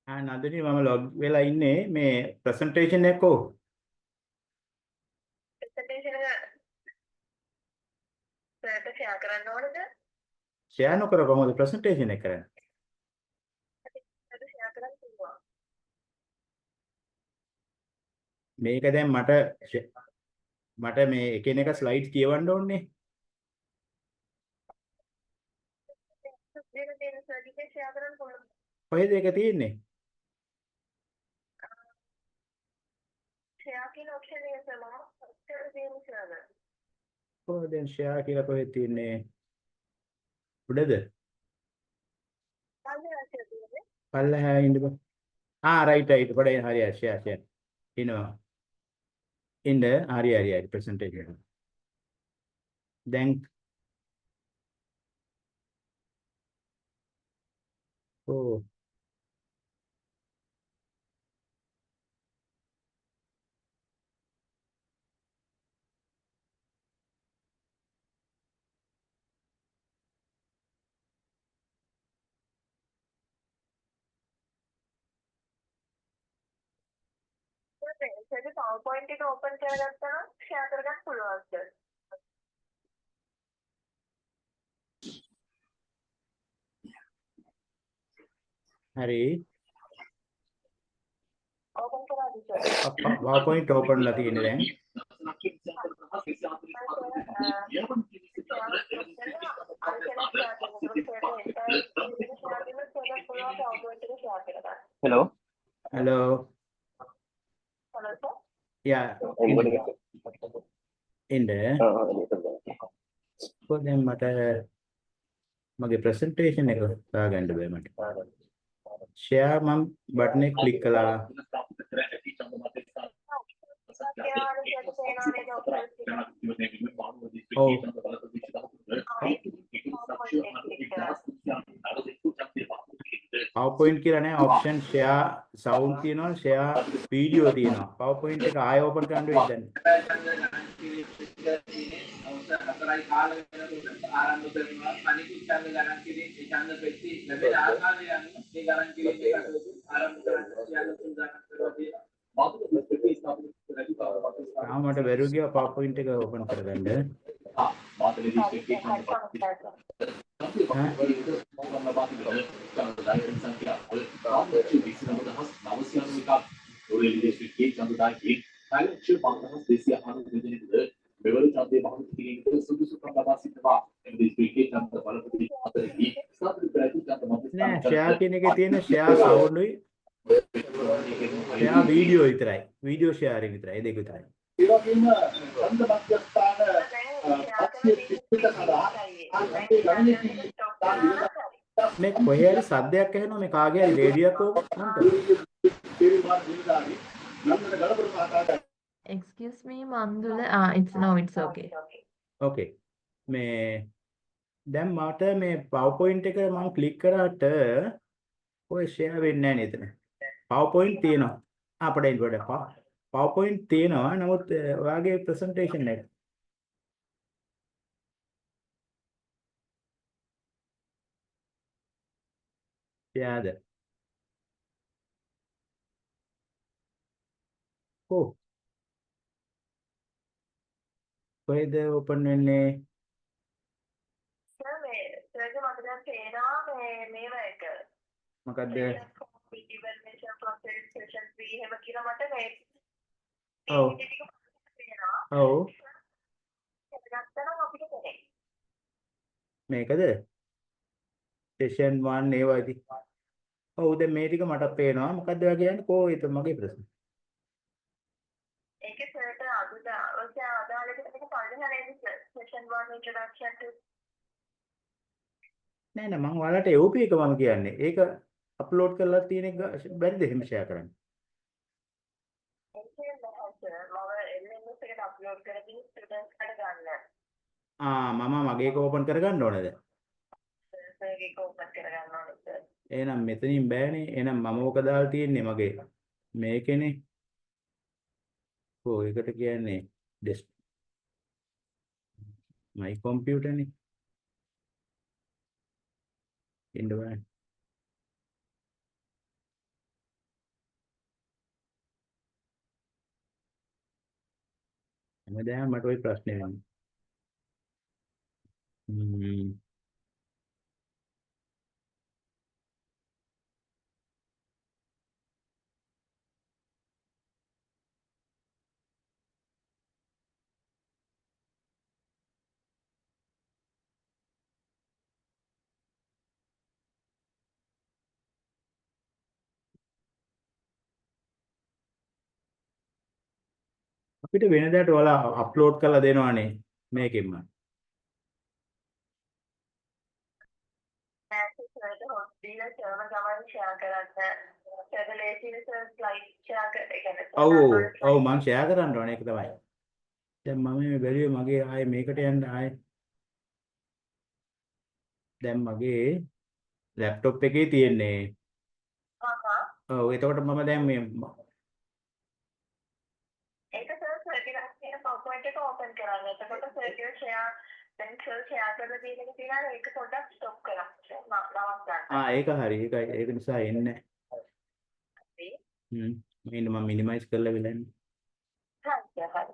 නන්දිනී මම ලොග් වෙලා ඉන්නේ මේ ප්‍රසන්ටේෂන් එක කො ප්‍රසන්ටේෂන් එක සර්ට ෂෙයා කරන්න ඕනද? ෂෙයා නොකර කොහොමද ප්‍රසන්ටේෂන් එක කරන්නේ? සර්ට ෂෙයා කරන්න පුළුවන්. මේක දැන් මට මේ එකිනෙක ස්ලයිඩ්ස් කියවන්න ඕනේ. දෙන සර්ට ෂෙයා කරන්න පුළුවන්. කොහෙද ඒක තියෙන්නේ? ෂෙයා කියන ඔප්ෂන් එක තමයි ඔක්කොම දෙන්න ෂෙයා. කොහෙද දැන් ෂෙයා කියලා කොහෙද තියෙන්නේ? උඩද? පල්ලෙහා ඉන්නකො. රයිට් පොඩේ හරි ෂෙයා ඉනවා. හරි ප්‍රසන්ටේෂන්. දැන් ඔව් සර්ට PowerPoint එක ඕපන් කරගත්තා නම් ෂෙයා කරගන්න පුළුවන් සර්. හරි. ඕපන් කරාද සර්? PowerPoint ඕපන් ලා තියෙන්නේ දැන්. Hello. Hello. Hello sir. Yeah. කොහොමද දැන් මට මගේ ප්‍රසන්ටේෂන් එක දාගන්න බෑ මට. ෂෙයා මම බටන් එක ක්ලික් කළා. ඔව්. PowerPoint කියලා නෑ ඔප්ෂන් ෂෙයා සවුන්ඩ් තියෙනවා ෂෙයා වීඩියෝ තියෙනවා. PowerPoint එක ආයෙ ඕපන් කරන්න වෙයි දැන්. මට බැරුව ගියා PowerPoint එක ඕපන් කරගන්න. නෑ ෂෙයා කියන එකේ තියෙන ෂෙයා සවුන්ඩ් උයි ෂෙයා වීඩියෝ විතරයි. වීඩියෝ ෂෙයාරින් විතරයි. ඒ දෙක විතරයි. ඒ වගේම ඡන්ද මධ්‍යස්ථාන මේ කොහේ හරි සද්දයක් ඇහෙනවා මේ කාගේ හරි රේඩියෝයක් ඕක Excuse me, Mandula. It's okay. Okay. මේ දැන් මට මේ PowerPoint එක මම ක්ලික් කරාට ඔය ෂෙයා වෙන්නේ නැහැ නේද? PowerPoint තියෙනවා. අපිට PowerPoint තියෙනවා. නමුත් ඔයාගේ ප්‍රසන්ටේෂන් එක ෂෙයාද? කොහෙද ඕපන් වෙන්නේ? සර් මේ සර්ගේ මට දැන් පේනවා මේව එක. මොකද්ද? Evaluation process session 3 එහෙම කියලා මට මේ ඔව්. ඔව්. ගත්තනම් අපිට කරේ. මේකද? session 1 ඒවා ඉතින්. ඔව් දැන් මේ ටික මට පේනවා. මොකද්ද ඔයා කියන්නේ? කොහේද මගේ ප්‍රශ්න? ඒකේ සර්ට ඔය ආදාලෙකට මේක පල්ලෙහා නේද සර්? session 1 introduction to නෑ නෑ මම ඔයාලට එවපු එක මම කියන්නේ. ඒක අප්ලෝඩ් කරලා තියෙන එක බැරිද එහෙම ෂෙයා කරන්න? ඒකේ නැහැ සර්. මම LMS එකට අප්ලෝඩ් කරලා ස්ටුඩන්ට්ස් කට ගන්න. මම මගේ එක ඕපන් කරගන්න ඕනද? සර්ගේ එක ඕපන් කරගන්න ඕනේ සර්. එහෙනම් මෙතනින් බෑනේ. එහෙනම් මම ඕක දාලා තියෙන්නේ මගේ මේකේනේ. ඔව් ඒකට කියන්නේ ඩෙස්ක් මයි කම්පියුටර්නේ. ඉන්න බෑ. හැමදාම මට ওই ප්‍රශ්නේ වෙන්නේ. අපිට වෙනදාට ඔයාලා අප්ලෝඩ් කරලා දෙනවනේ මේකෙන්ම. මෑසේජ් වලට හොත් දීලා සර්වර් ගමන් ෂෙයා කරන්න. සර්වර් ලේසියෙන් ස්ලයිඩ් ෂෙයා කරලා ඔව් මම ෂෙයා කරන්න ඕනේ ඒක තමයි. දැන් මම මේ බැලුවේ මගේ ආයේ මේකට යන්න ආයේ. දැන් මගේ ලැප්ටොප් එකේ තියෙන්නේ. ඔව් එතකොට මම දැන් මේ ඒක සර්වර් තියෙන PowerPoint එක ඕපන් කරන්න. එතකොට සර්වර් ෂෙයා දැන් ෂෙයා කරලා තියෙන එක තියෙනවා ඒක පොඩ්ඩක් ස්ටොප් කරන්න. නවත්තන්න. ඒක හරි. ඒක නිසා එන්නේ නැහැ. මම මිනිමයිස් කරලා විලන්නේ. හරි.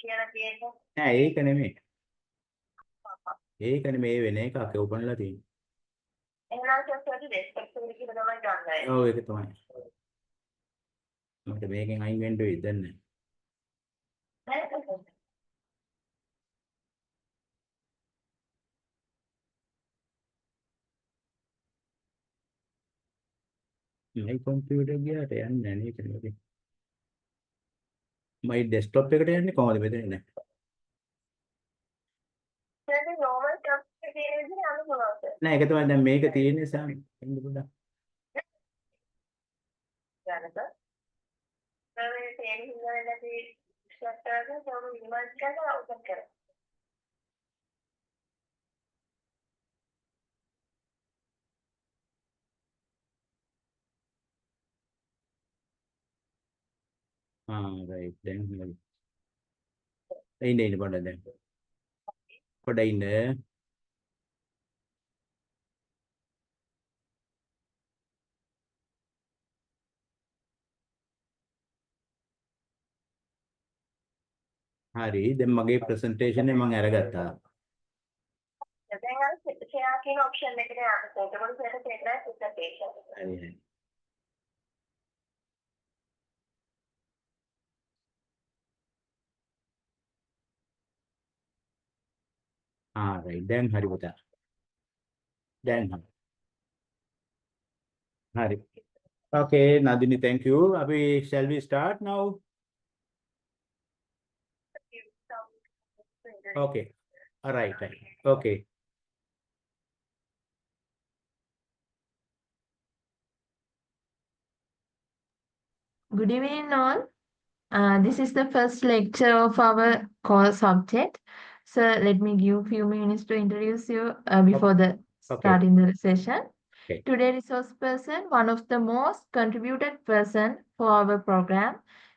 කියලා තියෙන්නේ. නෑ ඒක නෙමෙයි. ඒක නෙමෙයි වෙන එකක් ඕපන්ලා තියෙන්නේ. එහෙනම් සර්වර් ඩෙස්ක්ටොප් එකේ කියලා තමයි ගන්නයි. ඔව් ඒක තමයි. මට මේකෙන් අයින් වෙන්න වෙයි දැන් නෑ. මේ කම්පියුටර් ගියාට යන්නේ නැහැ නේද මේකේ. මයි ඩෙස්ක්ටොප් එකට යන්නේ කොහොමද මෙතන නෑ. දැන් normal කම්පියුටර් එකේ ඉන්නේ අනුභවද? නෑ ඒක තමයි දැන් මේක තියෙන්නේ සාම එන්න පොඩ්ඩක්. ගන්නද? සර්වර් තේරෙන්නේ නැති ස්ට්‍රක්චර් එක සර්වර් මිනිමයිස් කරලා ඕපන් කරා. right දැන් හරි. ඉන්න පොඩ්ඩක් දැන්. පොඩ්ඩක් ඉන්න. හරි දැන් මගේ ප්‍රසන්ටේෂන් එක මම අරගත්තා. දැන් අර ෂෙයා කියන ඔප්ෂන් එකට යන්න. ඒකවල සෙට තේරෙන්නේ ප්‍රසන්ටේෂන්. හරි. right දැන් හරි පුතා. දැන් හරි. Okay Nadini thank you. Shall we start now? Okay. All right. Okay. Good evening, all. This is the first lecture of our core subject. So let me give few minutes to introduce you before the starting the session. Okay. Today, resource person, one of the most contributed person for our program,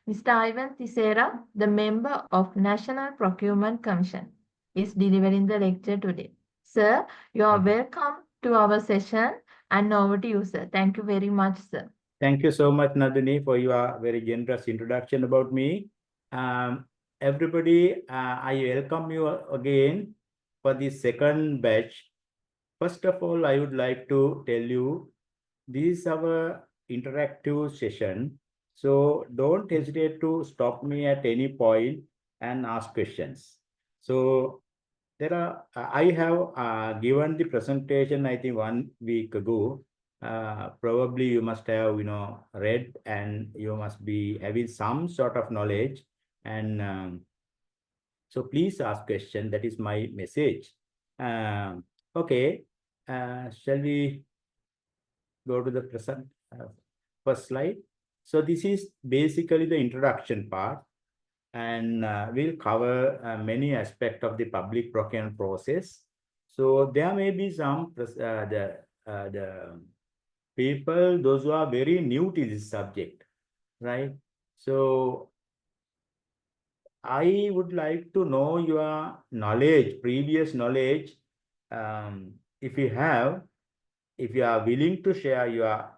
Mr. Ivan Tisera, the member of National Procurement Commission, is delivering the lecture today. Sir, you are welcome to our session and over to you, sir. Thank you very much, sir. Thank you so much, Nadini, for your very generous introduction about me. Everybody, I welcome you again for this second batch. First of all, I would like to tell you, this is our interactive session. So don't hesitate to stop me at any point and ask questions. So I have given the presentation, I think 1 week ago. Probably you must have read and you must be having some sort of knowledge, and so please ask question. That is my message. Okay, shall we go to the first slide? So this is basically the introduction part. and we'll cover many aspects of the public procurement process. So there may be some the people, those who are very new to this subject, right? So I would like to know your knowledge, previous knowledge. If you have, if you are willing to share your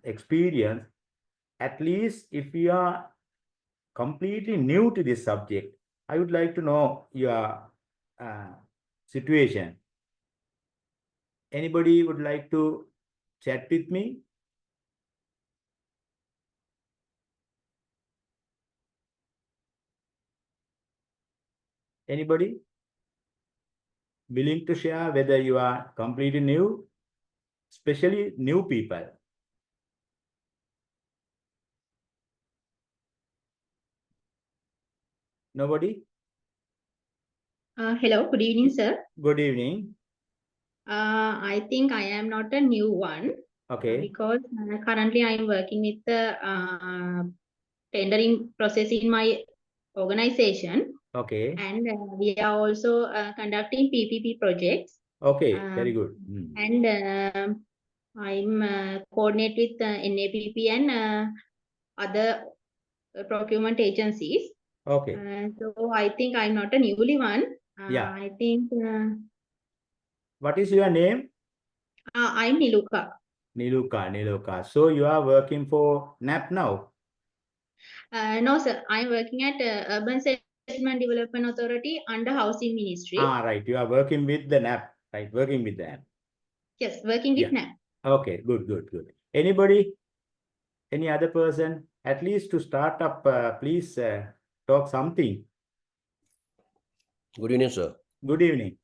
experience, at least if you are completely new to this subject, I would like to know your situation. Anybody would like to chat with me? Anybody willing to share whether you are completely new, especially new people? Nobody? Hello, good evening, sir. Good evening. I think I am not a new one Okay. because currently I am working with the tendering process in my organization, Okay. and we are also conducting PPP projects. Okay. Very good. And I'm coordinate with NAPP and other procurement agencies. Okay. So I think I'm not a newly one. Yeah. I think What is your name? I'm Niluka. Niluka. So you are working for NAP now? No, sir. I'm working at Urban Settlement Development Authority under Housing Ministry. Right. You are working with the NAP, right? Working with the NAP. Yes, working with NAP. Okay. Good. Anybody? Any other person? At least to start up, please talk something. Good evening, sir. Good evening.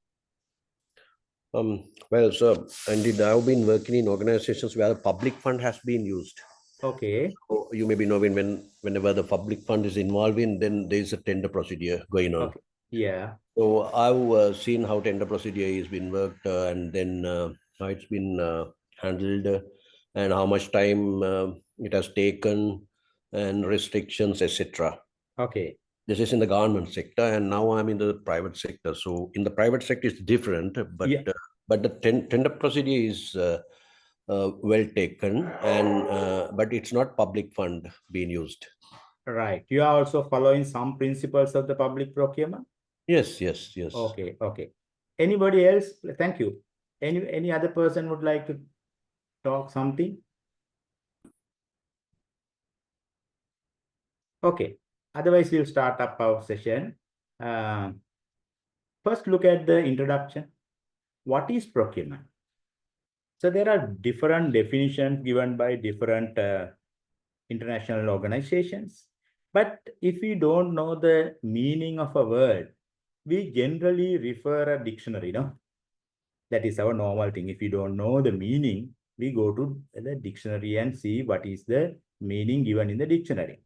Well, sir, indeed, I've been working in organizations where the public fund has been used. Okay. So you may be knowing whenever the public fund is involved in, then there is a tender procedure going on. Okay. Yeah. So I've seen how tender procedure is being worked and then how it's been handled and how much time it has taken and restrictions, etc. Okay. This is in the government sector, and now I'm in the private sector. So in the private sector, it's different, but Yeah. But the tender procedure is well taken, and but it's not public fund being used. Right. You are also following some principles of the public procurement? Yes. Okay. Anybody else? Thank you. Any other person would like to talk something? Okay. Otherwise, we'll start up our session. First, look at the introduction. What is procurement? So there are different definitions given by different international organizations. But if we don't know the meaning of a word, we generally refer a dictionary, no? That is our normal thing. If you don't know the meaning, we go to the dictionary and see what is the meaning given in the dictionary.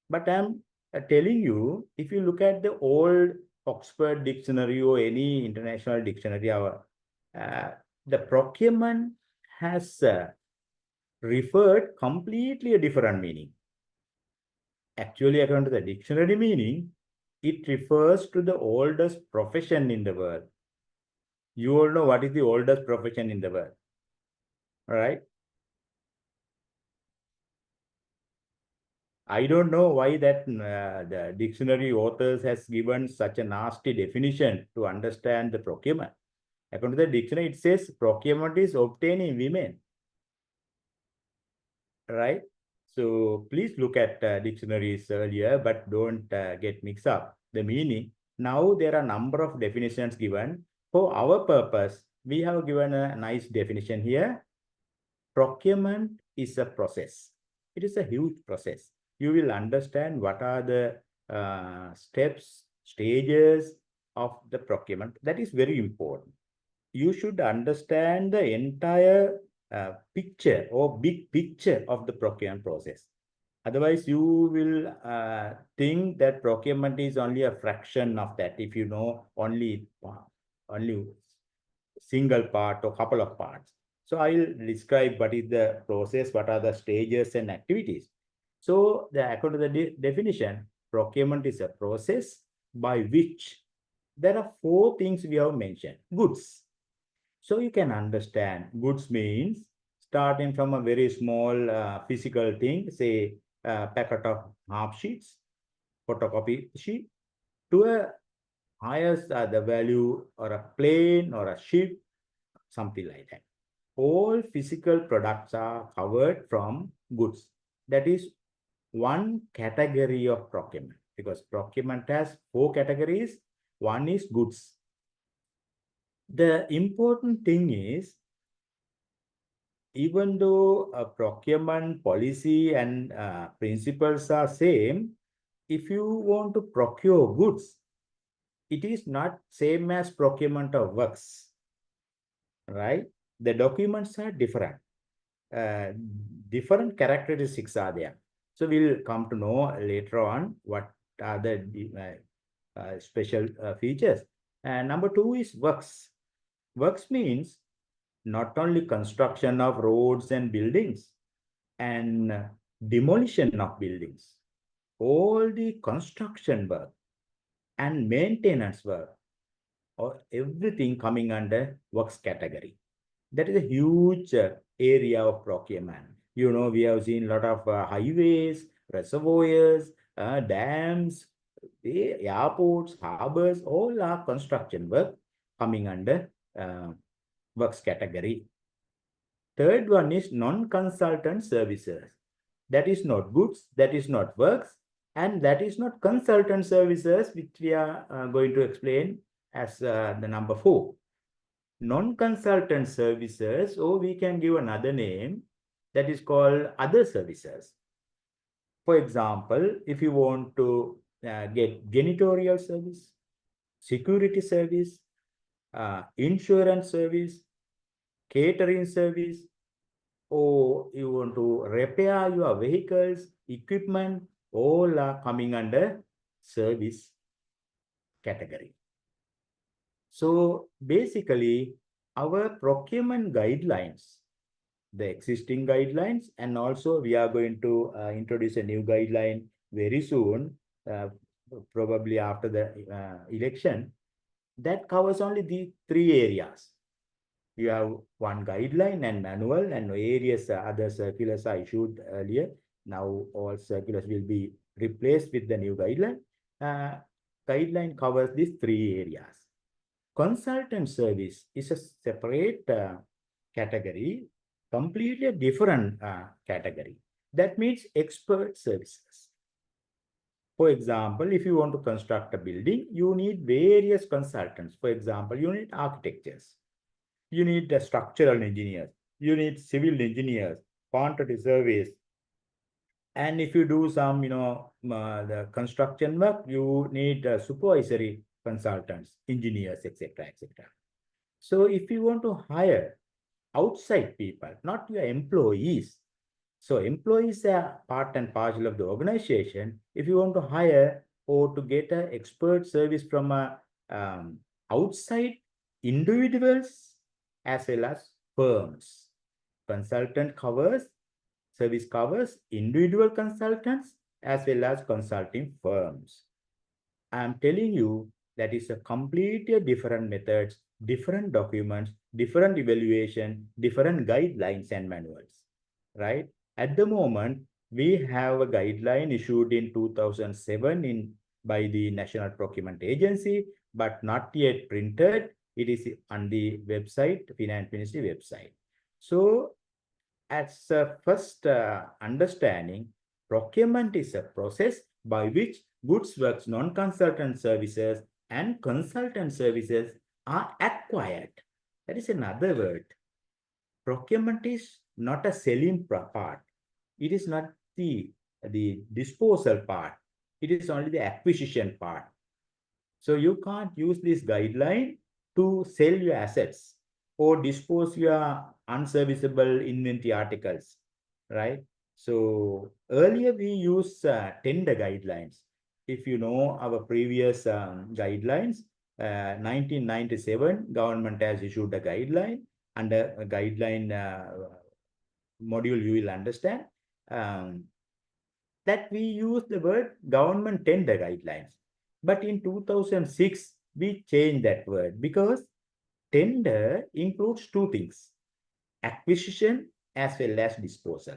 But I'm telling you, if you look at the old Oxford dictionary or any international dictionary, the procurement has referred completely a different meaning. Actually, according to the dictionary meaning, it refers to the oldest profession in the world. You all know what is the oldest profession in the world, all right? I don't know why that the dictionary authors has given such a nasty definition to understand the procurement. According to the dictionary, it says procurement is obtaining women, right? So please look at dictionaries earlier, but don't get mixed up the meaning. Now there are a number of definitions given. For our purpose, we have given a nice definition here. Procurement is a process. It is a huge process. You will understand what are the steps, stages of the procurement. That is very important. You should understand the entire picture or big picture of the procurement process. Otherwise, you will think that procurement is only a fraction of that. If you know only single part or couple of parts. So I will describe what is the process, what are the stages and activities. So according to the definition, procurement is a process by which there are 4 things we have mentioned. Goods. So you can understand goods means starting from a very small physical thing, say a packet of half sheets, photocopy sheet, to a highest the value or a plane or a ship, something like that. All physical products are covered from goods. That is one category of procurement, because procurement has 4 categories. One is goods. The important thing is, even though a procurement policy and principles are same, if you want to procure goods, it is not same as procurement of works, right? The documents are different. Different characteristics are there. So we'll come to know later on what are the special features. And number 2 is works. Works means not only construction of roads and buildings and demolition of buildings, all the construction work and maintenance work, or everything coming under works category. That is a huge area of procurement. You know, we have seen a lot of highways, reservoirs, dams, airports, harbors, all are construction work coming under works category. Third one is non-consultant services. That is not goods, that is not works, and that is not consultant services, which we are going to explain as the number 4. Non-consultant services, or we can give another name, that is called other services. For example, if you want to get janitorial service, security service, insurance service, catering service, or you want to repair your vehicles, equipment, all are coming under service category. So basically, our procurement guidelines, the existing guidelines, and also we are going to introduce a new guideline very soon, probably after the election, that covers only the 3 areas. You have one guideline and manual, and various other circulars are issued earlier. Now all circulars will be replaced with the new guideline. Guideline covers these 3 areas. Consultant service is a separate category, completely different category. That means expert services. For example, if you want to construct a building, you need various consultants. For example, you need architects, you need the structural engineers, you need civil engineers, quantity surveys. And if you do some, the construction work, you need supervisory consultants, engineers, etc., etc. So if you want to hire outside people, not your employees. So employees are part and parcel of the organization. If you want to hire or to get an expert service from outside individuals as well as firms, service covers individual consultants as well as consulting firms. I'm telling you that is a completely different methods, different documents, different evaluation, different guidelines and manuals, right? At the moment, we have a guideline issued in 2007 by the National Procurement Agency, but not yet printed. It is on the website, Finance Ministry website. So as a first understanding, procurement is a process by which goods, works, non-consultant services and consultant services are acquired. That is another word. Procurement is not a selling part. It is not the disposal part. It is only the acquisition part. So you can't use this guideline to sell your assets or dispose your unserviceable inventory articles, right? So earlier we used tender guidelines. If you know our previous guidelines, 1997, government has issued a guideline. Under a guideline module, you will understand. that we use the word government tender guidelines. But in 2006, we changed that word because tender includes two things: acquisition as well as disposal.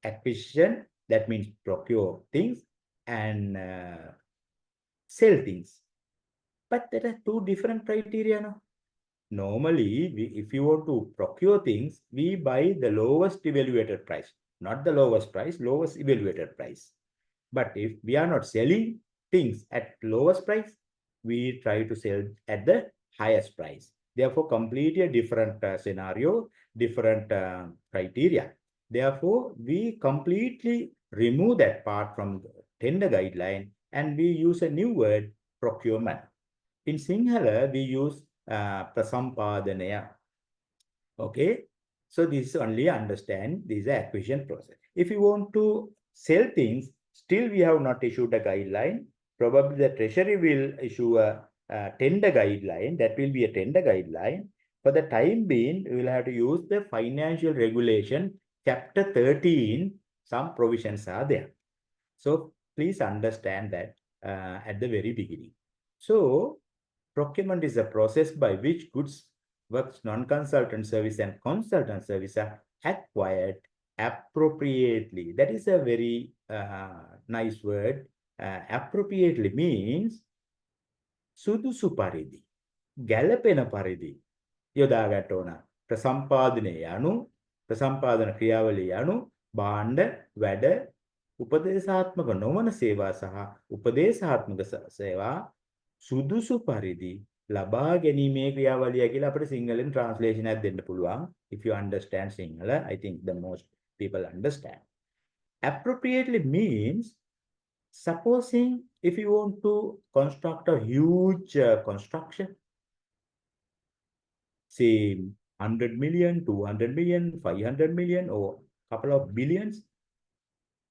Acquisition, that means procure things, and sell things. But there are two different criteria now. Normally, if you want to procure things, we buy the lowest evaluated price, not the lowest price, lowest evaluated price. But if we are not selling things at lowest price, we try to sell at the highest price. Therefore, completely a different scenario, different criteria. Therefore, we completely remove that part from the tender guideline and we use a new word, procurement. In Sinhala, we use prasampadana. Okay, so this is only understand this is acquisition process. If you want to sell things, still we have not issued a guideline. Probably the treasury will issue a tender guideline. That will be a tender guideline. For the time being, we will have to use the financial regulation, chapter 13. Some provisions are there. So please understand that at the very beginning. So procurement is a process by which goods, works, non-consultant service and consultant service are acquired appropriately. That is a very nice word. Appropriately means සුදුසු පරිදි, ගැළපෙන පරිදි යොදාගන්න ඕන. ප්‍රසම්පාදනය යනු, ප්‍රසම්පාදන ක්‍රියාවලිය යනු භාණ්ඩ, වැඩ, උපදේශාත්මක නොවන සේවා සහ උපදේශාත්මක සේවා සුදුසු පරිදි ලබා ගැනීමේ ක්‍රියාවලිය කියලා අපිට සිංහලෙන් translation එකක් දෙන්න පුළුවන්. If you understand Sinhala, I think the most people understand. Appropriately means, supposing if you want to construct a huge construction, say 100 million, 200 million, 500 million, or couple of billions,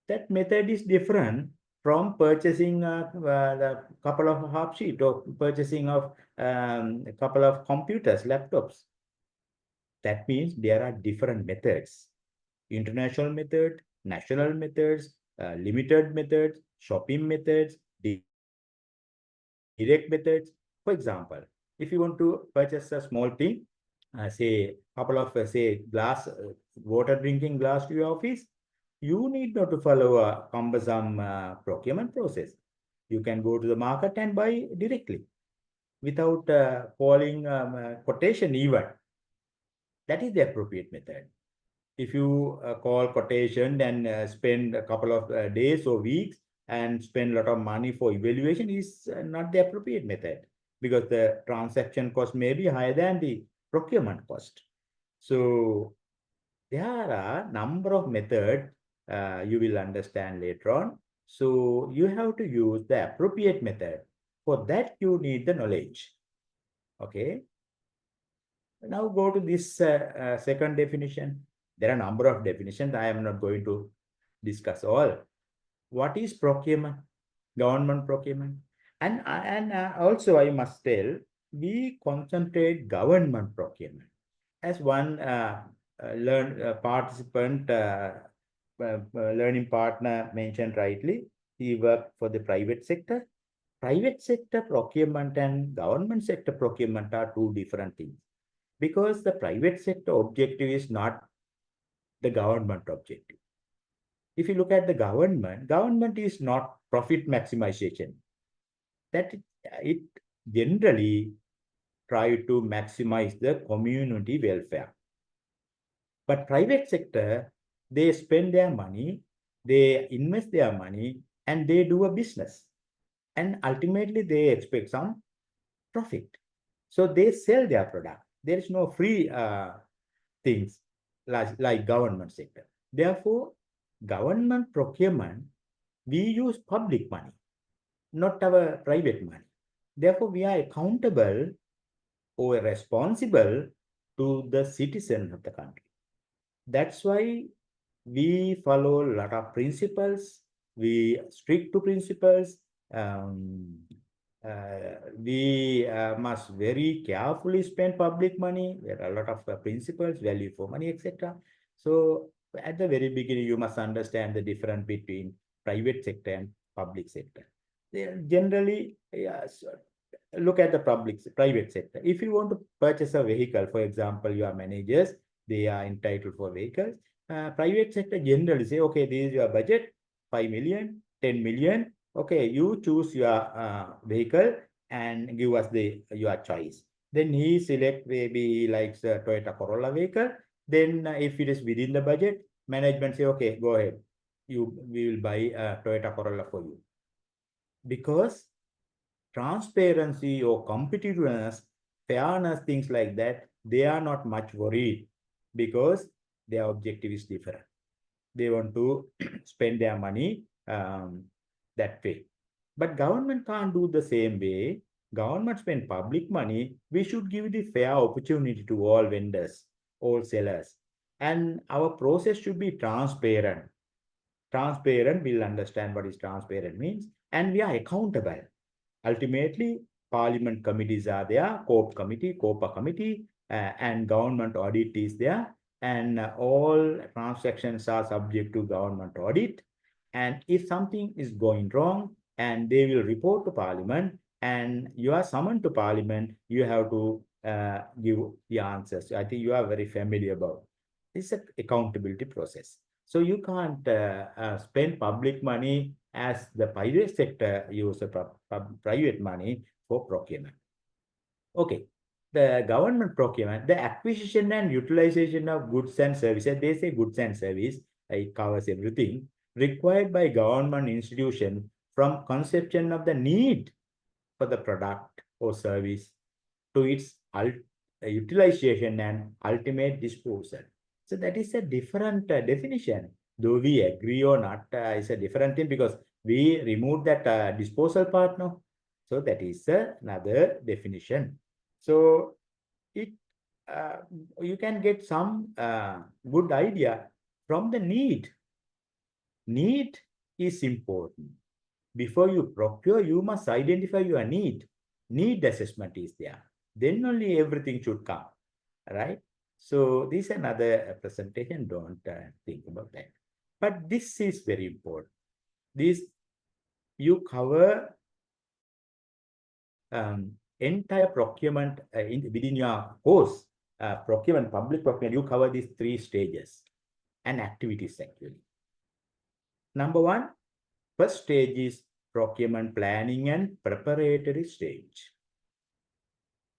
that method is different from purchasing a couple of half sheet or purchasing of a couple of computers, laptops. That means there are different methods: international method, national methods, limited methods, shopping methods, direct methods. For example, if you want to purchase a small thing, say couple of say glass water drinking glass to your office, you need not to follow a cumbersome procurement process. You can go to the market and buy directly without calling quotation even. That is the appropriate method. If you call quotation and spend a couple of days or weeks and spend a lot of money for evaluation, is not the appropriate method, because the transaction cost may be higher than the procurement cost. So there are a number of methods you will understand later on. So you have to use the appropriate method. For that, you need the knowledge. Okay. Now go to this second definition. There are a number of definitions. I am not going to discuss all. What is procurement? Government procurement. And also I must tell, we concentrate government procurement. As one participant, learning partner mentioned rightly, he worked for the private sector. Private sector procurement and government sector procurement are two different things, because the private sector objective is not the government objective. If you look at the government is not profit maximization. That it generally try to maximize the community welfare. But private sector, they spend their money, they invest their money, and they do a business. And ultimately, they expect some profit. So they sell their product. There is no free things like government sector. Therefore, government procurement, we use public money, not our private money. Therefore, we are accountable or responsible to the citizens of the country. That's why we follow a lot of principles. We stick to principles. We must very carefully spend public money. There are a lot of principles, value for money, etc. So at the very beginning, you must understand the difference between private sector and public sector. They are generally, look at the private sector. If you want to purchase a vehicle, for example, your managers, they are entitled for vehicles. Private sector generally say, okay, this is your budget, 5 million, 10 million. Okay, you choose your vehicle and give us your choice. Then he select maybe like the Toyota Corolla vehicle. Then if it is within the budget, management say, okay, go ahead. We will buy a Toyota Corolla for you. Because transparency or competitiveness, fairness, things like that, they are not much worried because their objective is different. They want to spend their money that way. But government can't do the same way. Government spend public money. We should give the fair opportunity to all vendors, all sellers. And our process should be transparent. Transparent, we'll understand what is transparent means. And we are accountable. Ultimately, parliament committees are there, COPE committee, COPA committee, and government audit is there. And all transactions are subject to government audit. And if something is going wrong, and they will report to parliament, and you are summoned to parliament, you have to give the answers. I think you are very familiar about. It's an accountability process. So you can't spend public money as the private sector use private money for procurement. Okay, the government procurement, the acquisition and utilization of goods and services, they say goods and service, it covers everything, required by government institution from conception of the need for the product or service to its utilization and ultimate disposal. So that is a different definition. Though we agree or not, is a different thing because we removed that disposal part now. So that is another definition. So it you can get some good idea from the need. Need is important. Before you procure, you must identify your need. Need assessment is there. Then only everything should come, right? So this is another presentation. Don't think about that. But this is very important. This you cover entire procurement within your course, procurement, public procurement. You cover these 3 stages and activities actually. Number 1, first stage is procurement planning and preparatory stage.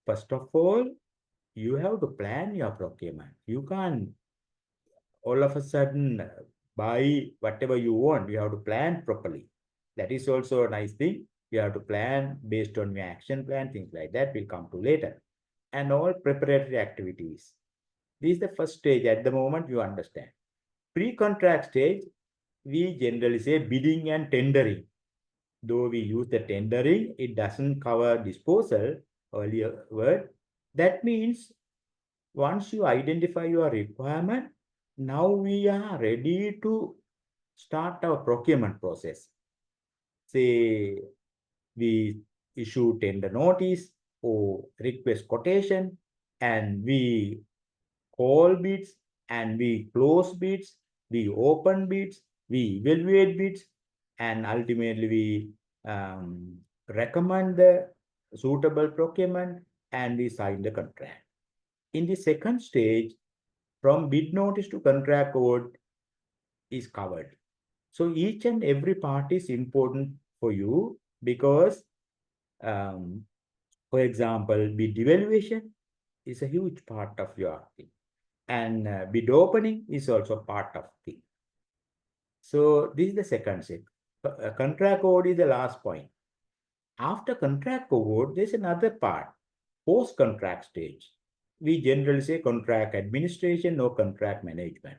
First of all, you have to plan your procurement. You can't all of a sudden buy whatever you want. You have to plan properly. That is also a nice thing. You have to plan based on your action plan, things like that will come to later. And all preparatory activities. This is the first stage. At the moment, you understand. Pre-contract stage, we generally say bidding and tendering. Though we use the tendering, it doesn't cover disposal, earlier word. That means once you identify your requirement, now we are ready to start our procurement process. Say we issue tender notice or request quotation, and we call bids, and we close bids, we open bids, we evaluate bids, and ultimately we recommend the suitable procurement and we sign the contract. In the second stage, from bid notice to contract award is covered. So each and every part is important for you because, for example, bid evaluation is a huge part of your thing. And bid opening is also part of thing. So this is the second step. Contract award is the last point. After contract award, there's another part, post-contract stage. We generally say contract administration or contract management.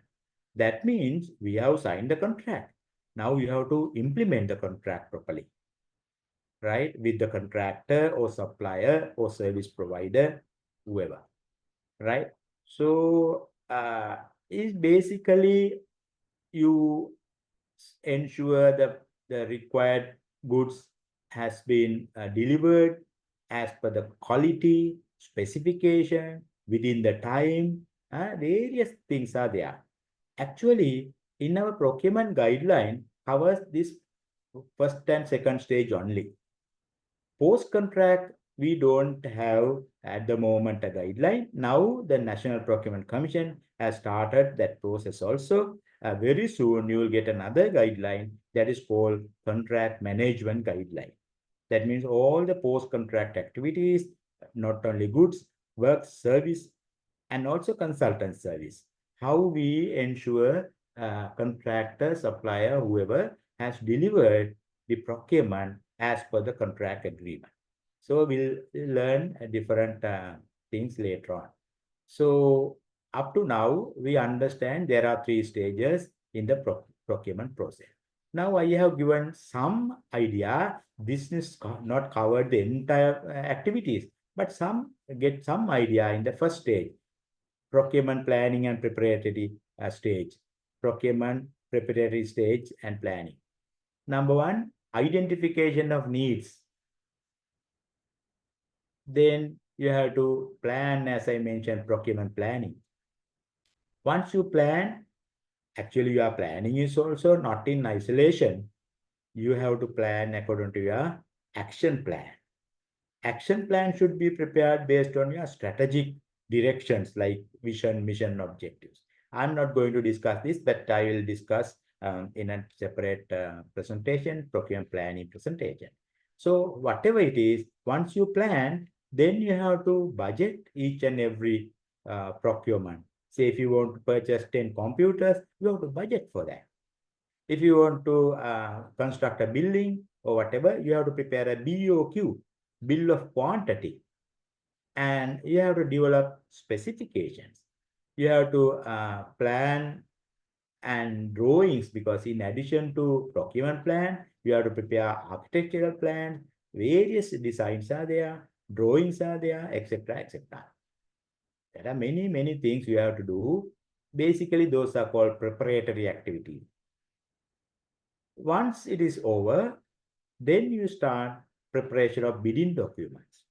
That means we have signed the contract. Now you have to implement the contract properly, right? With the contractor or supplier or service provider, whoever, right? So is basically you ensure the required goods has been delivered as per the quality, specification, within the time, various things are there. Actually, in our procurement guideline, covers this first and second stage only. Post-contract, we don't have at the moment a guideline. Now the National Procurement Commission has started that process also. Very soon you will get another guideline that is called Contract Management Guideline. That means all the post-contract activities, not only goods, work, service, and also consultant service. How we ensure contractor, supplier, whoever has delivered the procurement as per the contract agreement. So we'll learn different things later on. So up to now, we understand there are 3 stages in the procurement process. Now I have given some idea. This is not covered the entire activities, but get some idea in the first stage. Procurement planning and preparatory stage. Procurement preparatory stage and planning. Number 1, identification of needs. Then you have to plan, as I mentioned, procurement planning. Once you plan, actually your planning is also not in isolation. You have to plan according to your action plan. Action plan should be prepared based on your strategic directions like vision, mission, objectives. I'm not going to discuss this, but I will discuss in a separate presentation, procurement planning presentation. So whatever it is, once you plan, then you have to budget each and every procurement. Say if you want to purchase 10 computers, you have to budget for that. If you want to construct a building or whatever, you have to prepare a BOQ, bill of quantity, and you have to develop specifications. You have to plan and drawings, because in addition to procurement plan, you have to prepare architectural plans, various designs are there, drawings are there, etc., etc. There are many things you have to do. Basically, those are called preparatory activities. Once it is over, then you start preparation of bidding documents.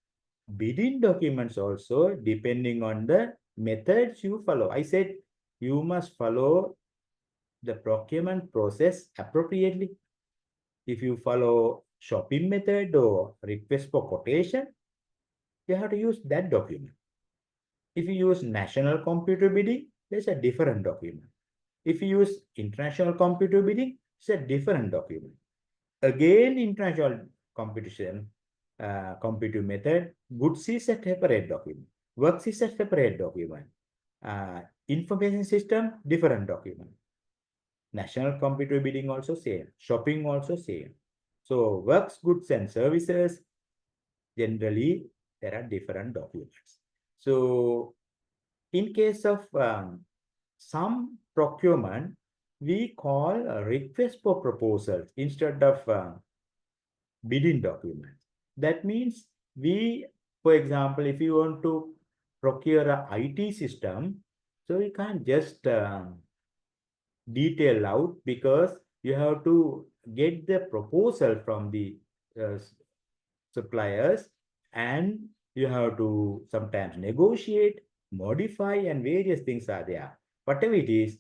Bidding documents also, depending on the methods you follow. I said you must follow the procurement process appropriately. If you follow shopping method or request for quotation, you have to use that document. If you use national computer bidding, there's a different document. If you use international computer bidding, it's a different document. Again, international competition, computer method, goods is a separate document. Works is a separate document. Information system, different document. National computer bidding also same. Shopping also same. So works, goods and services, generally there are different documents. So in case of some procurement, we call a request for proposals instead of bidding documents. That means we, for example, if you want to procure a IT system, so you can't just detail out, because you have to get the proposal from the suppliers, and you have to sometimes negotiate, modify, and various things are there. Whatever it is,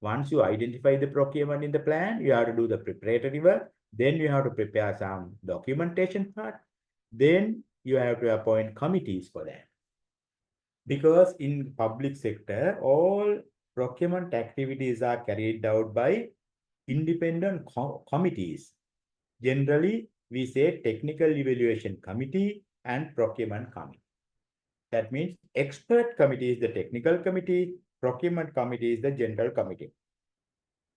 once you identify the procurement in the plan, you have to do the preparatory work. Then you have to prepare some documentation part. Then you have to appoint committees for that. Because in public sector, all procurement activities are carried out by independent committees. Generally, we say technical evaluation committee and procurement committee. That means expert committee is the technical committee, procurement committee is the general committee.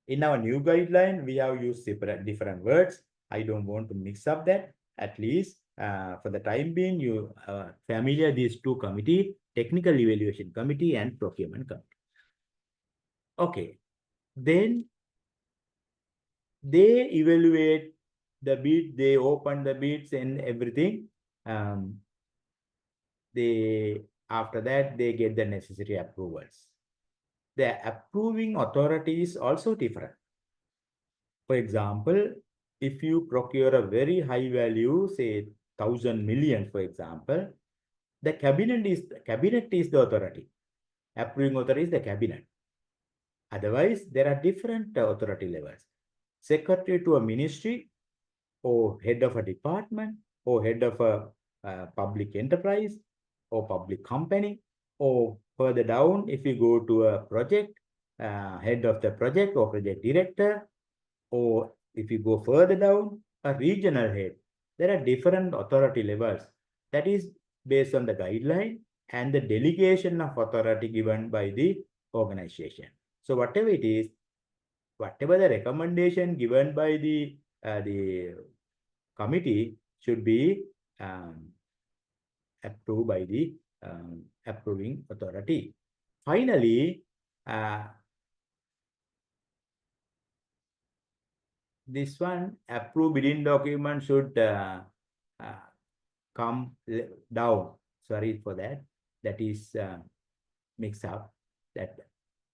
In our new guideline, we have used different words. I don't want to mix up that. At least for the time being, you familiar these two committee, technical evaluation committee and procurement committee. Okay, then they evaluate the bid, they open the bids and everything. After that, they get the necessary approvals. The approving authority is also different. For example, if you procure a very high value, say 1,000 million, for example, the cabinet is the authority. Approving authority is the cabinet. Otherwise, there are different authority levels. secretary to a ministry, or head of a department, or head of a public enterprise, or public company, or further down, if you go to a project, head of the project or project director, or if you go further down, a regional head. There are different authority levels. That is based on the guideline and the delegation of authority given by the organization. So whatever it is, whatever the recommendation given by the committee should be approved by the approving authority. Finally, this one, approved bidding document should come down. Sorry for that. That is mixed up. That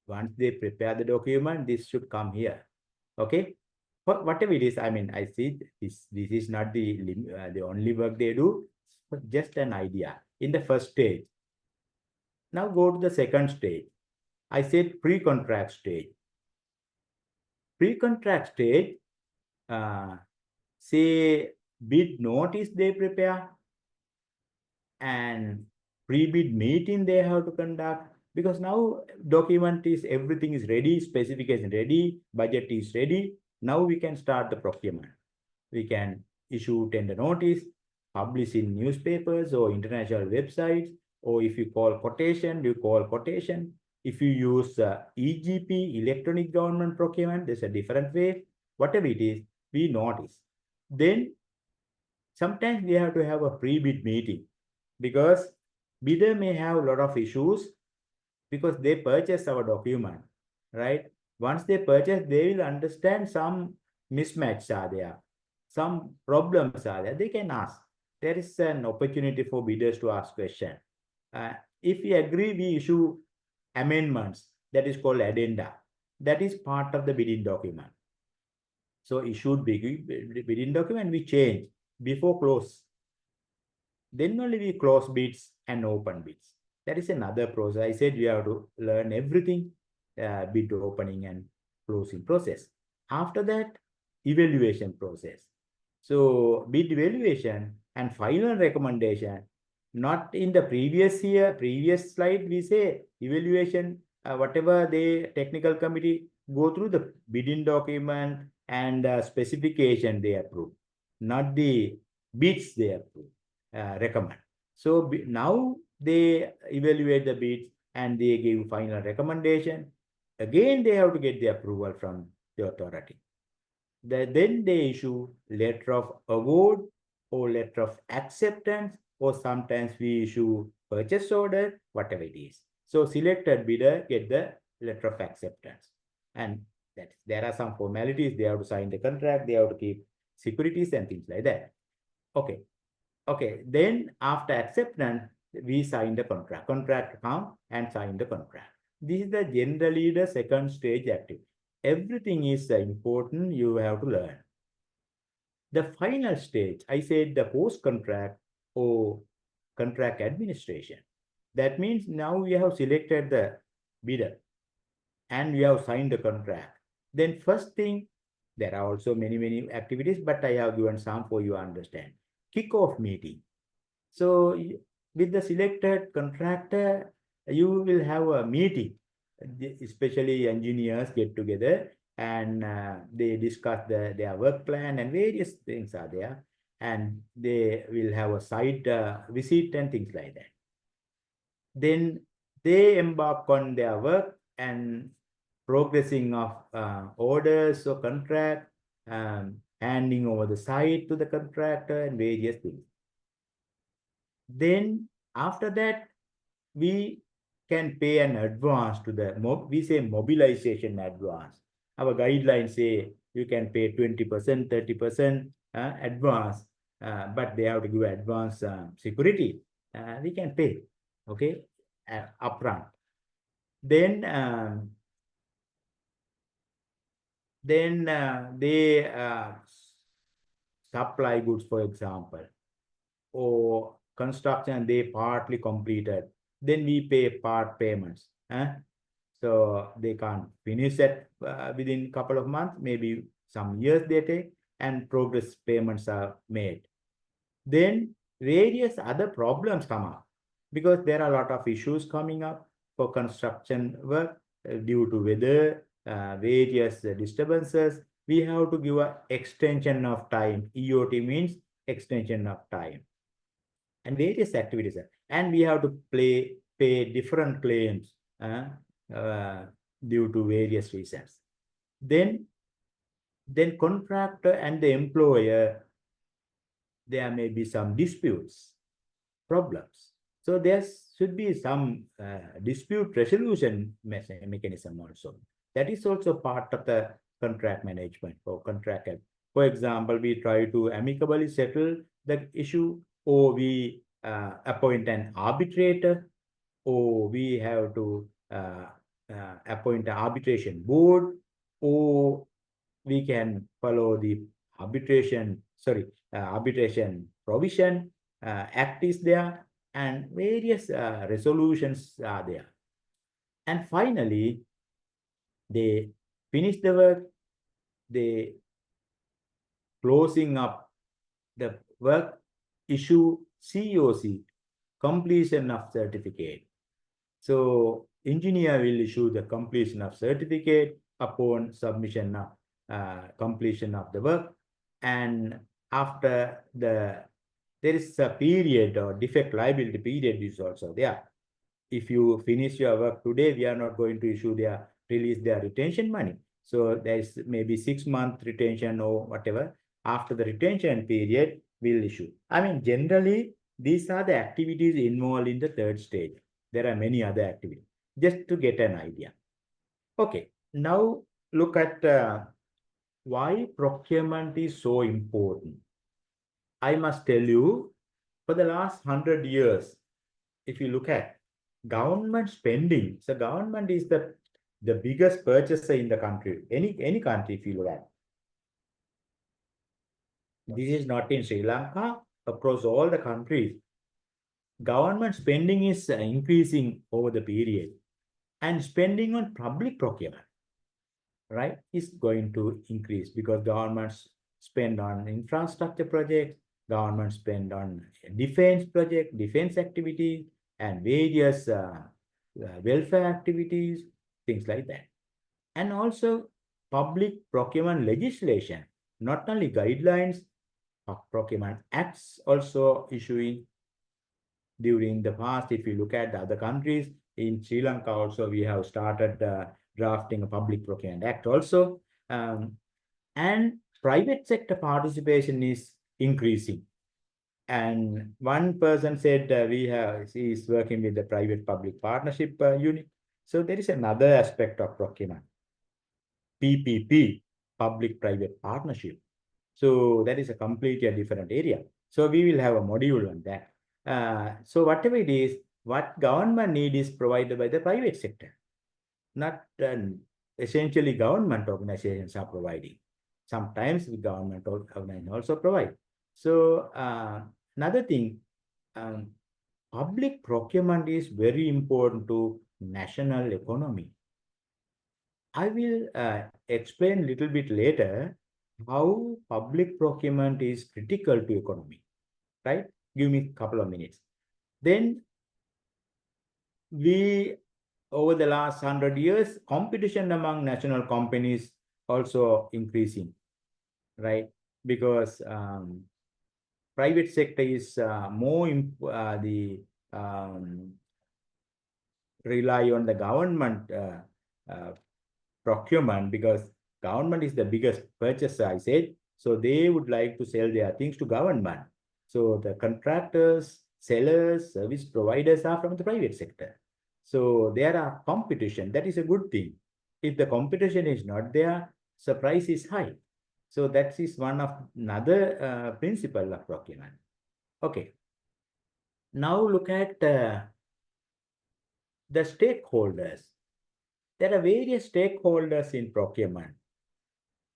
once they prepare the document, this should come here. Okay. But whatever it is, I mean, I see this is not the only work they do, but just an idea in the first stage. Now go to the second stage. I said pre-contract stage. Pre-contract stage, say bid notice they prepare, and pre-bid meeting they have to conduct, because now document is, everything is ready, specification ready, budget is ready. Now we can start the procurement. We can issue tender notice, publish in newspapers or international websites, or if you call quotation, you call quotation. If you use EGP, electronic government procurement, there's a different way. Whatever it is, we notice. Then sometimes we have to have a pre-bid meeting, because bidder may have a lot of issues because they purchase our document, right? Once they purchase, they will understand some mismatches are there, some problems are there. They can ask. There is an opportunity for bidders to ask questions. If we agree, we issue amendments. That is called addenda. That is part of the bidding document. So issued bidding document, we change before close. Then only we close bids and open bids. That is another process. I said we have to learn everything, bid opening and closing process. After that, evaluation process. So bid evaluation and final recommendation. Not in the previous slide, we say evaluation, whatever the technical committee go through the bidding document and specification they approve, not the bids they approve, recommend. So now they evaluate the bids and they give final recommendation. Again, they have to get the approval from the authority. Then they issue letter of award or letter of acceptance, or sometimes we issue purchase order, whatever it is. So selected bidder get the letter of acceptance. And that there are some formalities. They have to sign the contract, they have to keep securities and things like that. Okay. Okay. Then after acceptance, we sign the contract. Contract come and sign the contract. This is generally the second stage activity. Everything is important, you have to learn. The final stage, I said the post-contract or contract administration. That means now we have selected the bidder and we have signed the contract. Then first thing, there are also many activities, but I have given some for you to understand. Kick-off meeting. So with the selected contractor, you will have a meeting, especially engineers get together and they discuss their work plan and various things are there, and they will have a site visit and things like that. Then they embark on their work and progressing of orders or contract, handing over the site to the contractor and various things. Then after that, we can pay an advance to the, we say mobilization advance. Our guidelines say you can pay 20%, 30% advance, but they have to give advance security. We can pay, okay, upfront. Then they supply goods, for example, or construction they partly completed. Then we pay part payments. So they can't finish it within a couple of months. Maybe some years they take, and progress payments are made. Then various other problems come up because there are a lot of issues coming up for construction work due to weather, various disturbances. We have to give an extension of time. EOT means extension of time, and various activities. And we have to pay different claims due to various reasons. Then contractor and the employer, there may be some disputes, problems. So there should be some dispute resolution mechanism also. That is also part of the contract management or contract. For example, we try to amicably settle the issue, or we appoint an arbitrator, or we have to appoint an arbitration board, or we can follow the arbitration provision act is there, and various resolutions are there. And finally, they finish the work, they closing up the work, issue COC, completion of certificate. So engineer will issue the completion of certificate upon submission of completion of the work, and after there is a period, or defect liability period is also there. If you finish your work today, we are not going to release their retention money. So there is maybe 6-month retention or whatever. After the retention period, we'll issue. I mean, generally, these are the activities involved in the third stage. There are many other activities, just to get an idea. Okay, now look at why procurement is so important. I must tell you, for the last 100 years, if you look at government spending, so government is the biggest purchaser in the country, any country if you look at. This is not in Sri Lanka, across all the countries. Government spending is increasing over the period, and spending on public procurement, right, is going to increase because governments spend on infrastructure projects, government spend on defense project, defense activities, and various welfare activities, things like that. And also public procurement legislation, not only guidelines, procurement acts also issuing during the past. If you look at the other countries, in Sri Lanka also, we have started drafting a public procurement act also. And private sector participation is increasing. And one person said he is working with the private-public partnership unit. So there is another aspect of procurement, PPP, public-private partnership. So that is a completely different area. So we will have a module on that. So whatever it is, what government need is provided by the private sector, not essentially government organizations are providing. Sometimes the government organizations also provide. So another thing, public procurement is very important to national economy. I will explain a little bit later how public procurement is critical to economy, right? Give me a couple of minutes. Then over the last 100 years, competition among national companies also increasing, right? Because private sector is more rely on the government procurement, because government is the biggest purchaser, I said. So they would like to sell their things to government. So the contractors, sellers, service providers are from the private sector. So there are competition. That is a good thing. If the competition is not there, the price is high. So that is one of another principle of procurement. Okay. Now look at the stakeholders. There are various stakeholders in procurement.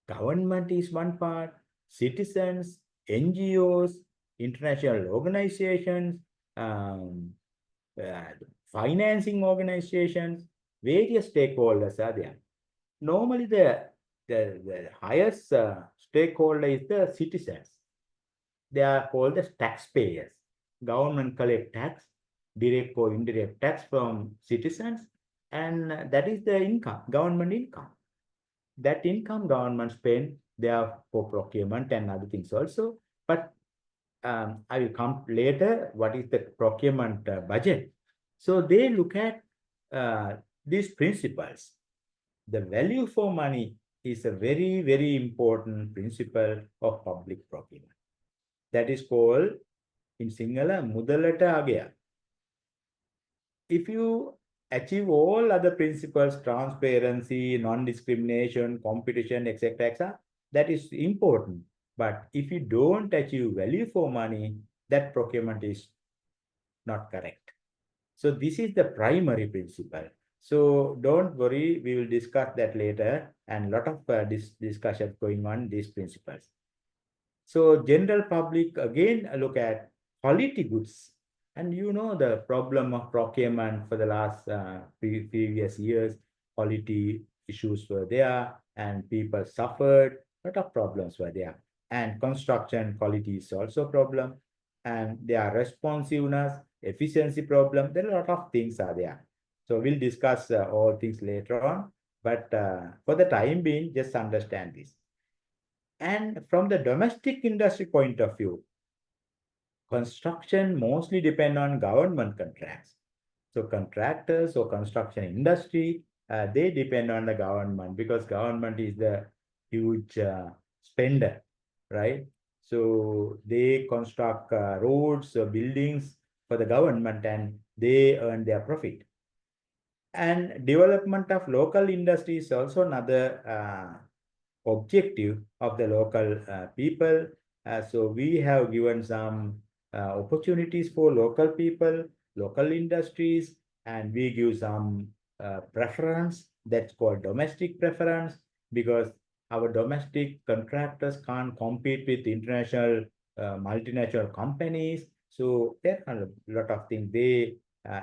Government is one part, citizens, NGOs, international organizations, financing organizations, various stakeholders are there. Normally the the highest stakeholder is the citizens. They are called the taxpayers. Government collect tax, direct or indirect tax from citizens, and that is the income, government income. That income government spend there for procurement and other things also. But I will come later. What is the procurement budget? So they look at these principles. The value for money is a very, very important principle of public procurement. That is called in Sinhala Mudalata Agaya. If you achieve all other principles, transparency, non-discrimination, competition, etc., that is important. But if you don't achieve value for money, that procurement is not correct. So this is the primary principle. So don't worry, we will discuss that later, and a lot of discussion going on these principles. So general public again look at quality goods. And you know the problem of procurement for the last previous years, quality issues were there and people suffered, a lot of problems were there. And construction quality is also a problem. And there are responsiveness, efficiency problem, there are a lot of things are there. So we'll discuss all things later on. But for the time being, just understand this. And from the domestic industry point of view, construction mostly depend on government contracts. So contractors or construction industry, they depend on the government because government is the huge spender, right? So they construct roads or buildings for the government and they earn their profit. And development of local industry is also another objective of the local people. So we have given some opportunities for local people, local industries, and we give some preference that's called domestic preference because our domestic contractors can't compete with international multinational companies. So there are a lot of things. They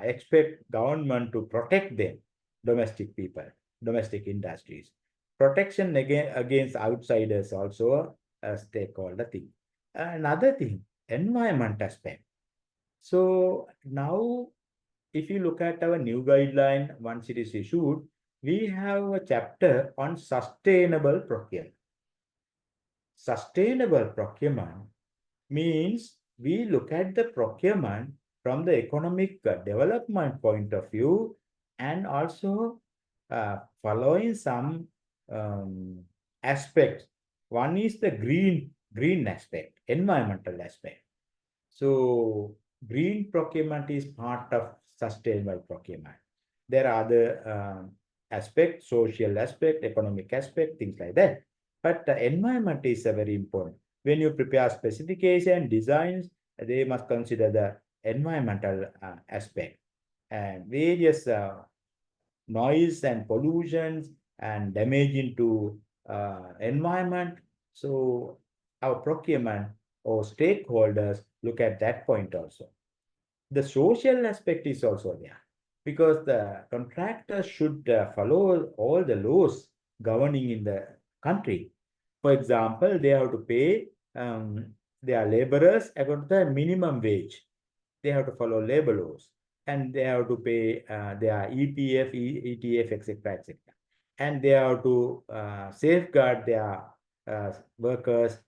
expect government to protect them, domestic people, domestic industries. Protection against outsiders also a stakeholder thing. Another thing, environment aspect. So now, if you look at our new guideline, once it is issued, we have a chapter on sustainable procurement. Sustainable procurement means we look at the procurement from the economic development point of view and also following some aspects. One is the green aspect, environmental aspect. So green procurement is part of sustainable procurement. There are other aspects, social aspect, economic aspect, things like that. But the environment is very important. When you prepare specification designs, they must consider the environmental aspect and various noise and pollutions and damage into environment. So our procurement or stakeholders look at that point also. The social aspect is also there because the contractors should follow all the laws governing in the country. For example, they have to pay their laborers according to the minimum wage. They have to follow labor laws and they have to pay their EPF, ETF, etc., etc. And they have to safeguard their workers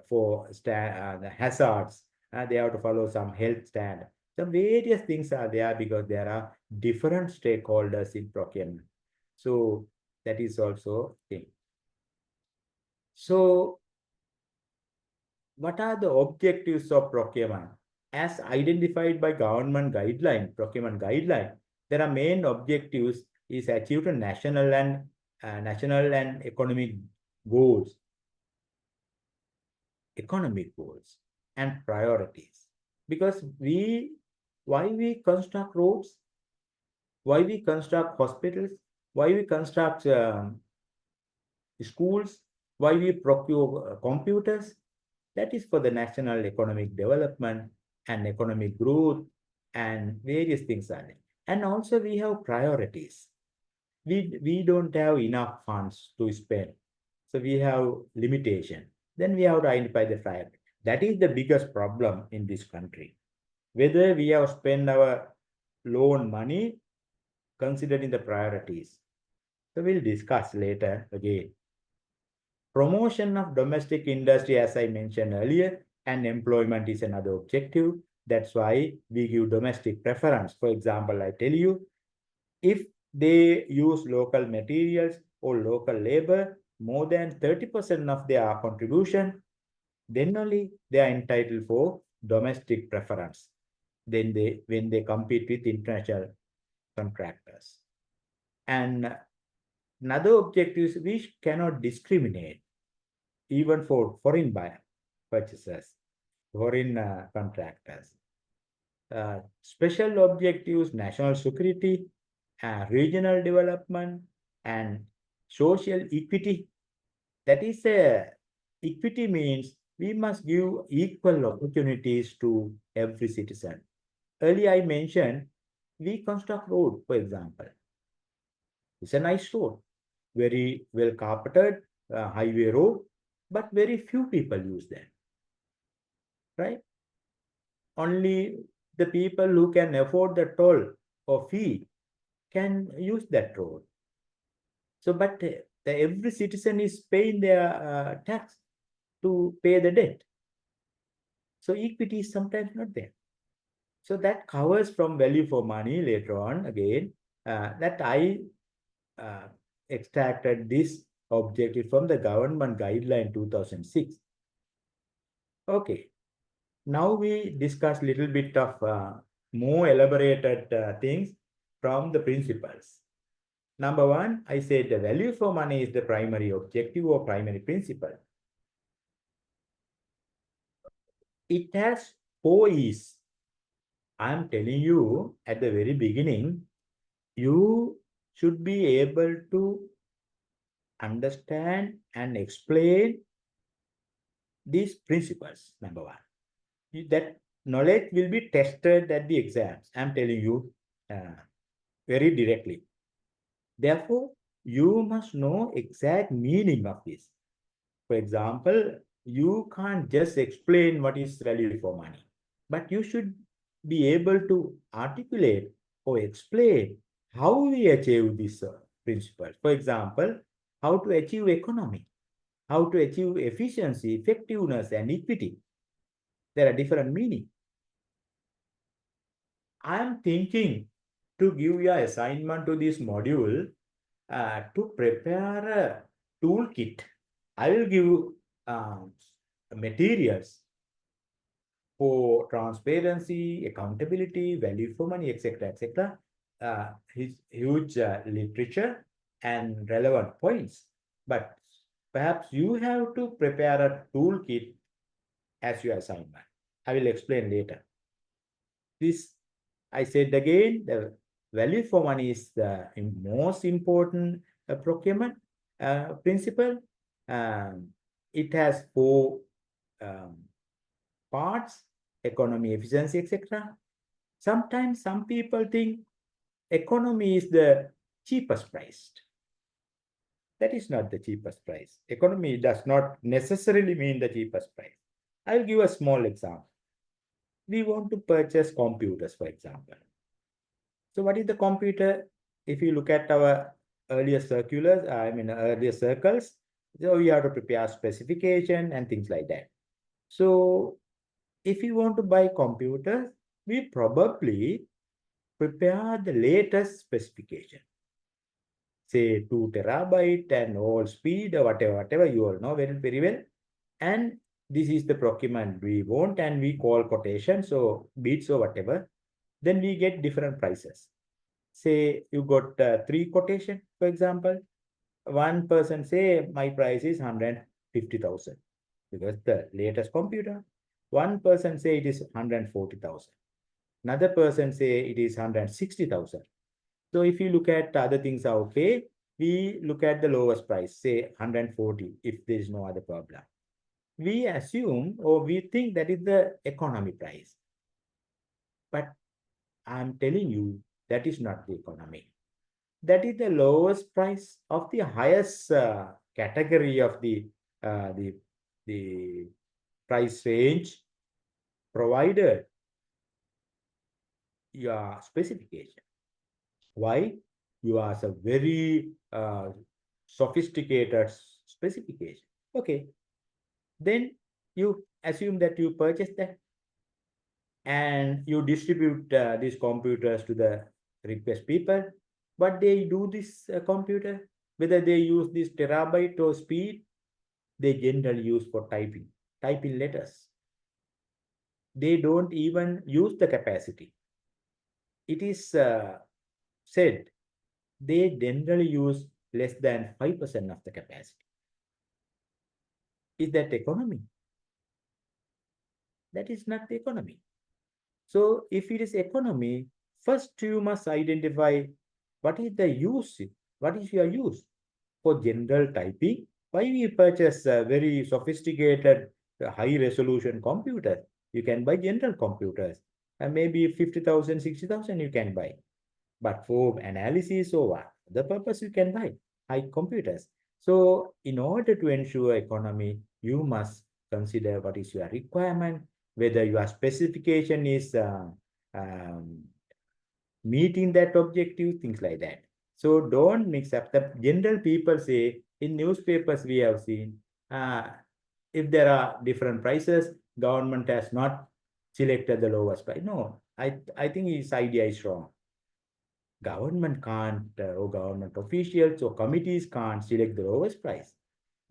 for the hazards. They have to follow some health standard. Some various things are there because there are different stakeholders in procurement. So that is also a thing. So what are the objectives of procurement? As identified by government guideline, procurement guideline, there are main objectives is achieved national and economic goals, and priorities. Because why we construct roads, why we construct hospitals, why we construct schools, why we procure computers, that is for the national economic development and economic growth and various things are there. And also we have priorities. we don't have enough funds to spend. So we have limitation. Then we have to identify the priority. That is the biggest problem in this country. Whether we have spent our loan money considering the priorities. So we'll discuss later again. Promotion of domestic industry, as I mentioned earlier, and employment is another objective. That's why we give domestic preference. For example, I tell you, if they use local materials or local labor, more than 30% of their contribution, then only they are entitled for domestic preference. Then when they compete with international contractors. And another objective is we cannot discriminate even for foreign buyer purchasers, foreign contractors. Special objectives, national security, regional development, and social equity. That is, equity means we must give equal opportunities to every citizen. Earlier I mentioned, we construct road, for example. It's a nice road, very well carpeted highway road, but very few people use them, right? Only the people who can afford the toll or fee can use that road. So, but every citizen is paying their tax to pay the debt. So equity is sometimes not there. So that covers from value for money later on again, that I extracted this objective from the government guideline 2006. Okay, now we discuss a little bit of more elaborated things from the principles. Number one, I said the value for money is the primary objective or primary principle. It has 4 E's. I'm telling you at the very beginning, you should be able to understand and explain these principles, number one. That knowledge will be tested at the exams. I'm telling you very directly. Therefore, you must know exact meaning of this. For example, you can't just explain what is value for money, but you should be able to articulate or explain how we achieve this principle. For example, how to achieve economy, how to achieve efficiency, effectiveness, and equity. There are different meanings. I am thinking to give you an assignment to this module to prepare a toolkit. I will give materials for transparency, accountability, value for money, etc., etc. His huge literature and relevant points. But perhaps you have to prepare a toolkit as your assignment. I will explain later. This, I said again, the value for money is the most important procurement principle. It has 4 parts: economy, efficiency, etc. Sometimes some people think economy is the cheapest price. That is not the cheapest price. Economy does not necessarily mean the cheapest price. I will give a small example. We want to purchase computers, for example. So what is the computer? If you look at our earlier circulars, earlier circles, so we have to prepare specification and things like that. So if you want to buy computers, we probably prepare the latest specification. Say 2 terabyte and all speed or whatever, you all know very well. And this is the procurement we want, and we call quotations or bids or whatever. Then we get different prices. Say you got 3 quotation, for example. One person say my price is 150,000 because the latest computer. One person say it is 140,000. Another person say it is 160,000. So if you look at other things are okay, we look at the lowest price, say 140, if there is no other problem. We assume or we think that is the economy price. But I'm telling you, that is not the economy. that is the lowest price of the highest category of the price range provided your specification. Why? You ask a very sophisticated specification. Okay. Then you assume that you purchase that and you distribute these computers to the request people. But they do this computer, whether they use this terabyte or speed, they generally use for typing letters. They don't even use the capacity. It is said they generally use less than 5% of the capacity. Is that economy? That is not the economy. So if it is economy, first you must identify what is the use, what is your use. For general typing, why we purchase very sophisticated high resolution computers? You can buy general computers and maybe 50,000, 60,000 you can buy. But for analysis or what, the purpose you can buy high computers. So in order to ensure economy, you must consider what is your requirement, whether your specification is meeting that objective, things like that. So don't mix up. The general people say in newspapers we have seen, if there are different prices, government has not selected the lowest price. No, I think his idea is wrong. Government can't, or government officials or committees can't select the lowest price.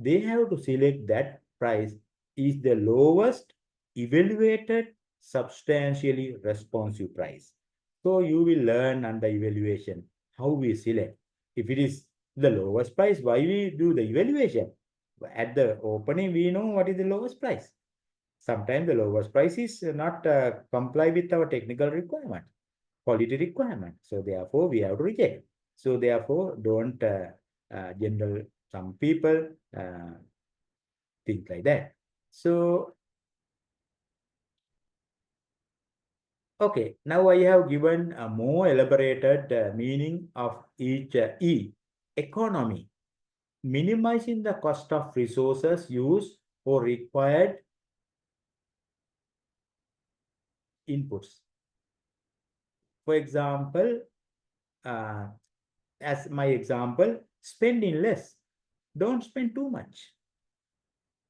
They have to select that price is the lowest evaluated, substantially responsive price. So you will learn under evaluation how we select. If it is the lowest price, why we do the evaluation? At the opening, we know what is the lowest price. Sometimes the lowest price is not comply with our technical requirement, quality requirement. So therefore, we have to reject. So therefore, don't general some people think like that. So okay, now I have given a more elaborated meaning of each E. Economy, minimizing the cost of resources used or required inputs. For example, as my example, spending less. Don't spend too much.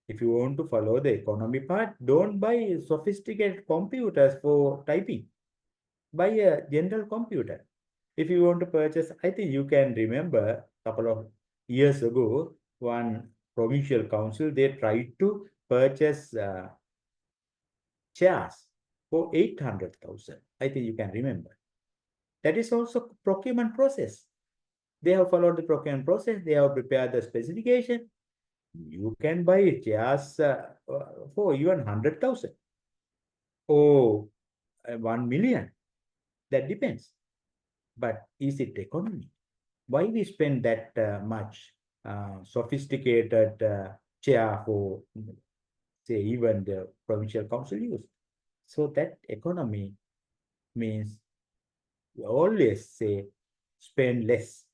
If you want to follow the economy part, don't buy sophisticated computers for typing. Buy a general computer. If you want to purchase, I think you can remember a couple of years ago, one provincial council, they tried to purchase chairs for 800,000. I think you can remember. That is also procurement process. They have followed the procurement process. They have prepared the specification. You can buy chairs for even 100,000 or 1 million. That depends. But is it economy? Why we spend that much sophisticated chair for, say, even the provincial council use? So that economy means you always say spend less.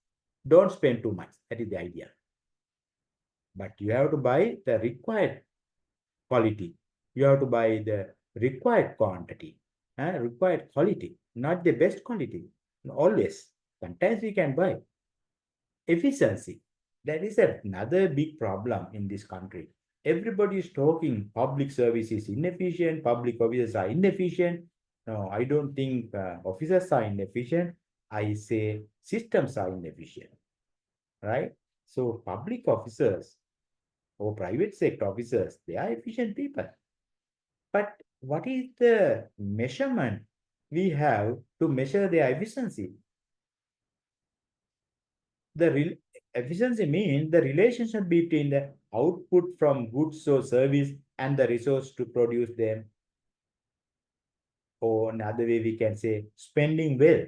Don't spend too much. That is the idea. But you have to buy the required quality. You have to buy the required quantity, required quality, not the best quality. Always. Sometimes we can buy efficiency. That is another big problem in this country. Everybody is talking public service is inefficient, public officers are inefficient. No, I don't think officers are inefficient. I say systems are inefficient, right? So public officers or private sector officers, they are efficient people. But what is the measurement we have to measure their efficiency? The efficiency means the relationship between the output from goods or service and the resource to produce them. Or another way we can say spending well,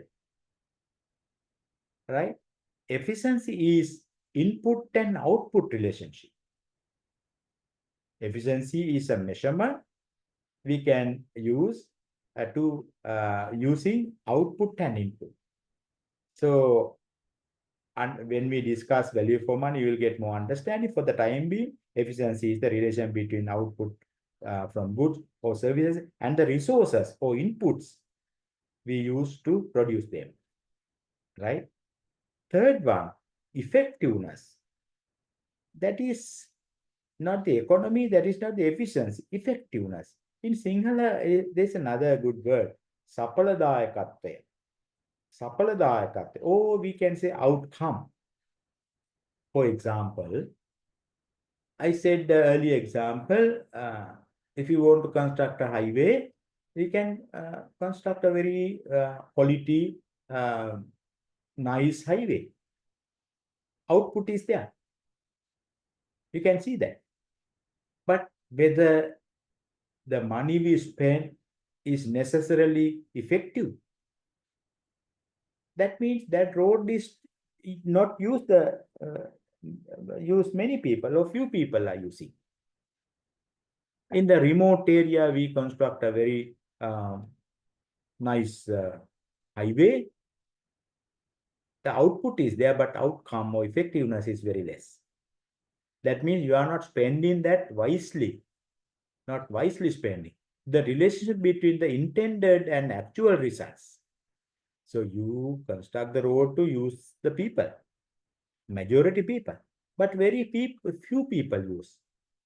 right? Efficiency is input and output relationship. Efficiency is a measurement we can use to using output and input. So and when we discuss value for money, you will get more understanding. For the time being, efficiency is the relation between output from goods or services and the resources or inputs we use to produce them, right? Third one, effectiveness. That is not the economy, that is not the efficiency, effectiveness. In Sinhala, there's another good word, sapaladayakatva. Sapaladayakatva, or we can say outcome. For example, I said the earlier example, if you want to construct a highway, we can construct a very quality, nice highway. Output is there. You can see that. But whether the money we spend is necessarily effective, that means that road is not used use many people or few people are using. In the remote area, we construct a very nice highway. The output is there, but outcome or effectiveness is very less. That means you are not spending that wisely, not wisely spending. The relationship between the intended and actual results. So you construct the road to use the people, majority people, but very few people use.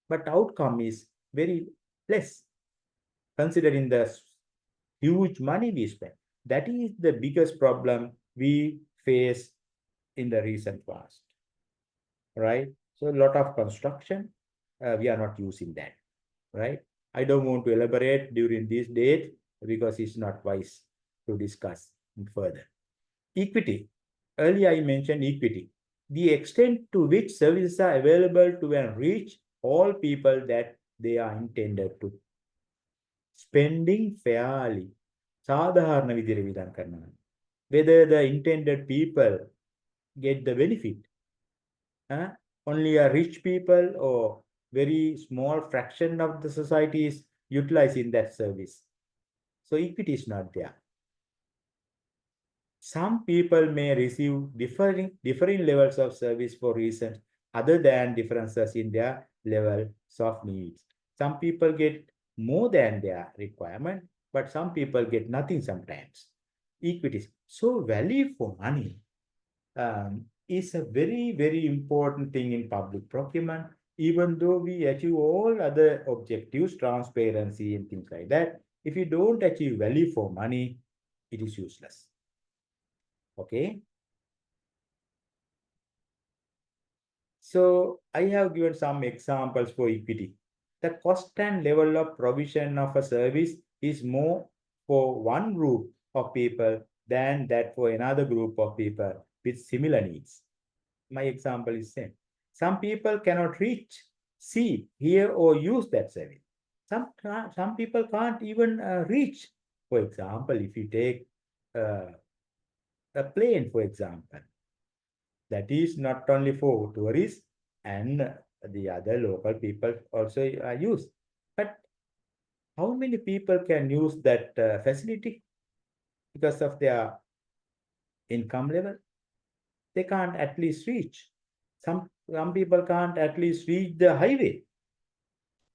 But outcome is very less, considering the huge money we spend. That is the biggest problem we face in the recent past, right? So a lot of construction, we are not using that, right? I don't want to elaborate during this date because it's not wise to discuss further. Equity. Earlier I mentioned equity. The extent to which services are available to and reach all people that they are intended to. Spending fairly. Sadharana vidhira vidhan karana. Whether the intended people get the benefit. Only a rich people or very small fraction of the society is utilizing that service. So equity is not there. Some people may receive differing levels of service for reasons other than differences in their levels of needs. Some people get more than their requirement, but some people get nothing sometimes. Equities. So value for money is a very, very important thing in public procurement. Even though we achieve all other objectives, transparency and things like that, if you don't achieve value for money, it is useless. Okay. So I have given some examples for equity. The cost and level of provision of a service is more for one group of people than that for another group of people with similar needs. My example is same. Some people cannot reach, see, hear, or use that service. Some people can't even reach. For example, if you take a plane, for example, that is not only for tourists and the other local people also use. But how many people can use that facility because of their income level? They can't at least reach. Some people can't at least reach the highway,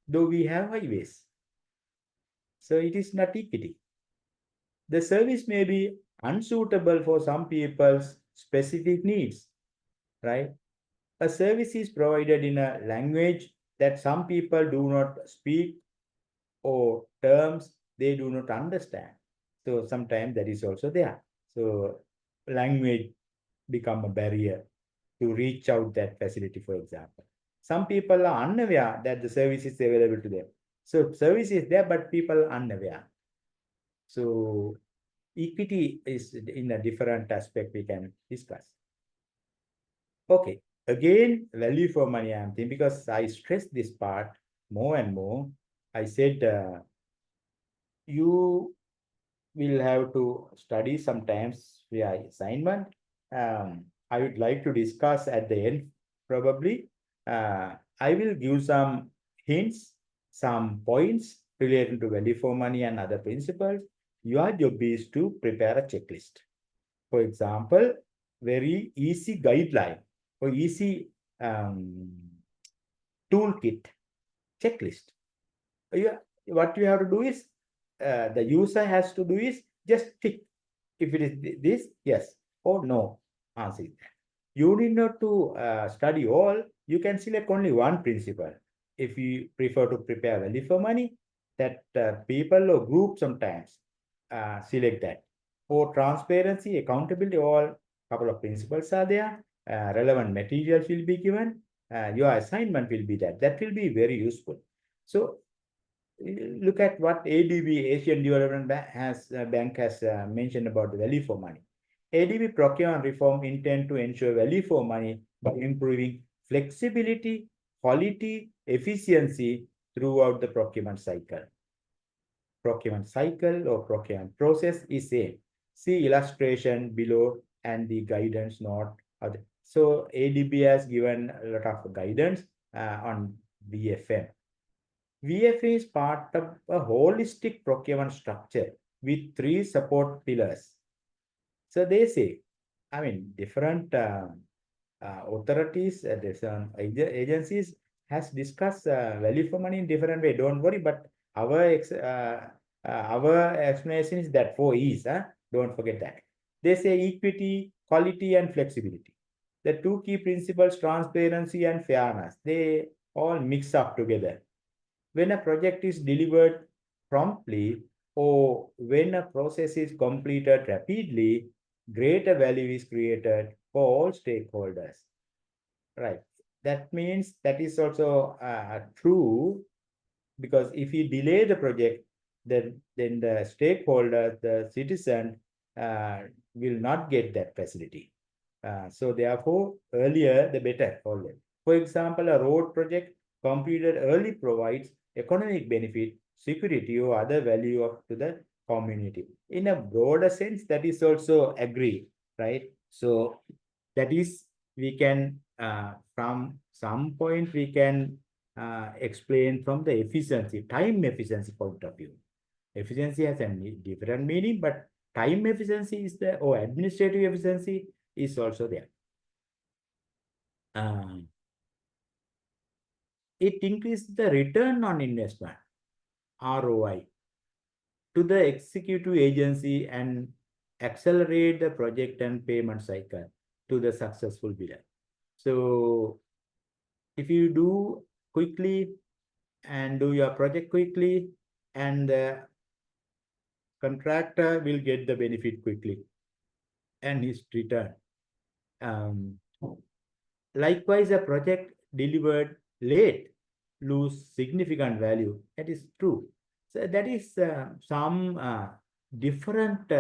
though we have highways. So it is not equity. The service may be unsuitable for some people's specific needs, right? A service is provided in a language that some people do not speak or terms they do not understand. So sometimes that is also there. So language become a barrier to reach out that facility, for example. Some people are unaware that the service is available to them. So service is there, but people are unaware. So equity is in a different aspect we can discuss. Okay, again, value for money, I'm thinking, because I stress this part more and more. I said you will have to study sometimes via assignment. I would like to discuss at the end, probably. I will give some hints, some points related to value for money and other principles. Your job is to prepare a checklist. For example, very easy guideline or easy toolkit checklist. What you have to do is the user has to do is just tick if it is this, yes or no, answer it. You need not to study all. You can select only one principle. If you prefer to prepare value for money, that people or group sometimes select that. For transparency, accountability, all couple of principles are there. Relevant materials will be given. Your assignment will be that. That will be very useful. So look at what ADB, Asian Development Bank has mentioned about the value for money. ADB procurement reform intend to ensure value for money by improving flexibility, quality, efficiency throughout the procurement cycle. Procurement cycle or procurement process is same. See illustration below and the guidance note. So ADB has given a lot of guidance on VFM. VFA is part of a holistic procurement structure with 3 support pillars. So they say, I mean, different authorities, different agencies has discussed value for money in different way. Don't worry, but our explanation is that 4 E's. Don't forget that. They say equity, quality, and flexibility. The 2 key principles, transparency and fairness, they all mix up together. When a project is delivered promptly or when a process is completed rapidly, greater value is created for all stakeholders. Right. That means that is also true, because if you delay the project, then the stakeholder, the citizen, will not get that facility. So therefore, earlier the better always. For example, a road project completed early provides economic benefit, security, or other value to the community. In a broader sense, that is also agree, right? So that is, we can from some point we can explain from the efficiency, time efficiency point of view. Efficiency has a different meaning, but time efficiency is there, or administrative efficiency is also there. It increases the return on investment, ROI, to the executive agency and accelerate the project and payment cycle to the successful bidder. So if you do quickly and do your project quickly, and the contractor will get the benefit quickly and his return. Likewise, a project delivered late lose significant value. That is true. So that is some different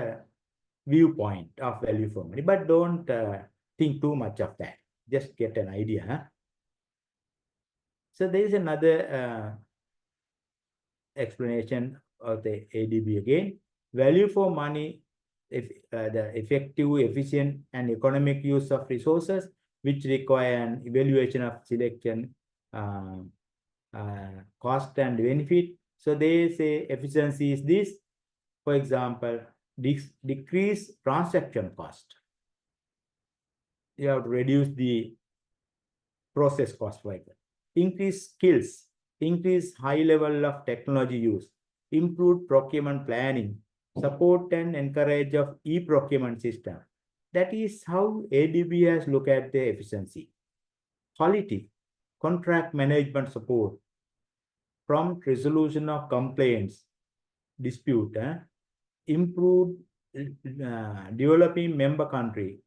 viewpoint of value for money, but don't think too much of that. Just get an idea. Huh? So there is another explanation of the ADB again. Value for money, the effective, efficient, and economic use of resources, which require an evaluation of selection, cost and benefit. So they say efficiency is this. For example, decrease transaction cost. You have to reduce the process cost, for example. Increase skills, increase high level of technology use, improve procurement planning, support and encourage of e-procurement system. That is how ADB has looked at the efficiency. Quality, contract management support, prompt resolution of complaints, dispute, improved developing member country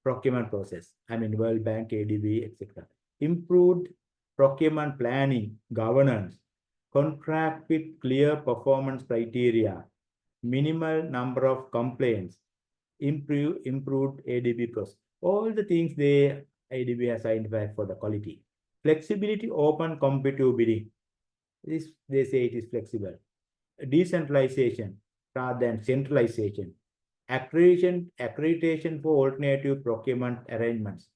procurement process. I mean, World Bank, ADB, etc. Improved procurement planning, governance, contract with clear performance criteria, minimal number of complaints, improved ADB process. All the things ADB has identified for the quality. Flexibility, open competitive bidding. They say it is flexible. Decentralization rather than centralization. Accreditation for alternative procurement arrangements.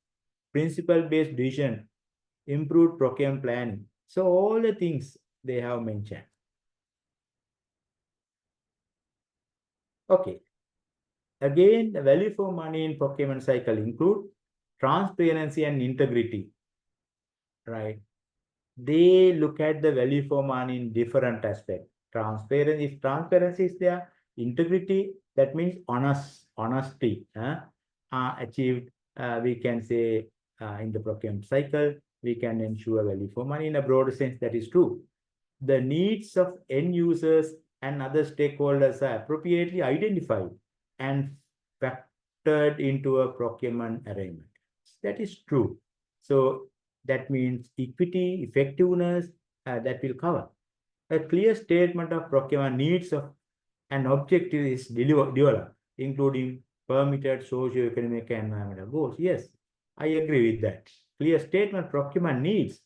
Principle-based decision. Improved procurement planning. So all the things they have mentioned. Okay. Again, the value for money in procurement cycle include transparency and integrity, right? They look at the value for money in different aspects. Transparency, if transparency is there, integrity, that means honesty, achieved, we can say in the procurement cycle, we can ensure value for money in a broader sense, that is true. The needs of end users and other stakeholders are appropriately identified and factored into a procurement arrangement. That is true. So that means equity, effectiveness, that will cover. A clear statement of procurement needs of an objective is developed, including permitted socio-economic and environmental goals. Yes, I agree with that. Clear statement procurement needs.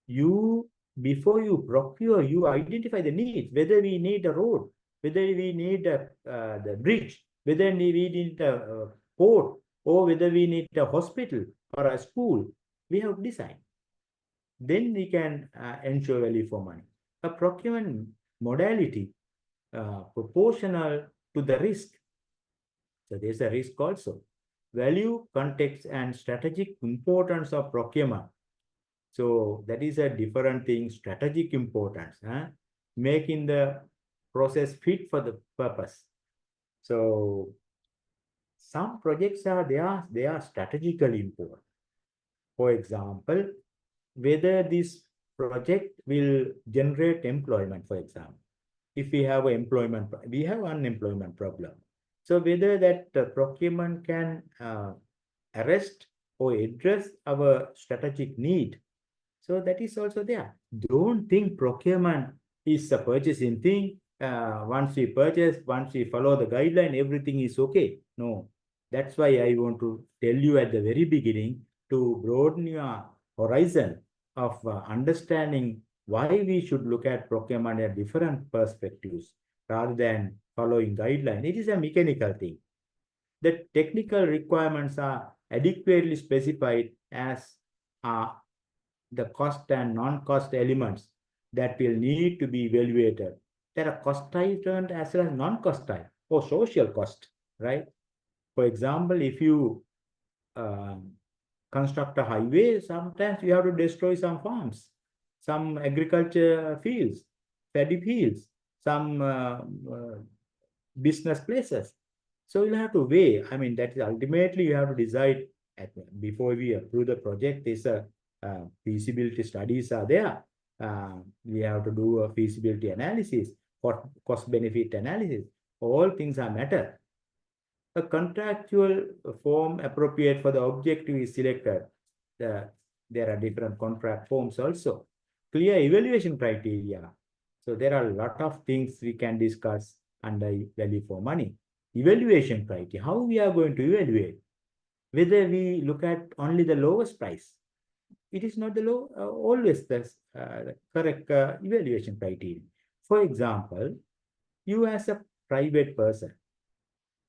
Before you procure, you identify the needs, whether we need a road, whether we need the bridge, whether we need a port, or whether we need a hospital or a school. We have design. Then we can ensure value for money. A procurement modality proportional to the risk. So there's a risk also. Value, context, and strategic importance of procurement. So that is a different thing, strategic importance, making the process fit for the purpose. So some projects are they are strategically important. For example, whether this project will generate employment, for example. If we have employment, we have unemployment problem. So whether that procurement can arrest or address our strategic need. So that is also there. Don't think procurement is a purchasing thing. Once we purchase, once we follow the guideline, everything is okay. No, that's why I want to tell you at the very beginning to broaden your horizon of understanding why we should look at procurement at different perspectives rather than following guidelines. It is a mechanical thing. The technical requirements are adequately specified as the cost and non-cost elements that will need to be evaluated. There are cost types as well as non-cost type or social cost, right? For example, if you construct a highway, sometimes you have to destroy some farms, some agriculture fields, paddy fields, some business places. So you'll have to weigh. I mean, that is ultimately you have to decide before we approve the project. Is a feasibility studies are there. We have to do a feasibility analysis, for cost benefit analysis. All things are matter. A contractual form appropriate for the objective is selected. There are different contract forms also. Clear evaluation criteria. So there are a lot of things we can discuss under value for money. Evaluation criteria. How we are going to evaluate? Whether we look at only the lowest price. It is not the always the correct evaluation criteria. For example, you as a private person,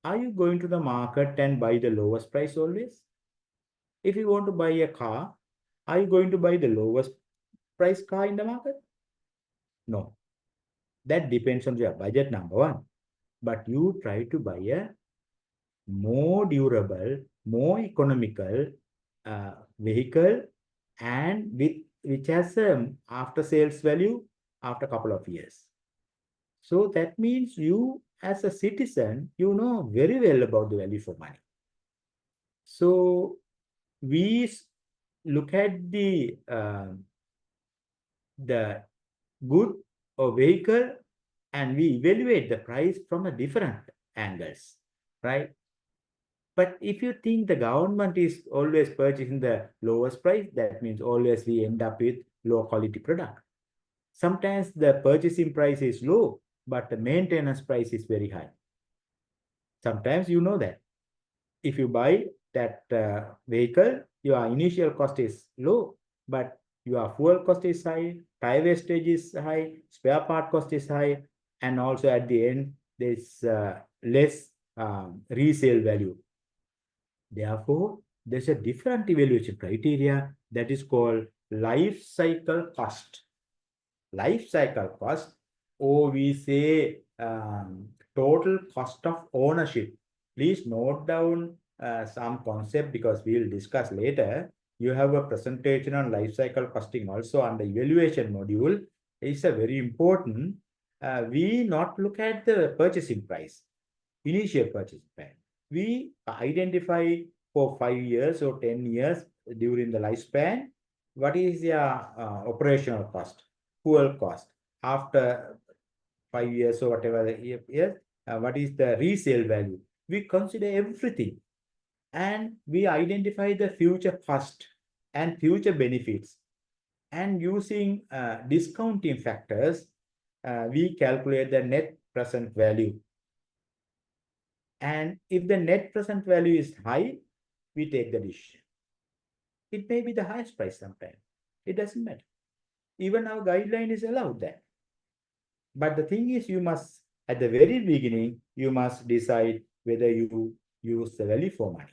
are you going to the market and buy the lowest price always? If you want to buy a car, are you going to buy the lowest price car in the market? No. That depends on your budget, number one. But you try to buy a more durable, more economical vehicle and which has after sales value after a couple of years. So that means you as a citizen, you know very well about the value for money. So we look at the good or vehicle and we evaluate the price from a different angles, right? But if you think the government is always purchasing the lowest price, that means always we end up with low quality product. Sometimes the purchasing price is low, but the maintenance price is very high. Sometimes you know that. If you buy that vehicle, your initial cost is low, but your fuel cost is high, tire wastage is high, spare part cost is high, and also at the end, there's less resale value. Therefore, there's a different evaluation criteria that is called life cycle cost. Life cycle cost, or we say total cost of ownership. Please note down some concept because we will discuss later. You have a presentation on life cycle costing also on the evaluation module. It's a very important. We not look at the purchasing price, initial purchasing price. We identify for 5 years or 10 years during the lifespan, what is the operational cost, fuel cost. After 5 years or whatever years, what is the resale value? We consider everything and we identify the future cost and future benefits. And using discounting factors, we calculate the net present value. And if the net present value is high, we take the decision. It may be the highest price sometimes. It doesn't matter. Even our guideline is allowed that. But the thing is, you must, at the very beginning, you must decide whether you use the value for money.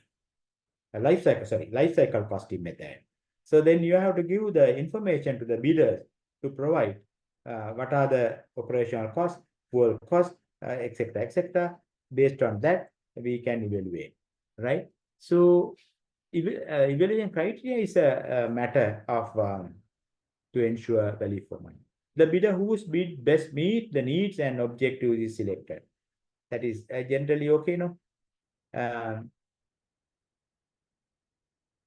A life cycle costing method. So then you have to give the information to the bidders to provide what are the operational costs, fuel costs, etc. Based on that, we can evaluate, right? So evaluation criteria is a matter of to ensure value for money. The bidder whose bid best meet the needs and objectives is selected. That is generally okay, no?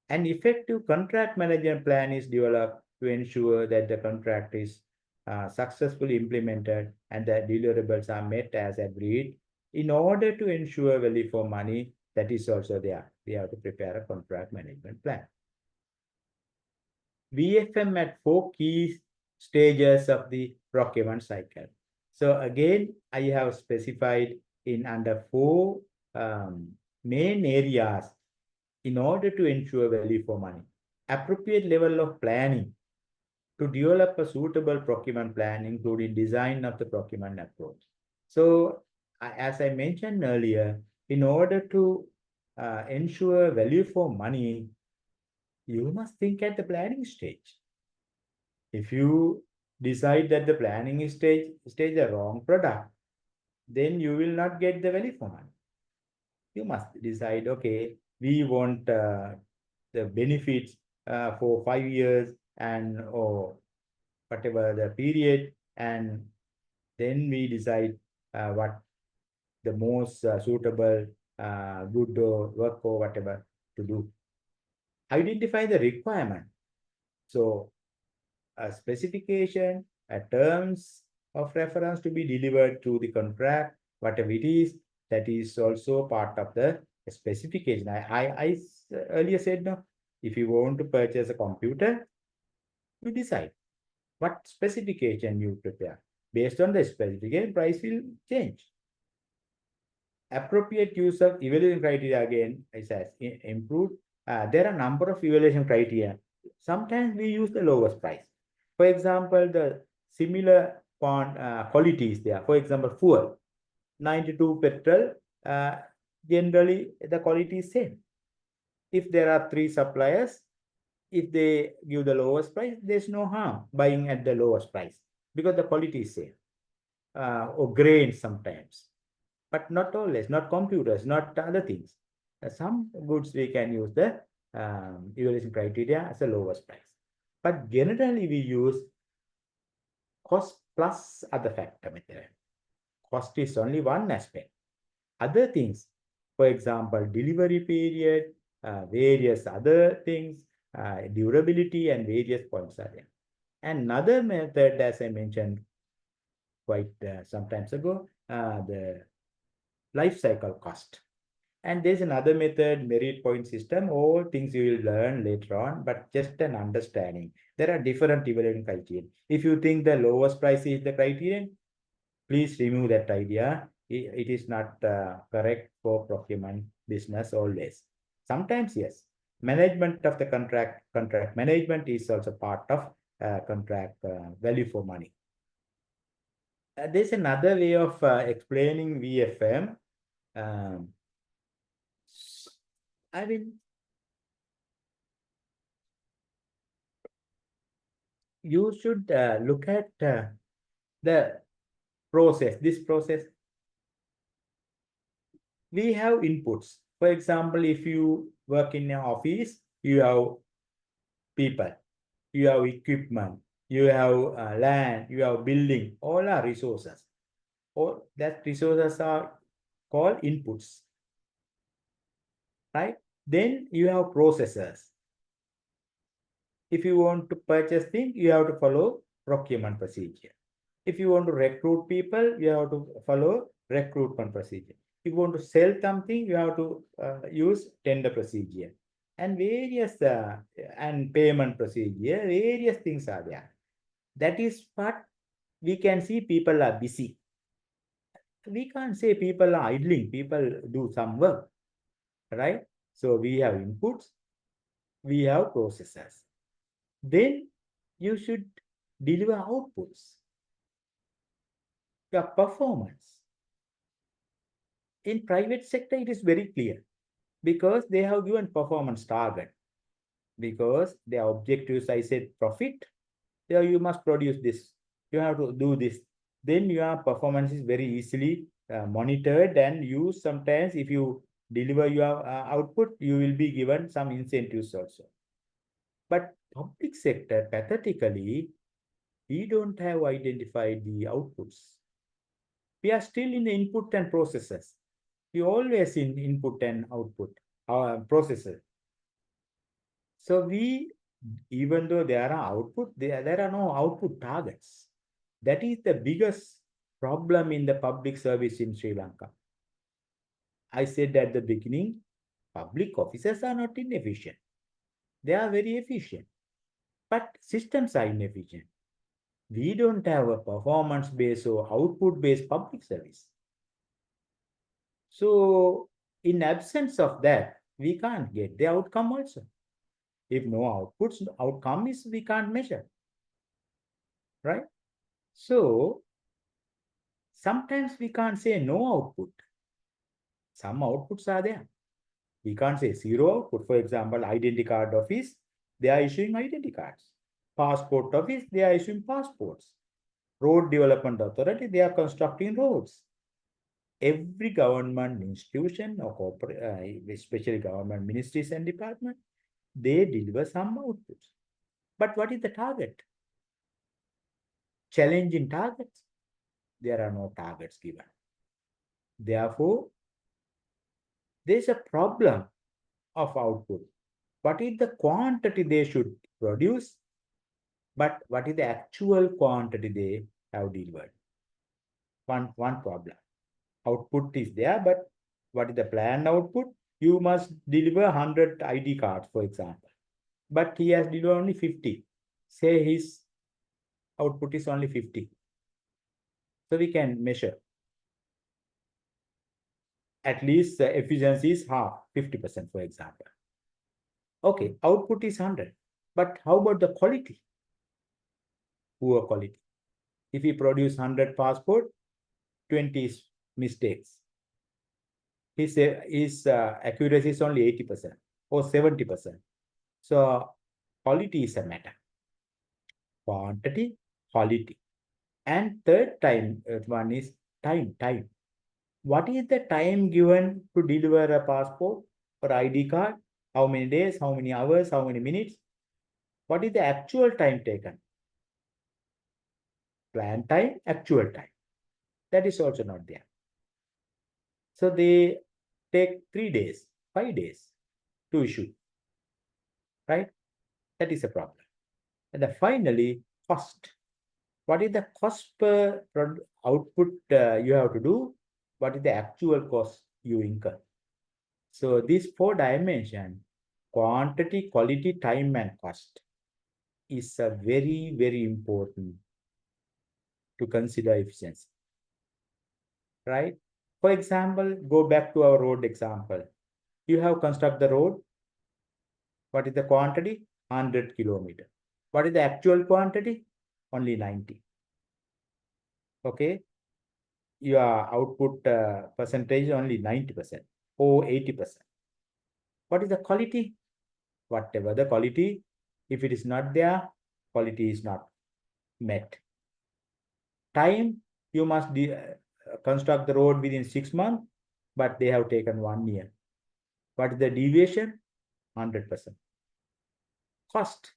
An effective contract management plan is developed to ensure that the contract is successfully implemented and the deliverables are met as agreed. In order to ensure value for money, that is also there. We have to prepare a contract management plan. VFM at 4 key stages of the procurement cycle. So again, I have specified in under 4 main areas in order to ensure value for money. Appropriate level of planning to develop a suitable procurement plan, including design of the procurement approach. So as I mentioned earlier, in order to ensure value for money, you must think at the planning stage. If you decide that the planning stage the wrong product, then you will not get the value for money. You must decide, okay, we want the benefits for 5 years and or whatever the period, and then we decide what the most suitable good or work or whatever to do. Identify the requirement. So a specification, a terms of reference to be delivered to the contract, whatever it is, that is also part of the specification. I earlier said, no, if you want to purchase a computer, you decide what specification you prepare. Based on the specification, price will change. Appropriate use of evaluation criteria again is as improved. There are a number of evaluation criteria. Sometimes we use the lowest price. For example, the similar qualities there. For example, fuel, 92 petrol, generally the quality is same. If there are 3 suppliers, if they give the lowest price, there's no harm buying at the lowest price because the quality is same. Or grains sometimes, but not always, not computers, not other things. Some goods we can use the evaluation criteria as the lowest price. But generally we use cost plus other factor method. Cost is only one aspect. Other things, for example, delivery period, various other things, durability and various points are there. Another method, as I mentioned quite some times ago, the life cycle cost. And there's another method, merit point system. All things you will learn later on, but just an understanding. There are different evaluation criteria. If you think the lowest price is the criterion, please remove that idea. It is not correct for procurement business always. Sometimes, yes. Management of the contract management is also part of contract value for money. There's another way of explaining VFM. I mean, you should look at the process, this process. we have inputs. For example, if you work in an office, you have people, you have equipment, you have land, you have building, all are resources. All that resources are called inputs, right? Then you have processes. If you want to purchase things, you have to follow procurement procedure. If you want to recruit people, you have to follow recruitment procedure. If you want to sell something, you have to use tender procedure and various and payment procedure, various things are there. That is what we can see. People are busy. We can't say people are idling. People do some work, right? So we have inputs, we have processes. Then you should deliver outputs, your performance. In private sector, it is very clear because they have given performance target. Because their objectives, I said, profit. There you must produce this. You have to do this. Then your performance is very easily monitored and used. Sometimes if you deliver your output, you will be given some incentives also. But public sector, pathetically, we don't have identified the outputs. We are still in the input and processes. We always in input and output processes. So we, even though there are output, there are no output targets. That is the biggest problem in the public service in Sri Lanka. I said at the beginning, public officers are not inefficient. They are very efficient. But systems are inefficient. We don't have a performance-based or output-based public service. So in absence of that, we can't get the outcome also. If no outputs, outcome is we can't measure, right? So sometimes we can't say no output. Some outputs are there. We can't say zero output. For example, identity card office, they are issuing identity cards. Passport office, they are issuing passports. Road Development Authority, they are constructing roads. Every government institution or corporate, especially government ministries and departments, they deliver some outputs. But what is the target? Challenging targets. There are no targets given. Therefore, there is a problem of output. What is the quantity they should produce? But what is the actual quantity they have delivered? One problem. Output is there, but what is the planned output? You must deliver 100 ID cards, for example. But he has delivered only 50. Say his output is only 50. So we can measure. At least the efficiency is half, 50%, for example. Okay, output is 100. But how about the quality? Poor quality. If he produce 100 passport, 20 mistakes. His accuracy is only 80% or 70%. So quality is a matter. Quantity, quality. And third one is time. What is the time given to deliver a passport or ID card? How many days, how many hours, how many minutes? What is the actual time taken? Planned time, actual time. That is also not there. So they take 3 days, 5 days to issue, right? That is a problem. And then finally, cost. What is the cost per output you have to do? What is the actual cost you incur? So these 4 dimensions, quantity, quality, time, and cost, is a very, very important to consider efficiency, right? For example, go back to our road example. You have construct the road. What is the quantity? 100 kilometers. What is the actual quantity? Only 90. Okay. Your output percentage only 90% or 80%. What is the quality? Whatever the quality, if it is not there, quality is not met. Time, you must construct the road within 6 months. but they have taken 1 year. What is the deviation? 100%. Cost,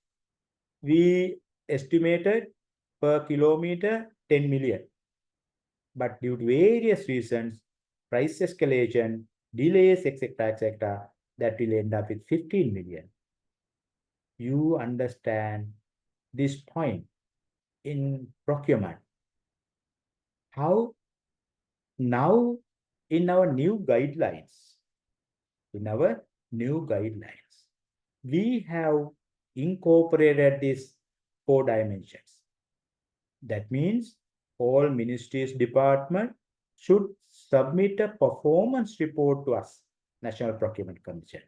we estimated per kilometer 10 million. But due to various reasons, price escalation, delays, etc., that will end up with 15 million. You understand this point in procurement. How now in our new guidelines, we have incorporated these 4 dimensions. That means all ministries department should submit a performance report to us, National Procurement Commission,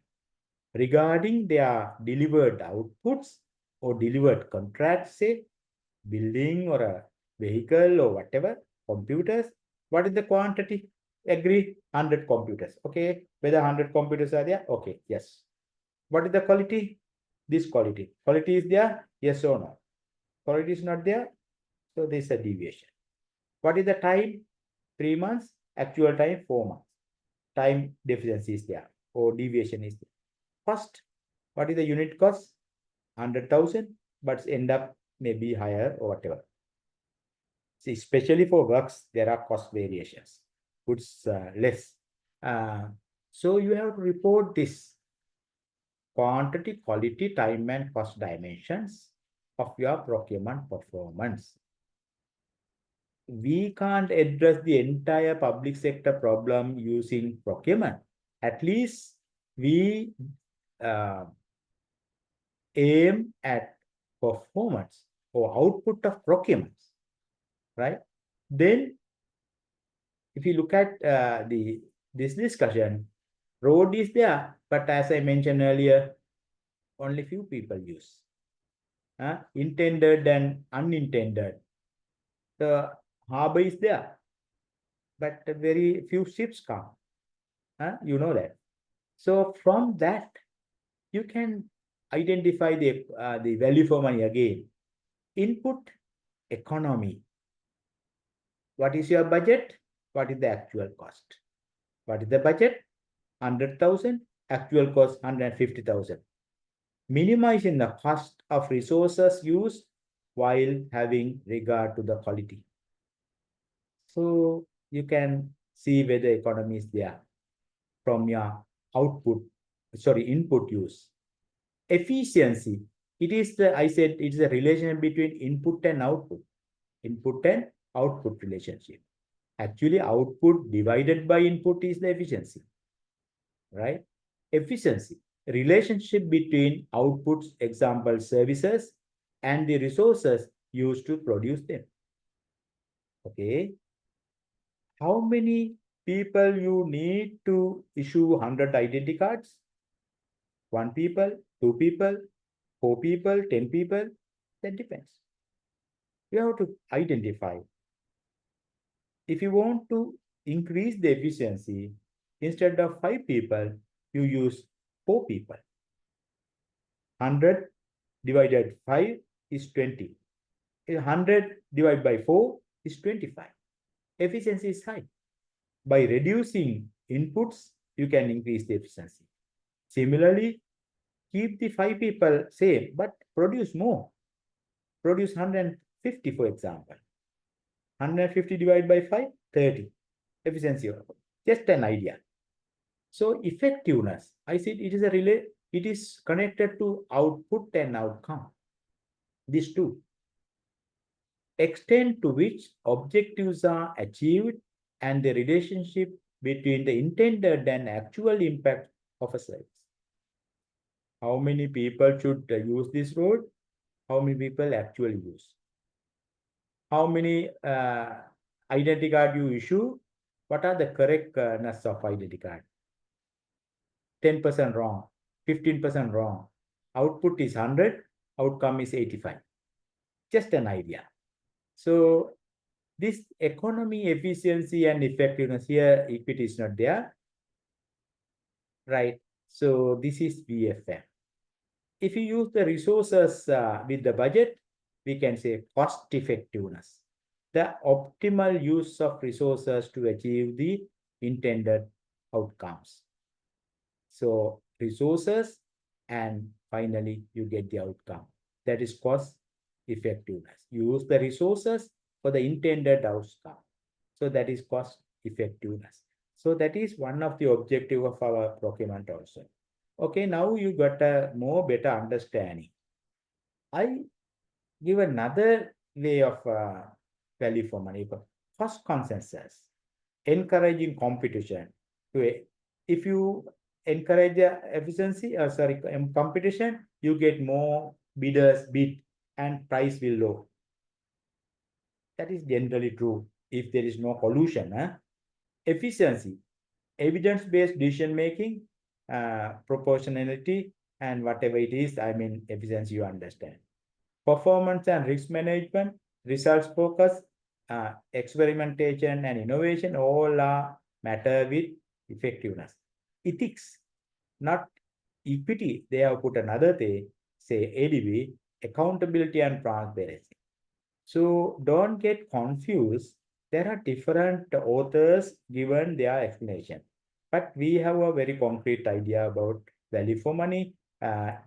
regarding their delivered outputs or delivered contracts, say building or a vehicle or whatever, computers. What is the quantity? Agree, 100 computers. Okay, whether 100 computers are there? Okay, yes. What is the quality? This quality. Quality is there? Yes or no? Quality is not there? So there is a deviation. What is the time? 3 months. Actual time 4 months. Time deficiency is there or deviation is there. First, what is the unit cost? 100,000, but end up maybe higher or whatever. See, especially for works, there are cost variations. Goods less. So you have to report this quantity, quality, time, and cost dimensions of your procurement performance. We can't address the entire public sector problem using procurement. At least we aim at performance or output of procurements, right? Then, if you look at this discussion, road is there, but as I mentioned earlier, only few people use. Intended and unintended. The harbor is there, but very few ships come. You know that. So from that, you can identify the value for money again. Input, economy. What is your budget? What is the actual cost? What is the budget? 100,000. Actual cost 150,000. Minimizing the cost of resources used while having regard to the quality. So you can see whether economy is there from your input use. Efficiency. It is I said it is a relation between input and output. Input and output relationship. Actually, output divided by input is the efficiency, right? Efficiency, relationship between outputs, example, services, and the resources used to produce them. Okay. How many people you need to issue 100 identity cards? 1 people, 2 people, 4 people, 10 people? That depends. You have to identify. If you want to increase the efficiency, instead of 5 people, you use 4 people. 100 divided 5 is 20. 100 divided by 4 is 25. Efficiency is high. By reducing inputs, you can increase the efficiency. Similarly, keep the 5 people same, but produce more. Produce 150, for example. 150 divided by 5, 30. Efficiency, just an idea. So effectiveness, I said it is connected to output and outcome. These two. Extent to which objectives are achieved and the relationship between the intended and actual impact of a service. How many people should use this road? How many people actually use? How many identity card you issue? What are the correctness of identity card? 10% wrong, 15% wrong. Output is 100, outcome is 85. Just an idea. So this economy, efficiency, and effectiveness here, if it is not there, right? So this is BFM. If you use the resources with the budget, we can say cost effectiveness, the optimal use of resources to achieve the intended outcomes. So resources, and finally you get the outcome. That is cost effectiveness. You use the resources for the intended outcome. So that is cost effectiveness. So that is one of the objective of our procurement also. Okay, now you got a more better understanding. I give another way of value for money. Cost consensus, encouraging competition. If you encourage efficiency, competition, you get more bidders bid and price will low. That is generally true if there is no pollution. Efficiency, evidence-based decision making, proportionality, and whatever it is, I mean, efficiency, you understand. Performance and risk management, results focus, experimentation and innovation, all are matter with effectiveness. Ethics, not equity. They have put another thing, say ADB, accountability and transparency. So don't get confused. There are different authors given their explanation, but we have a very concrete idea about value for money,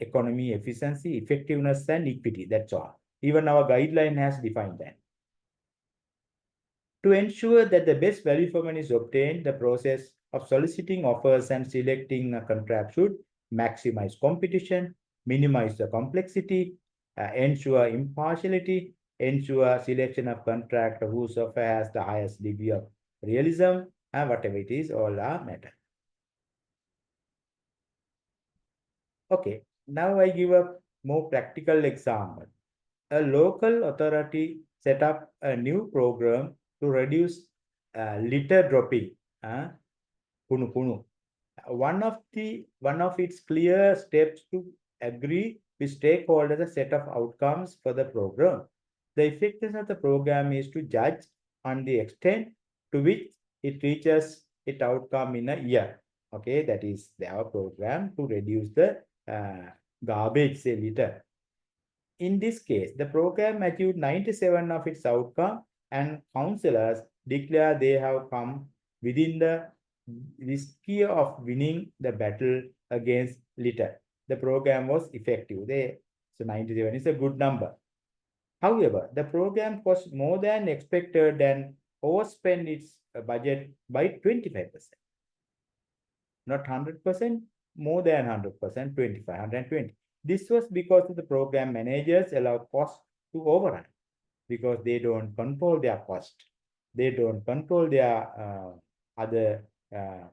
economy, efficiency, effectiveness, and equity. That's all. Even our guideline has defined that. To ensure that the best value for money is obtained, the process of soliciting offers and selecting a contract should maximize competition, minimize the complexity, ensure impartiality, ensure selection of contract whose offer has the highest degree of realism, and whatever it is, all are matter. Okay, now I give a more practical example. A local authority set up a new program to reduce litter dropping. Punu. One of its clear steps to agree with stakeholders a set of outcomes for the program. The effectiveness of the program is to judge on the extent to which it reaches its outcome in a year. Okay, that is their program to reduce the garbage, say, litter. In this case, the program achieved 97 of its outcome, and councillors declare they have come within the risk of winning the battle against litter. The program was effective. So 97 is a good number. However, the program cost more than expected and overspent its budget by 25%. Not 100%, more than 100%, 25, 120. This was because the program managers allow costs to overrun because they don't control their cost. They don't control their other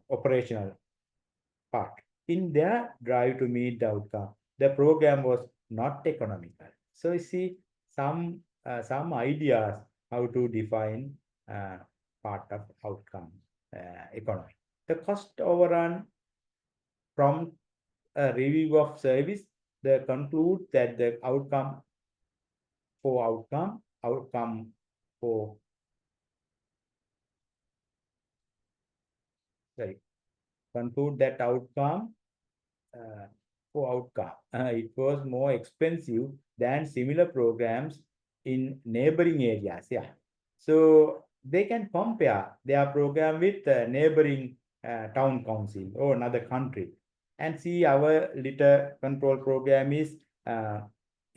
operational part. In their drive to meet the outcome, the program was not economical. So you see some ideas how to define part of outcome economy. The cost overrun from a review of service, they conclude that the outcome for sorry, conclude that outcome it was more expensive than similar programs in neighboring areas. Yeah, so they can compare their program with neighboring town council or another country and see our litter control program is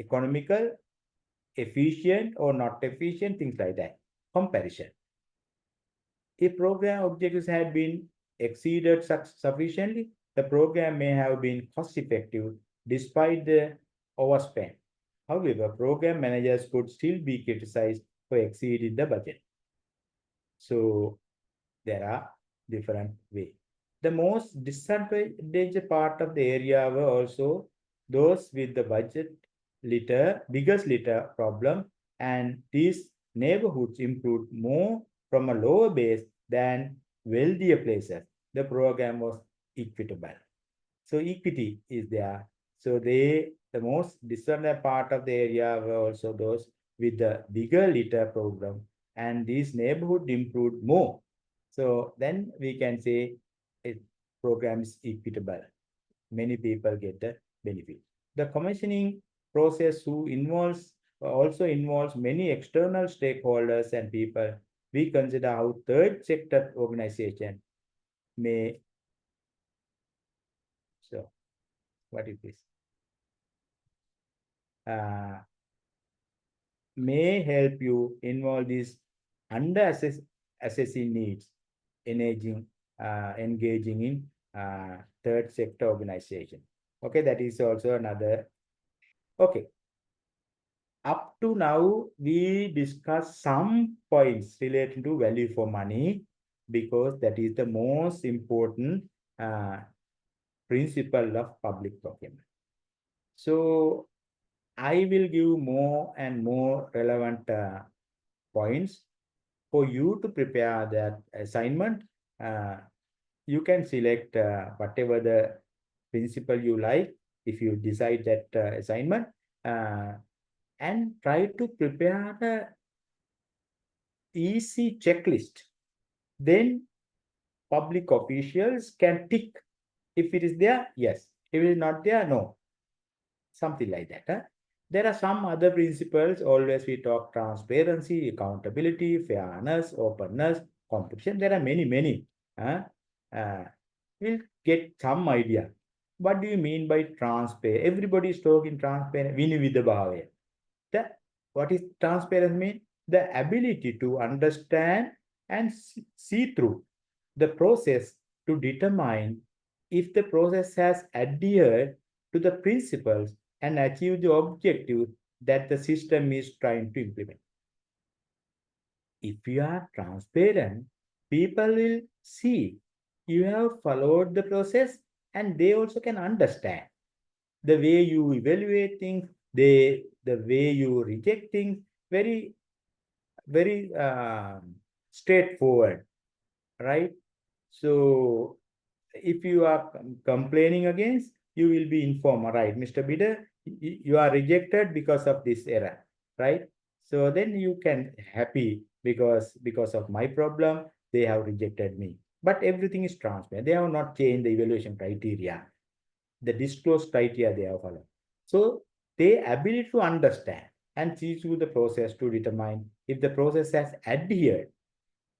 economical, efficient or not efficient, things like that. Comparison. If program objectives had been exceeded sufficiently, the program may have been cost effective despite the overspend. However, program managers could still be criticized for exceeding the budget. So there are different ways. The most disadvantaged part of the area were also those with the biggest litter problem, and these neighborhoods improved more from a lower base than wealthier places. The program was equitable. So equity is there. So the most disadvantaged part of the area were also those with the bigger litter program, and these neighborhood improved more. So then we can say a program is equitable. Many people get the benefit. The commissioning process also involves many external stakeholders and people. We consider how third sector organization may So what is this? May help you involve these assessing needs, engaging in third sector organization. Okay, that is also another. Okay. Up to now, we discussed some points relating to value for money because that is the most important principle of public procurement. So I will give more and more relevant points for you to prepare that assignment. You can select whatever the principle you like if you decide that assignment and try to prepare the easy checklist. Then public officials can tick if it is there, yes. If it is not there, no. Something like that. Huh? There are some other principles. Always we talk transparency, accountability, fairness, openness, competition. There are many. We'll get some idea. What do you mean by transparent? Everybody is talking transparent. What is transparent mean? The ability to understand and see through the process to determine if the process has adhered to the principles and achieve the objective that the system is trying to implement. If you are transparent, people will see you have followed the process and they also can understand the way you evaluate things, the way you reject things, very straightforward, right? So if you are complaining against, you will be informed, right? Mr. Bidder, you are rejected because of this error, right? So then you can happy because of my problem, they have rejected me. But everything is transparent. They have not changed the evaluation criteria. The disclosed criteria they have followed. So they ability to understand and see through the process to determine if the process has adhered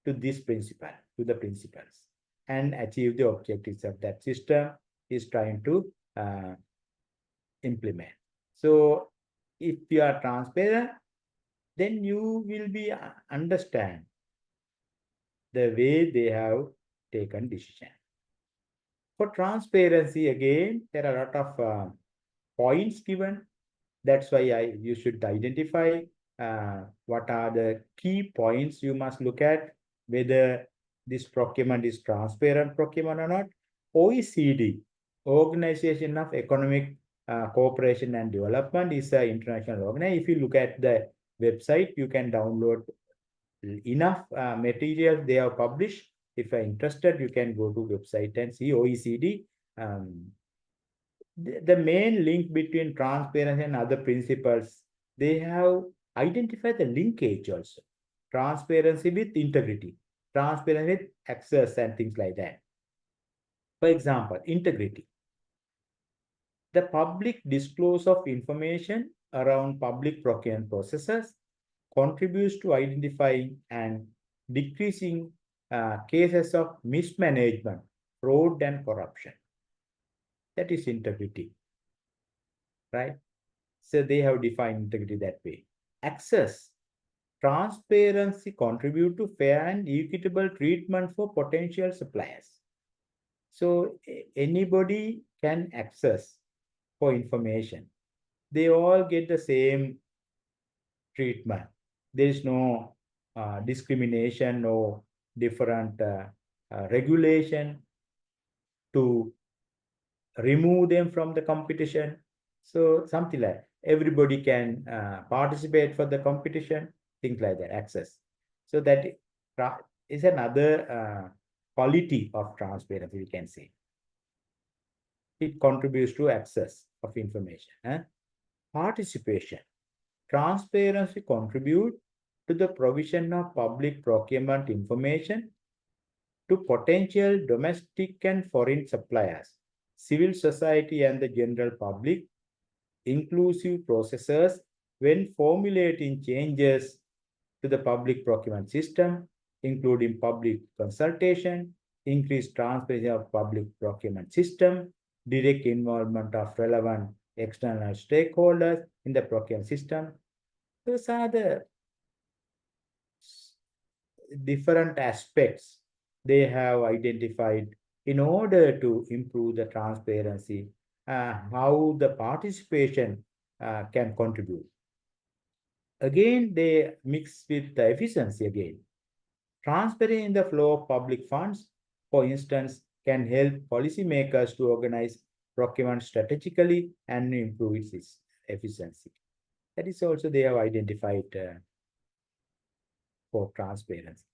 to this principle, to the principles, and achieve the objectives of that system is trying to implement. So if you are transparent, then you will be understand the way they have taken decision. For transparency, again, there are a lot of points given. That's why you should identify what are the key points you must look at, whether this procurement is transparent procurement or not. OECD, Organization of Economic Cooperation and Development, is an international organization. If you look at the website, you can download enough material they have published. If you're interested, you can go to website and see OECD. The main link between transparency and other principles, they have identified the linkage also. Transparency with integrity, transparency with access and things like that. For example, integrity. The public disclose of information around public procurement processes contributes to identifying and decreasing cases of mismanagement, fraud, and corruption. That is integrity, right? So they have defined integrity that way. Access. Transparency contribute to fair and equitable treatment for potential suppliers. So anybody can access for information. They all get the same treatment. There is no discrimination, no different regulation to remove them from the competition. So something like everybody can participate for the competition, things like that, access. So that is another quality of transparency, we can say. It contributes to access of information. Participation. Transparency contribute to the provision of public procurement information to potential domestic and foreign suppliers, civil society and the general public, inclusive processes when formulating changes to the public procurement system, including public consultation, increased transparency of public procurement system, direct involvement of relevant external stakeholders in the procurement system. Those are the different aspects they have identified in order to improve the transparency, how the participation can contribute. Again, they mix with the efficiency again. Transparency in the flow of public funds, for instance, can help policymakers to organize procurement strategically and improve its efficiency. That is also they have identified for transparency.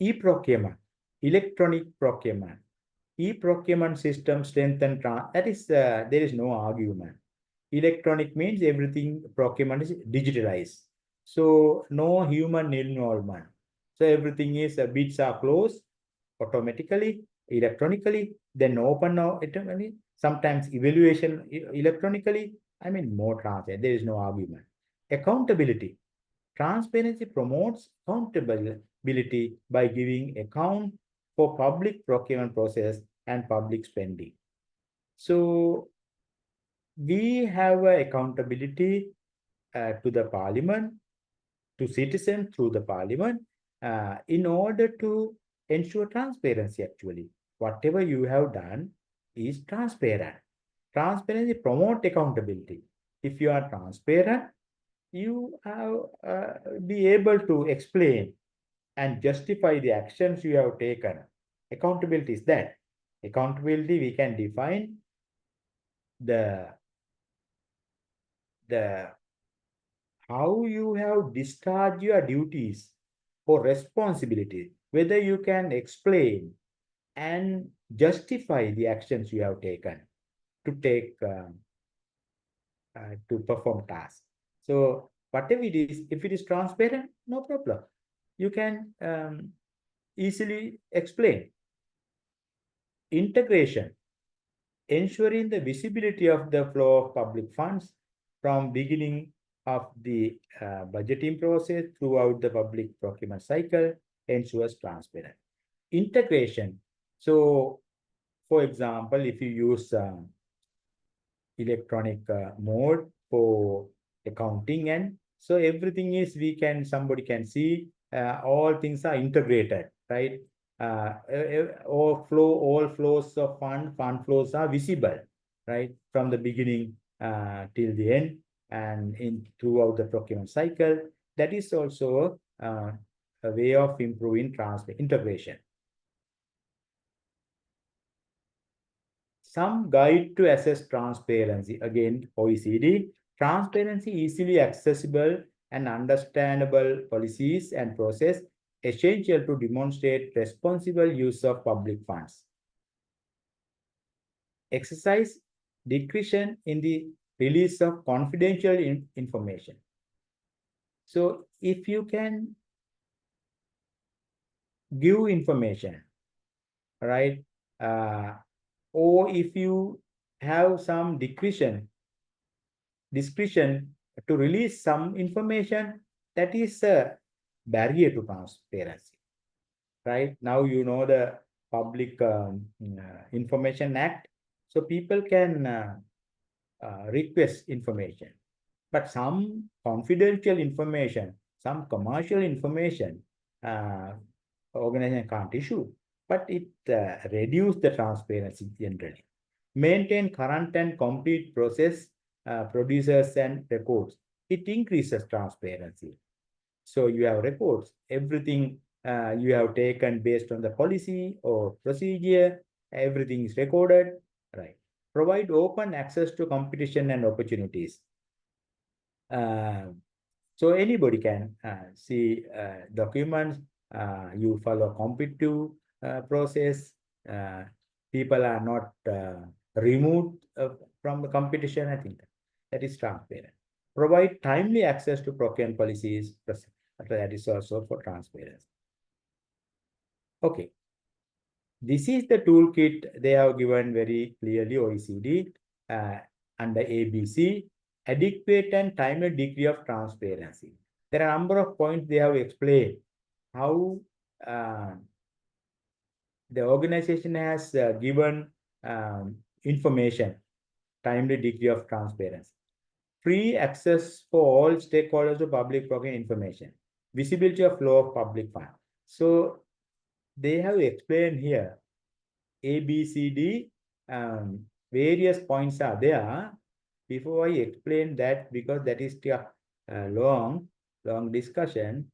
E-procurement, electronic procurement, e-procurement system strengthen, that is, there is no argument. Electronic means everything procurement is digitalized. So no human involvement. So everything is, bids are closed automatically, electronically, then open automatically, sometimes evaluation electronically. I mean, more transparent, there is no argument. Accountability. Transparency promotes accountability by giving account for public procurement process and public spending. So we have accountability to the parliament, to citizens through the parliament, in order to ensure transparency. Actually, whatever you have done is transparent. Transparency promote accountability. If you are transparent, you have be able to explain and justify the actions you have taken. Accountability is that. Accountability, we can define the how you have discharged your duties or responsibilities, whether you can explain and justify the actions you have taken to take to perform tasks. So whatever it is, if it is transparent, no problem. You can easily explain. Integration, ensuring the visibility of the flow of public funds from beginning of the budgeting process throughout the public procurement cycle ensures transparent. Integration. So, for example, if you use electronic mode for accounting, and so everything is, somebody can see, all things are integrated, right? All flows of fund flows are visible, right, from the beginning till the end, and throughout the procurement cycle. That is also a way of improving integration. Some guide to assess transparency. Again, OECD, transparency, easily accessible and understandable policies and process essential to demonstrate responsible use of public funds. Exercise discretion in the release of confidential information. So if you can give information, right, or if you have some discretion to release some information, that is a barrier to transparency, right? Now you know the Public Information Act, so people can request information, but some confidential information, some commercial information, organization can't issue, but it reduces the transparency generally. Maintain current and complete process, producers and records. It increases transparency. So you have records, everything you have taken based on the policy or procedure, everything is recorded, right? Provide open access to competition and opportunities. So anybody can see documents. You follow competitive process. People are not removed from the competition. I think that is transparent. Provide timely access to procurement policies. That is also for transparency. Okay. This is the toolkit they have given very clearly, OECD, under ABC, adequate and timely degree of transparency. There are a number of points they have explained how the organization has given information, timely degree of transparency. Free access for all stakeholders to public procurement information. Visibility of flow of public fund. So they have explained here A, B, C, D, various points are there. Before I explain that, because that is a long discussion,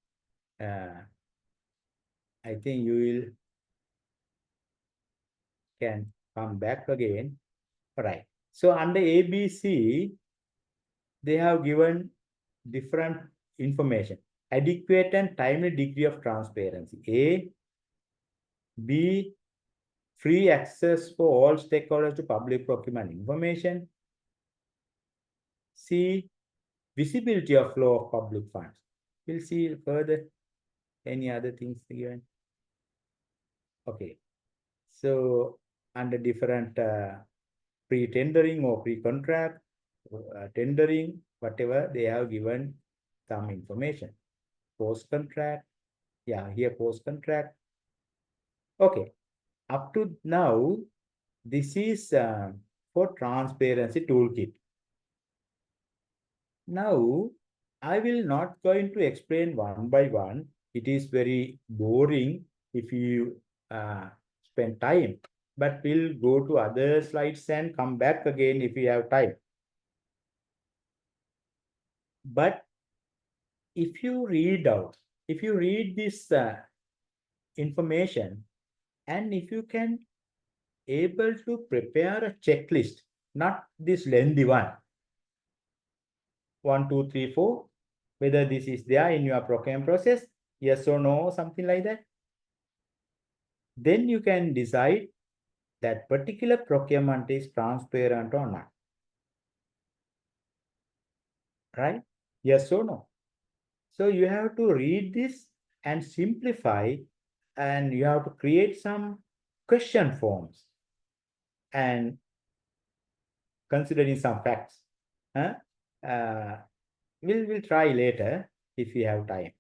I think you will can come back again. All right. So under ABC, they have given different information. Adequate and timely degree of transparency. A, B, free access for all stakeholders to public procurement information. C, visibility of flow of public funds. We'll see further any other things given. Okay. So under different pre-tendering or pre-contract, tendering, whatever, they have given some information. Post-contract, yeah, here post-contract. Okay, up to now, this is for transparency toolkit. Now, I will not going to explain one by one. It is very boring if you spend time, but we'll go to other slides and come back again if you have time. But if you read this information, and if you can able to prepare a checklist, not this lengthy one, 1, 2, 3, 4, whether this is there in your procurement process, yes or no, something like that, then you can decide that particular procurement is transparent or not. Right? Yes or no? So you have to read this and simplify, and you have to create some question forms and considering some facts. We'll try later if we have time.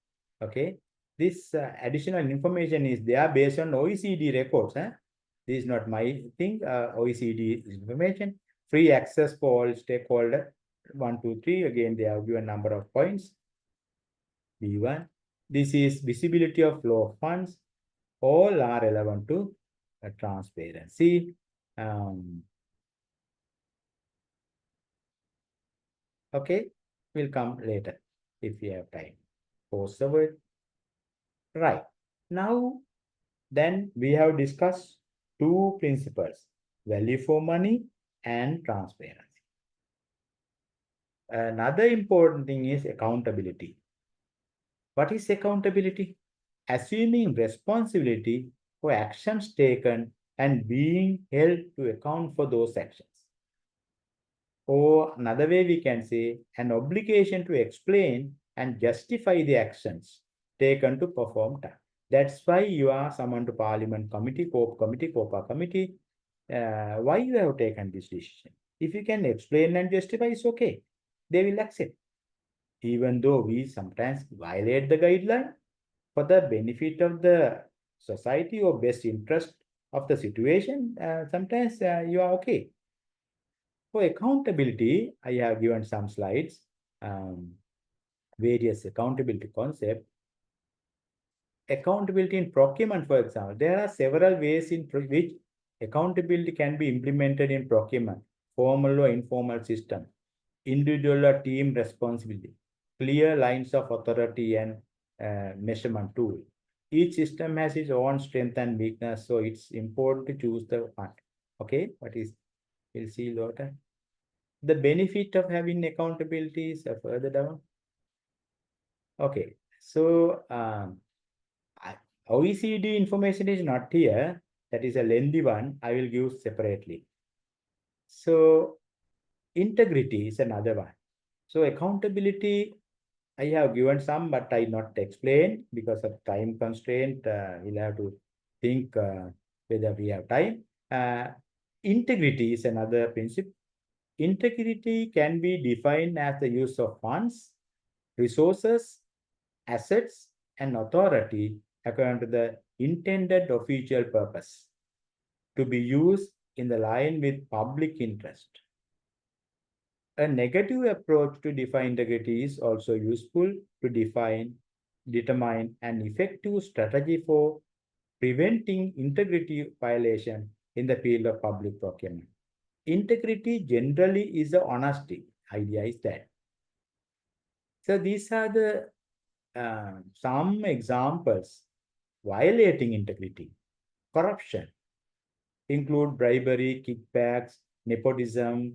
Okay. This additional information is there based on OECD records. This is not my thing. OECD information. Free access for all stakeholder. 1, 2, 3. Again, they have given number of points. B1. This is visibility of flow of funds. All are relevant to transparency. Okay, we'll come later if we have time. Pause the word. Right. Now, then we have discussed two principles, value for money and transparency. Another important thing is accountability. What is accountability? Assuming responsibility for actions taken and being held to account for those actions. Or another way we can say, an obligation to explain and justify the actions taken to perform task. That's why you are summoned to Parliament Committee, COPA Committee. Why you have taken this decision? If you can explain and justify, it's okay. They will accept. Even though we sometimes violate the guideline for the benefit of the society or best interest of the situation, sometimes you are okay. For accountability, I have given some slides, various accountability concepts. Accountability in procurement, for example, there are several ways in which accountability can be implemented in procurement, formal or informal system, individual or team responsibility, clear lines of authority and measurement tool. Each system has its own strength and weakness, so it's important to choose the one. Okay, we'll see later. The benefit of having accountability is further down. Okay, so OECD information is not here. That is a lengthy one. I will give separately. So integrity is another one. So accountability, I have given some, but I not explain because of time constraint. We'll have to think whether we have time. Integrity is another principle. Integrity can be defined as the use of funds, resources, assets, and authority according to the intended official purpose to be used in the line with public interest. A negative approach to define integrity is also useful to determine an effective strategy for preventing integrity violation in the field of public procurement. Integrity generally is the honesty. Idea is that. So these are the some examples violating integrity. Corruption include bribery, kickbacks, nepotism,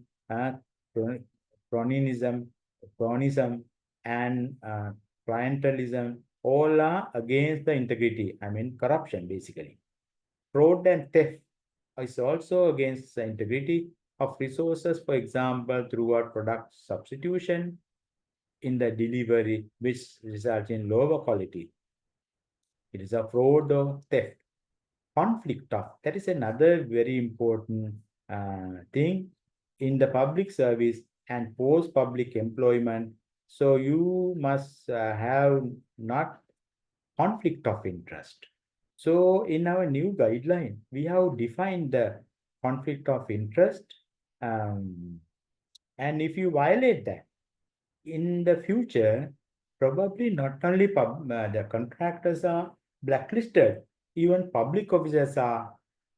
cronyism, and clientelism. All are against the integrity. I mean corruption basically. Fraud and theft is also against the integrity of resources, for example, throughout product substitution in the delivery, which results in lower quality. It is a fraud or theft. Conflict of, that is another very important thing in the public service and post-public employment. So you must have not conflict of interest. So in our new guideline, we have defined the conflict of interest. And if you violate that, in the future, probably not only the contractors are blacklisted, even public officers are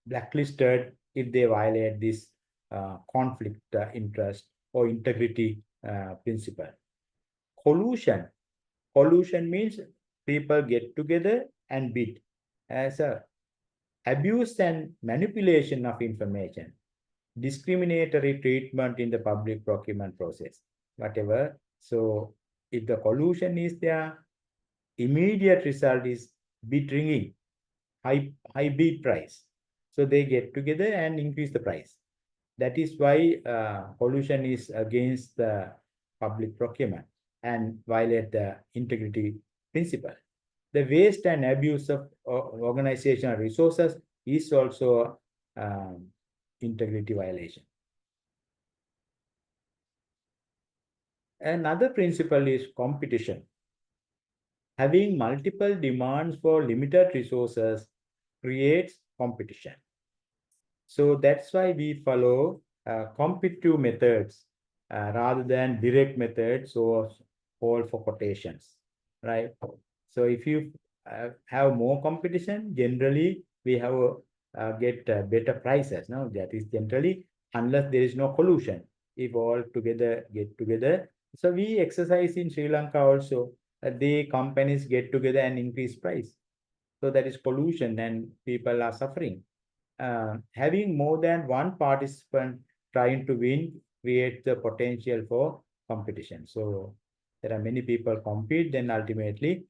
blacklisted if they violate this conflict interest or integrity principle. Collusion. Collusion means people get together and bid as a abuse and manipulation of information, discriminatory treatment in the public procurement process, whatever. So if the collusion is there, immediate result is bid ringing, high bid price. So they get together and increase the price. That is why collusion is against the public procurement and violate the integrity principle. The waste and abuse of organizational resources is also integrity violation. Another principle is competition. Having multiple demands for limited resources creates competition. So that's why we follow competitive methods rather than direct methods or call for quotations, right? So if you have more competition, generally we have get better prices. No, that is generally unless there is no collusion. If all together get together, so we exercise in Sri Lanka also. The companies get together and increase price. So that is collusion, and people are suffering. Having more than one participant trying to win creates the potential for competition. So there are many people compete, then ultimately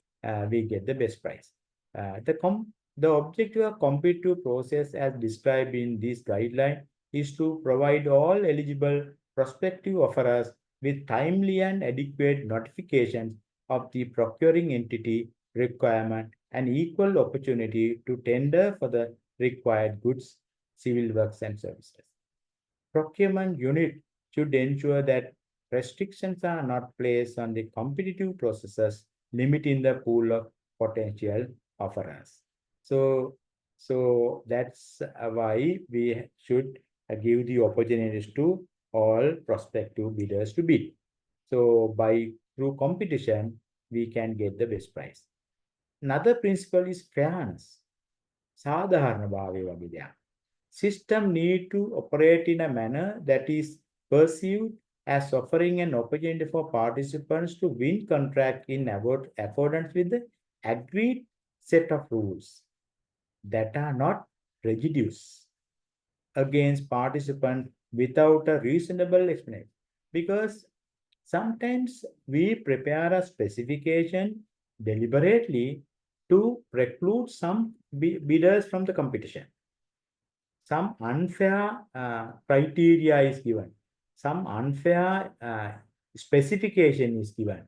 we get the best price. The objective of competitive process as described in this guideline is to provide all eligible prospective offerers with timely and adequate notifications of the procuring entity requirement and equal opportunity to tender for the required goods, civil works and services. Procurement unit should ensure that restrictions are not placed on the competitive processes, limiting the pool of potential offerers. So that's why we should give the opportunities to all prospective bidders to bid. So through competition, we can get the best price. Another principle is fairness. Sadharana bhave wage deyak. System need to operate in a manner that is perceived as offering an opportunity for participants to win contract in accordance with the agreed set of rules that are not prejudice against participants without a reasonable explanation. Because sometimes we prepare a specification deliberately to preclude some bidders from the competition. Some unfair criteria is given. Some unfair specification is given.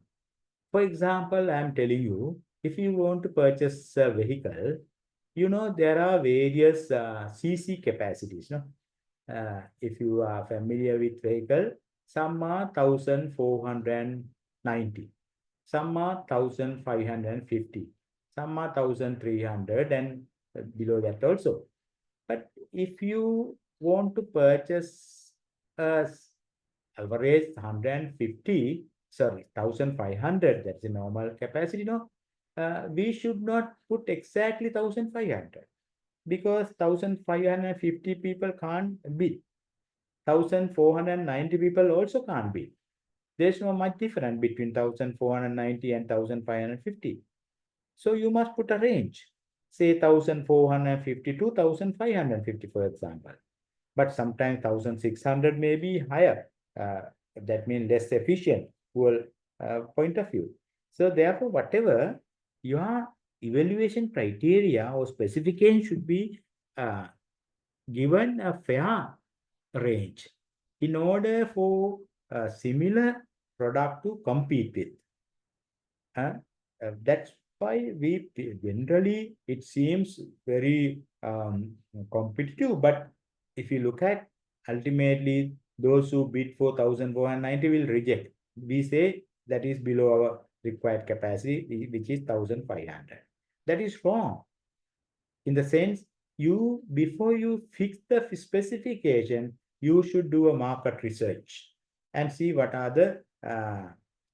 For example, I am telling you, if you want to purchase a vehicle, there are various CC capacities. No? If you are familiar with vehicle, some are 1490, some are 1550, some are 1300 and below that also. But if you want to purchase a average 150, sorry, 1,500, that's the normal capacity, no? We should not put exactly 1,500 because 1,550 people can't bid. 1,490 people also can't bid. There's no much difference between 1,490 and 1,550. So you must put a range, say 1,450 to 1,550, for example. But sometimes 1,600 may be higher. That means less efficient, whole point of view. So therefore, whatever your evaluation criteria or specification should be given a fair range in order for a similar product to compete with. That's why we generally, it seems very competitive, but if you look at ultimately those who bid for 1,490 will reject. We say that is below our required capacity, which is 1,500. That is wrong. In the sense, you before you fix the specification, you should do a market research and see what are the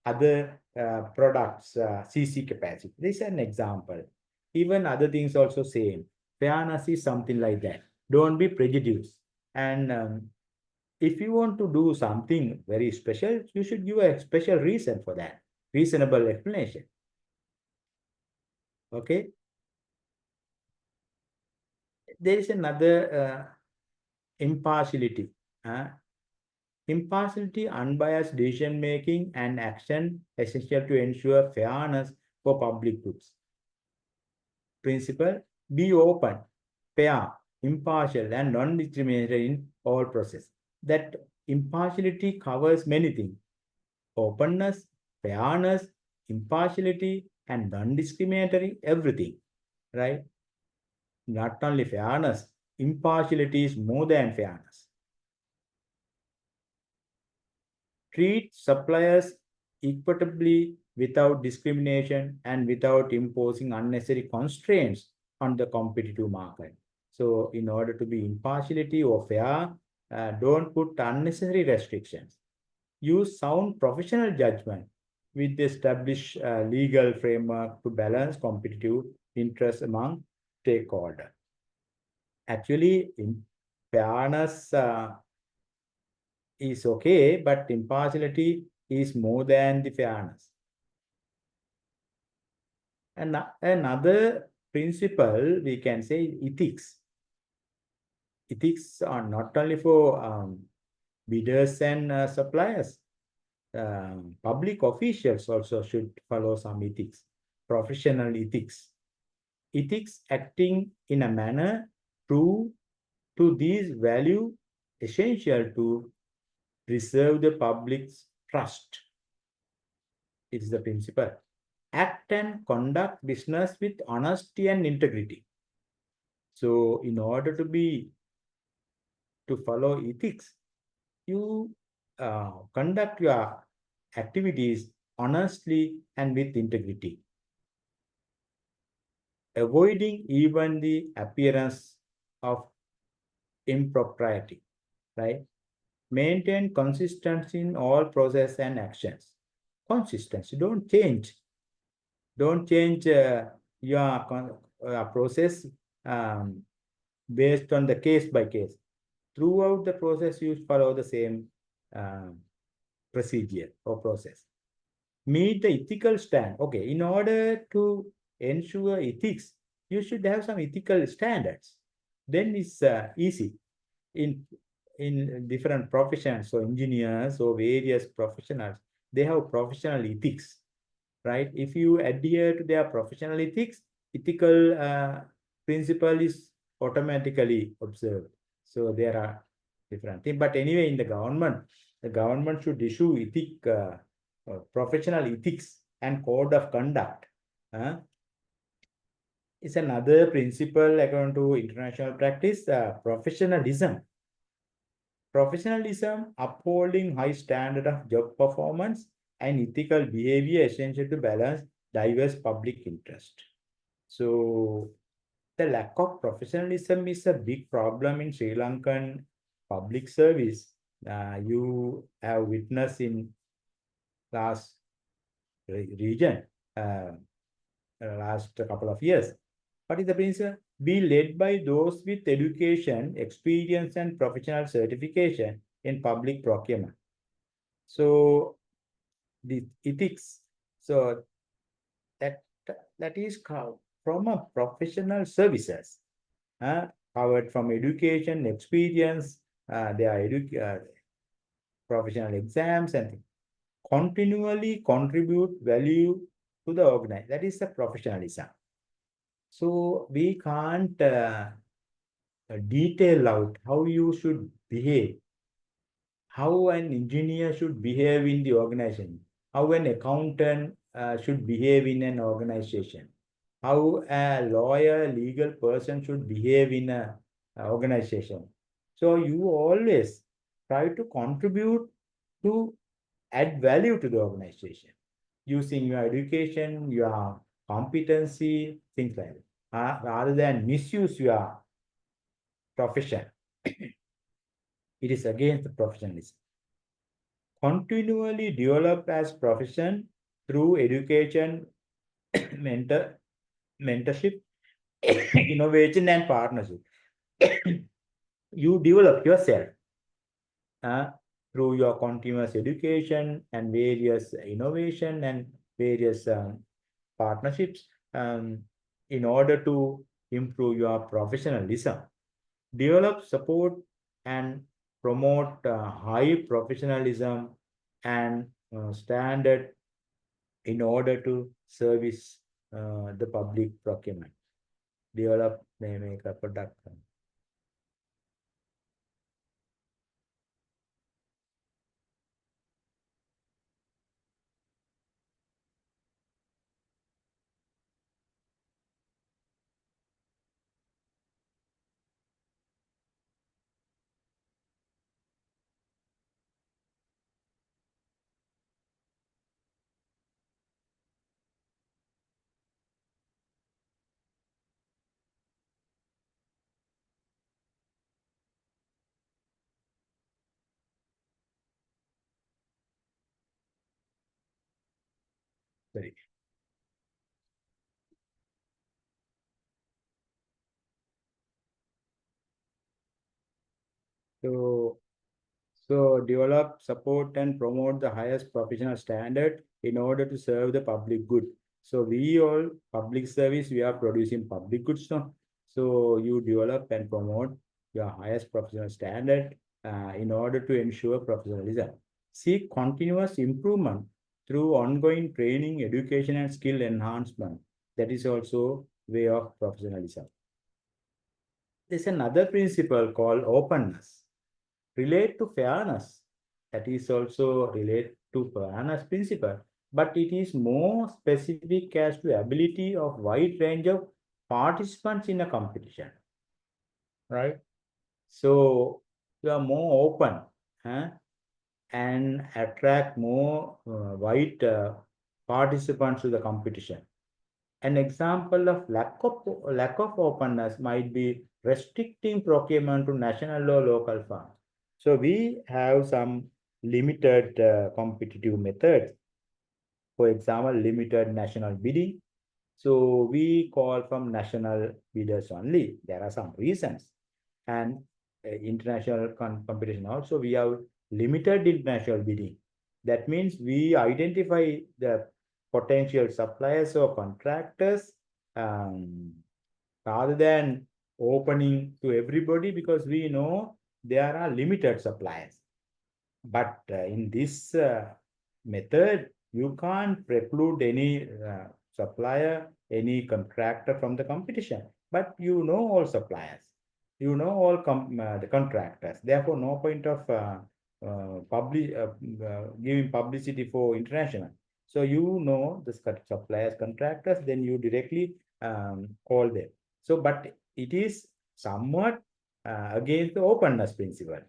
other products CC capacity. This is an example. Even other things also same. Fairness is something like that. Don't be prejudiced. And if you want to do something very special, you should give a special reason for that. Reasonable explanation. Okay. There is another impartiality. Impartiality, unbiased decision making, and action essential to ensure fairness for public goods. Principle: be open, fair, impartial, and non-discriminatory in all process. That impartiality covers many things: openness, fairness, impartiality, and non-discriminatory, everything, right? Not only fairness, impartiality is more than fairness. Treat suppliers equitably without discrimination and without imposing unnecessary constraints on the competitive market. So in order to be impartiality or fair, don't put unnecessary restrictions. Use sound professional judgment with the established legal framework to balance competitive interests among stakeholders. Actually, fairness is okay, but impartiality is more than the fairness. And another principle, we can say ethics. Ethics are not only for bidders and suppliers. Public officials also should follow some ethics, professional ethics. Ethics acting in a manner true to these values essential to preserve the public's trust. It is the principle. Act and conduct business with honesty and integrity. So in order to follow ethics, you conduct your activities honestly and with integrity, avoiding even the appearance of impropriety, right? Maintain consistency in all process and actions. Consistency, don't change. Don't change your process based on the case by case. Throughout the process, you follow the same procedure or process. Meet the ethical stand. Okay, in order to ensure ethics, you should have some ethical standards. Then it's easy in different professions. So engineers or various professionals, they have professional ethics, right? If you adhere to their professional ethics, ethical principle is automatically observed. So there are different things. But anyway, in the government should issue professional ethics and code of conduct. It's another principle according to international practice, professionalism. Professionalism, upholding high standard of job performance and ethical behavior essential to balance diverse public interest. So the lack of professionalism is a big problem in Sri Lankan public service, you have witnessed in last region, last couple of years. What is the principle? Be led by those with education, experience, and professional certification in public procurement. So the ethics, so that is from a professional services, covered from education, experience, their professional exams and things. Continually contribute value to the organization. That is the professionalism. So we can't detail out how you should behave, how an engineer should behave in the organization, how an accountant should behave in an organization, how a lawyer, legal person should behave in a organization. So you always try to contribute to add value to the organization using your education, your competency, things like that, rather than misuse your profession. It is against the professionalism. Continually develop as profession through education, mentorship, innovation, and partnership. You develop yourself through your continuous education and various innovation and various partnerships in order to improve your professionalism. Develop, support, and promote high professionalism and standard in order to service the public procurement. Develop, they make a product. Sorry. So develop, support, and promote the highest professional standard in order to serve the public good. So we all public service, we are producing public goods now. So you develop and promote your highest professional standard in order to ensure professionalism. Seek continuous improvement through ongoing training, education, and skill enhancement. That is also way of professionalism. There's another principle called openness. Relate to fairness. That is also relate to fairness principle, but it is more specific as to ability of wide range of participants in a competition, right? So you are more open and attract more wide participants to the competition. An example of lack of openness might be restricting procurement to national or local firms. So we have some limited competitive methods. For example, limited national bidding. So we call from national bidders only. There are some reasons. And international competition also, we have limited international bidding. That means we identify the potential suppliers or contractors rather than opening to everybody, because we know there are limited suppliers. But in this method, you can't preclude any supplier, any contractor from the competition. But you know all suppliers, you know all the contractors. Therefore, no point of giving publicity for international. So you know the suppliers, contractors, then you directly call them. So, but it is somewhat against the openness principle.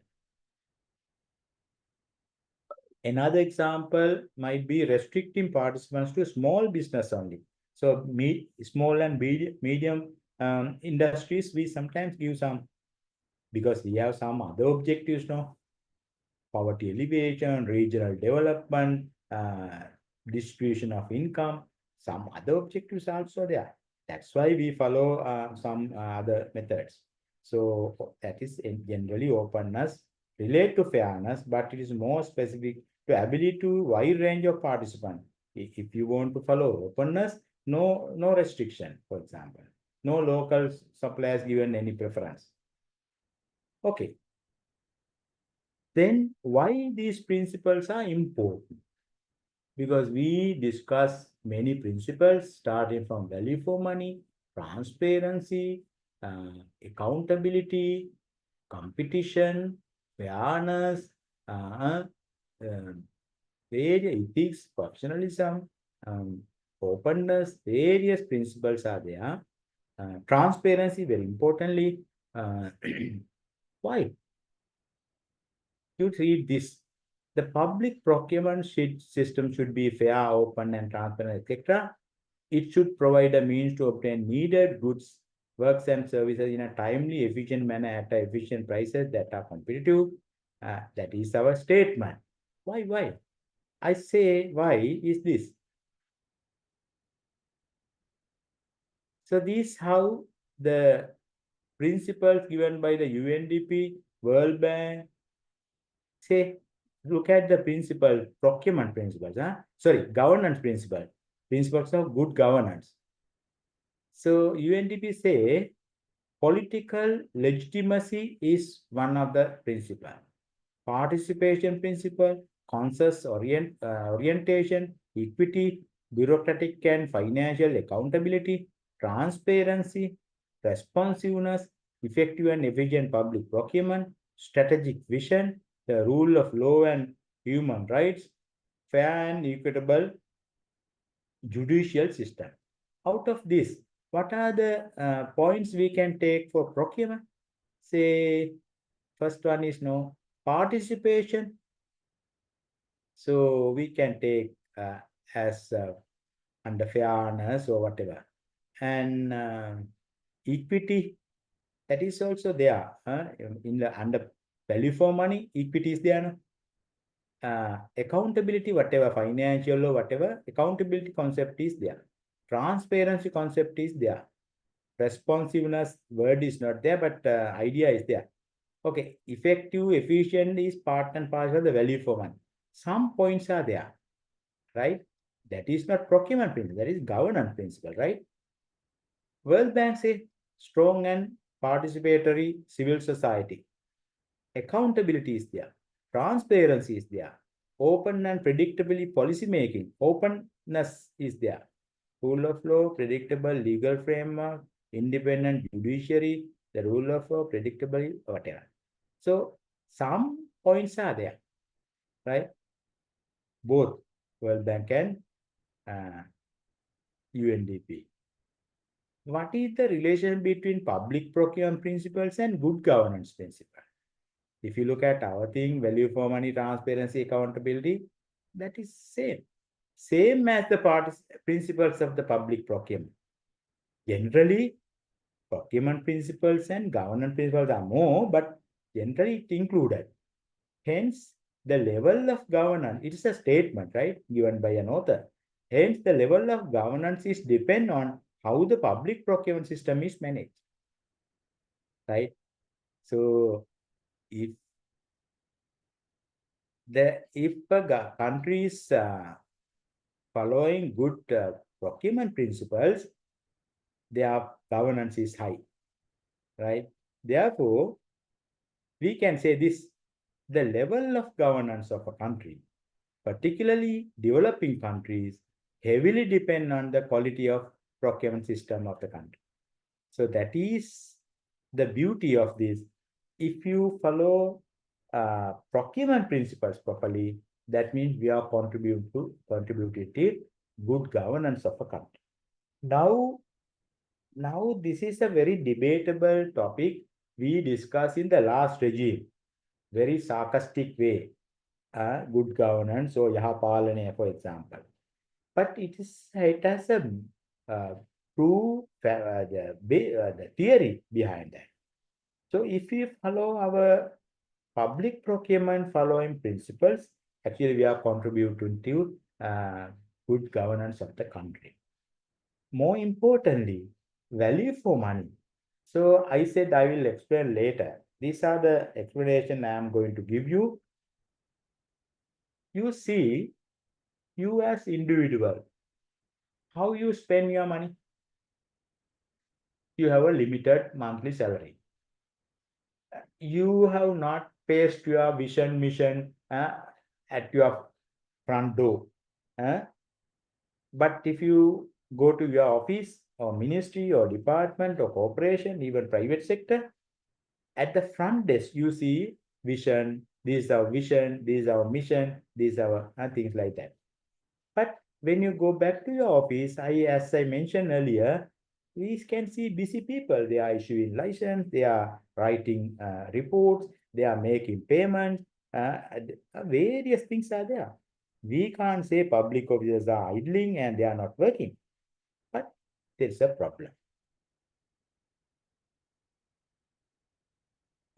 Another example might be restricting participants to small business only. So small and medium industries, we sometimes give some because we have some other objectives now. Poverty alleviation, regional development, distribution of income, some other objectives also there. That's why we follow some other methods. So that is generally openness, relate to fairness, but it is more specific to ability to wide range of participants. If you want to follow openness, no restriction, for example. No local suppliers given any preference. Okay. Then why these principles are important? Because we discuss many principles starting from value for money, transparency, accountability, competition, fairness, various ethics, professionalism, openness, various principles are there. Transparency, very importantly, why? You read this. The public procurement system should be fair, open, and transparent, etc. It should provide a means to obtain needed goods, works, and services in a timely, efficient manner at efficient prices that are competitive. That is our statement. Why? I say why is this. So these how the principles given by the UNDP, World Bank, say, look at the principle, procurement principles, governance principles of good governance. So UNDP say political legitimacy is one of the principle. Participation principle, consensus orientation, equity, bureaucratic and financial accountability, transparency, responsiveness, effective and efficient public procurement, strategic vision, the rule of law and human rights, fair and equitable judicial system. Out of this, what are the points we can take for procurement? Say, first one is no participation. So we can take as under fairness or whatever. And equity, that is also there. In the under value for money, equity is there. No? Accountability, whatever, financial or whatever, accountability concept is there. Transparency concept is there. Responsiveness word is not there, but idea is there. Okay, effective, efficient is part and parcel of the value for money. Some points are there, right? That is not procurement principle, that is governance principle, right? World Bank says strong and participatory civil society. Accountability is there. Transparency is there. Open and predictably policy making. Openness is there. Rule of law, predictable legal framework, independent judiciary, the rule of law, predictable, whatever. So some points are there, right? Both World Bank and UNDP. What is the relation between public procurement principles and good governance principle? If you look at our thing, value for money, transparency, accountability, that is same. Same as the principles of the public procurement. Generally, procurement principles and governance principles are more, but generally it included. Hence, the level of governance, it is a statement, right, given by an author. Hence, the level of governance is depend on how the public procurement system is managed, right? So, if a country is following good procurement principles, their governance is high, right? Therefore, we can say this, the level of governance of a country, particularly developing countries, heavily depend on the quality of procurement system of the country. So that is the beauty of this. If you follow procurement principles properly, that means we are contributing to good governance of a country. Now this is a very debatable topic we discussed in the last regime, very sarcastic way, good governance or Yahapalane, for example. But it has a true the theory behind that. So if we follow our public procurement following principles, actually we are contributing to good governance of the country. More importantly, value for money. So I said I will explain later. These are the explanation I am going to give you. You see, you as individual, how you spend your money. You have a limited monthly salary. You have not pasted your vision mission at your front door. But if you go to your office or ministry or department or corporation, even private sector, at the front desk, you see vision, this is our vision, this is our mission, this is our things like that. But when you go back to your office, as I mentioned earlier, we can see busy people. They are issuing license, they are writing reports, they are making payments, various things are there. We can't say public officers are idling and they are not working, but there's a problem.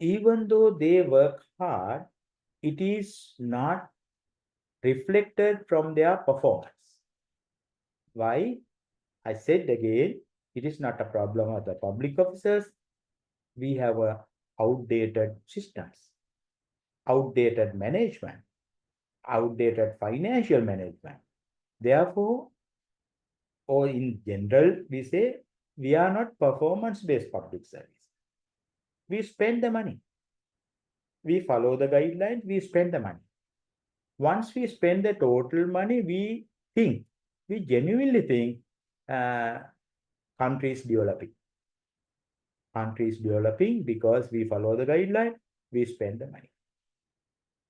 Even though they work hard, it is not reflected from their performance. Why? I said again, it is not a problem of the public officers. We have outdated systems, outdated management, outdated financial management. Therefore, or in general, we say we are not performance-based public service. We spend the money. We follow the guidelines, we spend the money. Once we spend the total money, we genuinely think country is developing. Country is developing because we follow the guideline, we spend the money,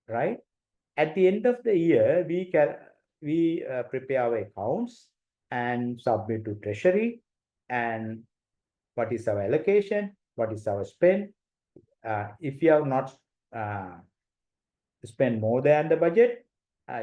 right? At the end of the year, we prepare our accounts and submit to Treasury, and what is our allocation, what is our spend. If you have not spend more than the budget,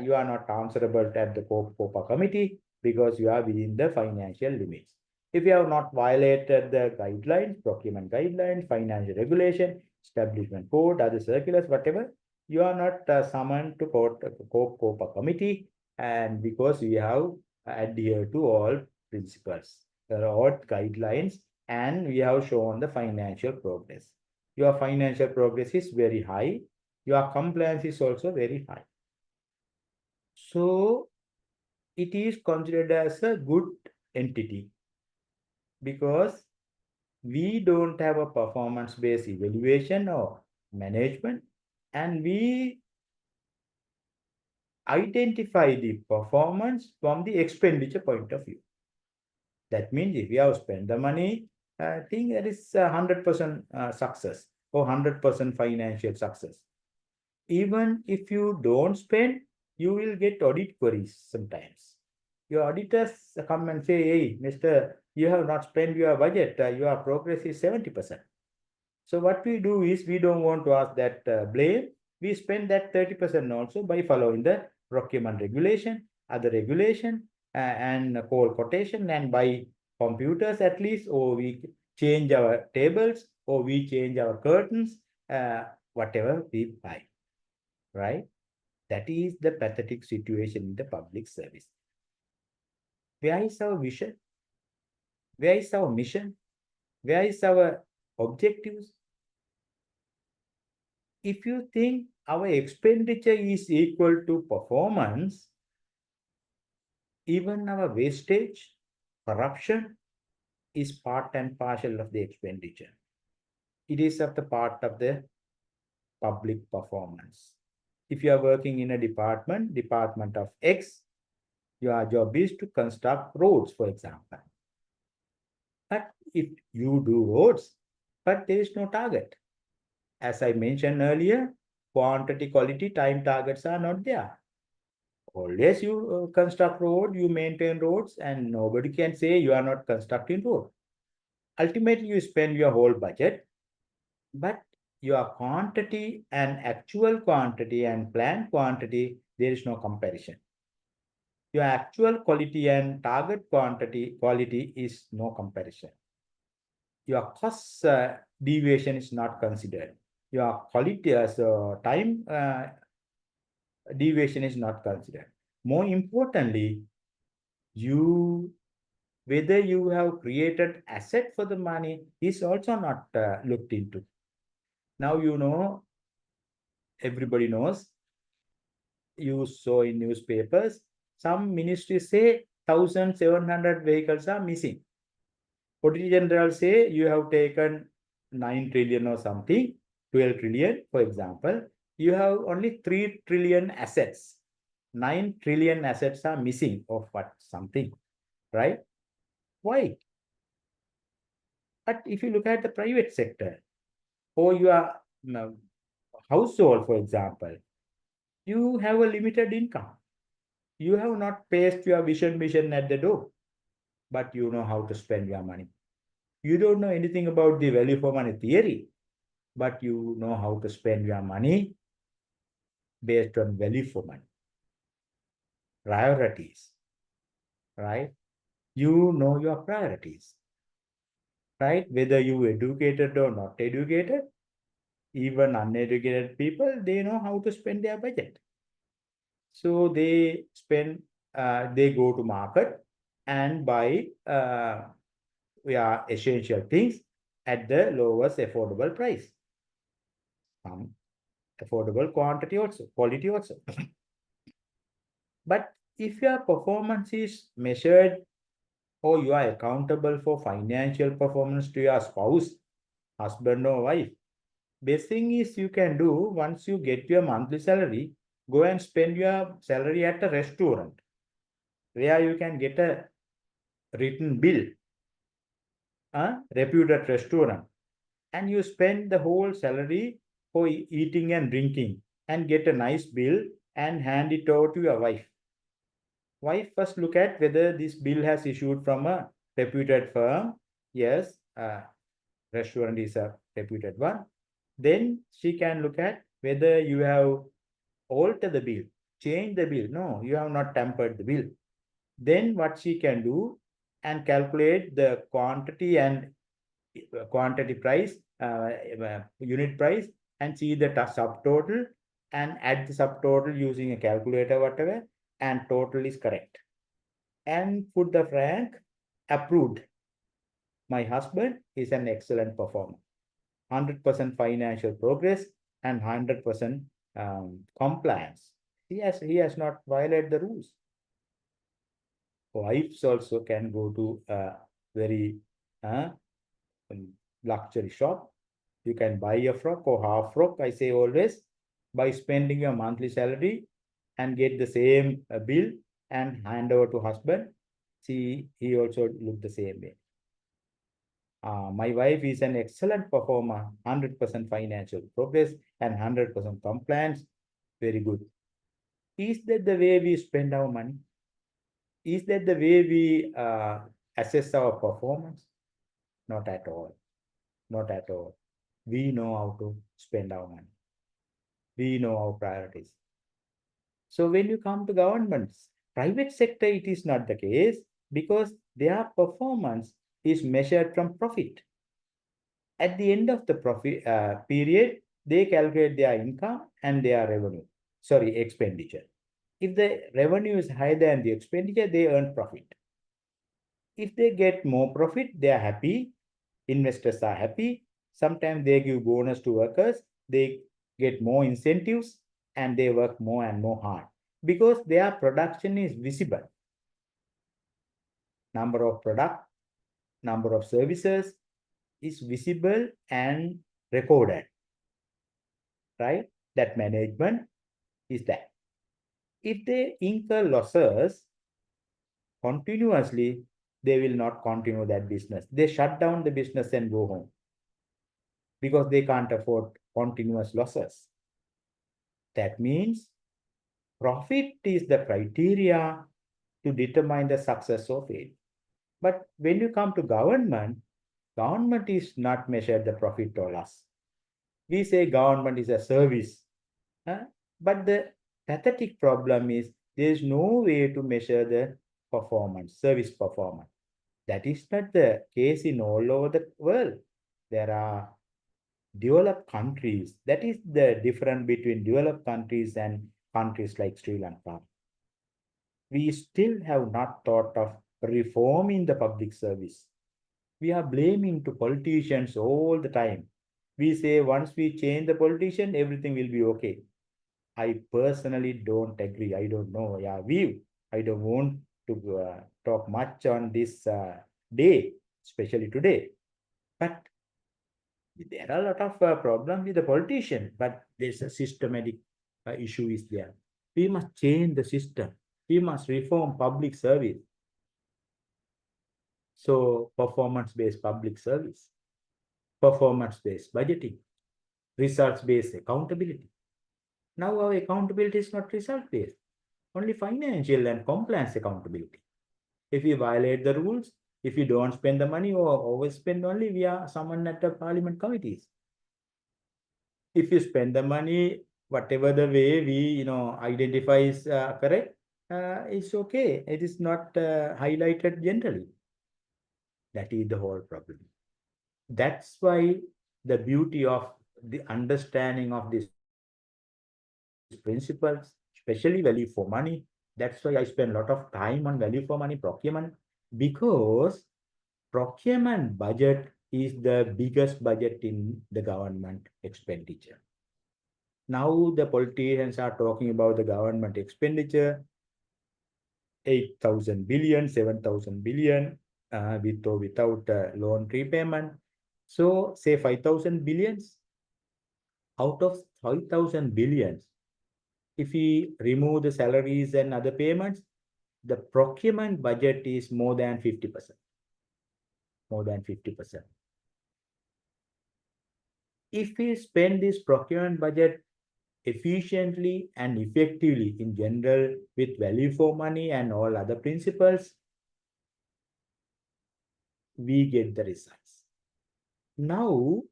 you are not answerable at the COPA committee because you are within the financial limits. If you have not violated the guidelines, procurement guidelines, financial regulation, establishment code, other circulars, whatever, you are not summoned to COPA committee, and because we have adhered to all principles, all guidelines, and we have shown the financial progress. Your financial progress is very high. Your compliance is also very high. So it is considered as a good entity because we don't have a performance-based evaluation or management, and we identify the performance from the expenditure point of view. That means if you have spent the money, I think that is 100% success or 100% financial success. Even if you don't spend, you will get audit queries sometimes. Your auditors come and say, hey, Mr., you have not spent your budget, your progress is 70%. So what we do is we don't want to ask that blame. We spend that 30% also by following the procurement regulation, other regulation, and call quotation, and by computers at least, or we change our tables, or we change our curtains, whatever we buy, right? That is the pathetic situation in the public service. Where is our vision? Where is our mission? Where is our objectives? If you think our expenditure is equal to performance, even our wastage, corruption is part and parcel of the expenditure. It is of the part of the public performance. If you are working in a department of X, your job is to construct roads, for example. But if you do roads, but there is no target. As I mentioned earlier, quantity, quality, time targets are not there. Always you construct road, you maintain roads, and nobody can say you are not constructing road. Ultimately, you spend your whole budget, but your quantity and actual quantity and planned quantity, there is no comparison. Your actual quality and target quality is no comparison. Your costs deviation is not considered. Your quality as time deviation is not considered. More importantly, whether you have created asset for the money is also not looked into. Now everybody knows, you saw in newspapers, some ministries say 1,700 vehicles are missing. Auditor General say you have taken 9 trillion or something, 12 trillion, for example. You have only 3 trillion assets. 9 trillion assets are missing of what something, right? Why? But if you look at the private sector or your household, for example, you have a limited income. You have not pasted your vision mission at the door, but you know how to spend your money. You don't know anything about the value for money theory, but you know how to spend your money based on value for money. Priorities, right? You know your priorities, right? Whether you educated or not educated, even uneducated people, they know how to spend their budget. So they go to market and buy essential things at the lowest affordable price. Affordable quantity also, quality also. But if your performance is measured or you are accountable for financial performance to your spouse, husband or wife, best thing is you can do once you get your monthly salary, go and spend your salary at a restaurant where you can get a written bill, a reputed restaurant, and you spend the whole salary for eating and drinking and get a nice bill and hand it over to your wife. Wife first look at whether this bill has issued from a reputed firm. Yes, restaurant is a reputed one. Then she can look at whether you have altered the bill, changed the bill. No, you have not tampered the bill. Then what she can do and calculate the quantity and quantity price, unit price, and see the subtotal and add the subtotal using a calculator, whatever, and total is correct. And put the rank approved. My husband is an excellent performer. 100% financial progress and 100% compliance. He has not violated the rules. Wives also can go to a very luxury shop. You can buy a frock or half frock, I say always, by spending your monthly salary and get the same bill and hand over to husband. See, he also look the same way. My wife is an excellent performer, 100% financial progress and 100% compliance. Very good. Is that the way we spend our money? Is that the way we assess our performance? Not at all. Not at all. We know how to spend our money. We know our priorities. So when you come to governments, private sector, it is not the case because their performance is measured from profit. At the end of the profit period, they calculate their income and their revenue. Sorry, expenditure. If the revenue is higher than the expenditure, they earn profit. If they get more profit, they are happy. Investors are happy. Sometimes they give bonus to workers. They get more incentives and they work more and more hard because their production is visible. Number of product, number of services is visible and recorded, right? That management is that. If they incur losses continuously, they will not continue that business. They shut down the business and go home because they can't afford continuous losses. That means profit is the criteria to determine the success of it. But when you come to government is not measured the profit or loss. We say government is a service. But the pathetic problem is there is no way to measure the performance, service performance. That is not the case in all over the world. There are developed countries, that is the difference between developed countries and countries like Sri Lanka. We still have not thought of reforming the public service. We are blaming to politicians all the time. We say once we change the politician, everything will be okay. I personally don't agree. I don't know. Yeah, I don't want to talk much on this day, especially today. But there are a lot of problems with the politician, but there's a systematic issue is there. We must change the system. We must reform public service. So performance-based public service, performance-based budgeting, results-based accountability. Now our accountability is not result-based, only financial and compliance accountability. If you violate the rules, if you don't spend the money or overspend only, we are summoned at the parliament committees. If you spend the money, whatever the way we identify is correct, it's okay. It is not highlighted generally. That is the whole problem. That's why the beauty of the understanding of these principles, especially value for money. That's why I spend a lot of time on value for money procurement, because procurement budget is the biggest budget in the government expenditure. Now the politicians are talking about the government expenditure, 8,000 billion, 7,000 billion, with or without loan repayment. So say 5,000 billions. Out of 5,000 billions, if we remove the salaries and other payments, the procurement budget is more than 50%. More than 50%. If we spend this procurement budget efficiently and effectively in general with value for money and all other principles, we get the results. Now,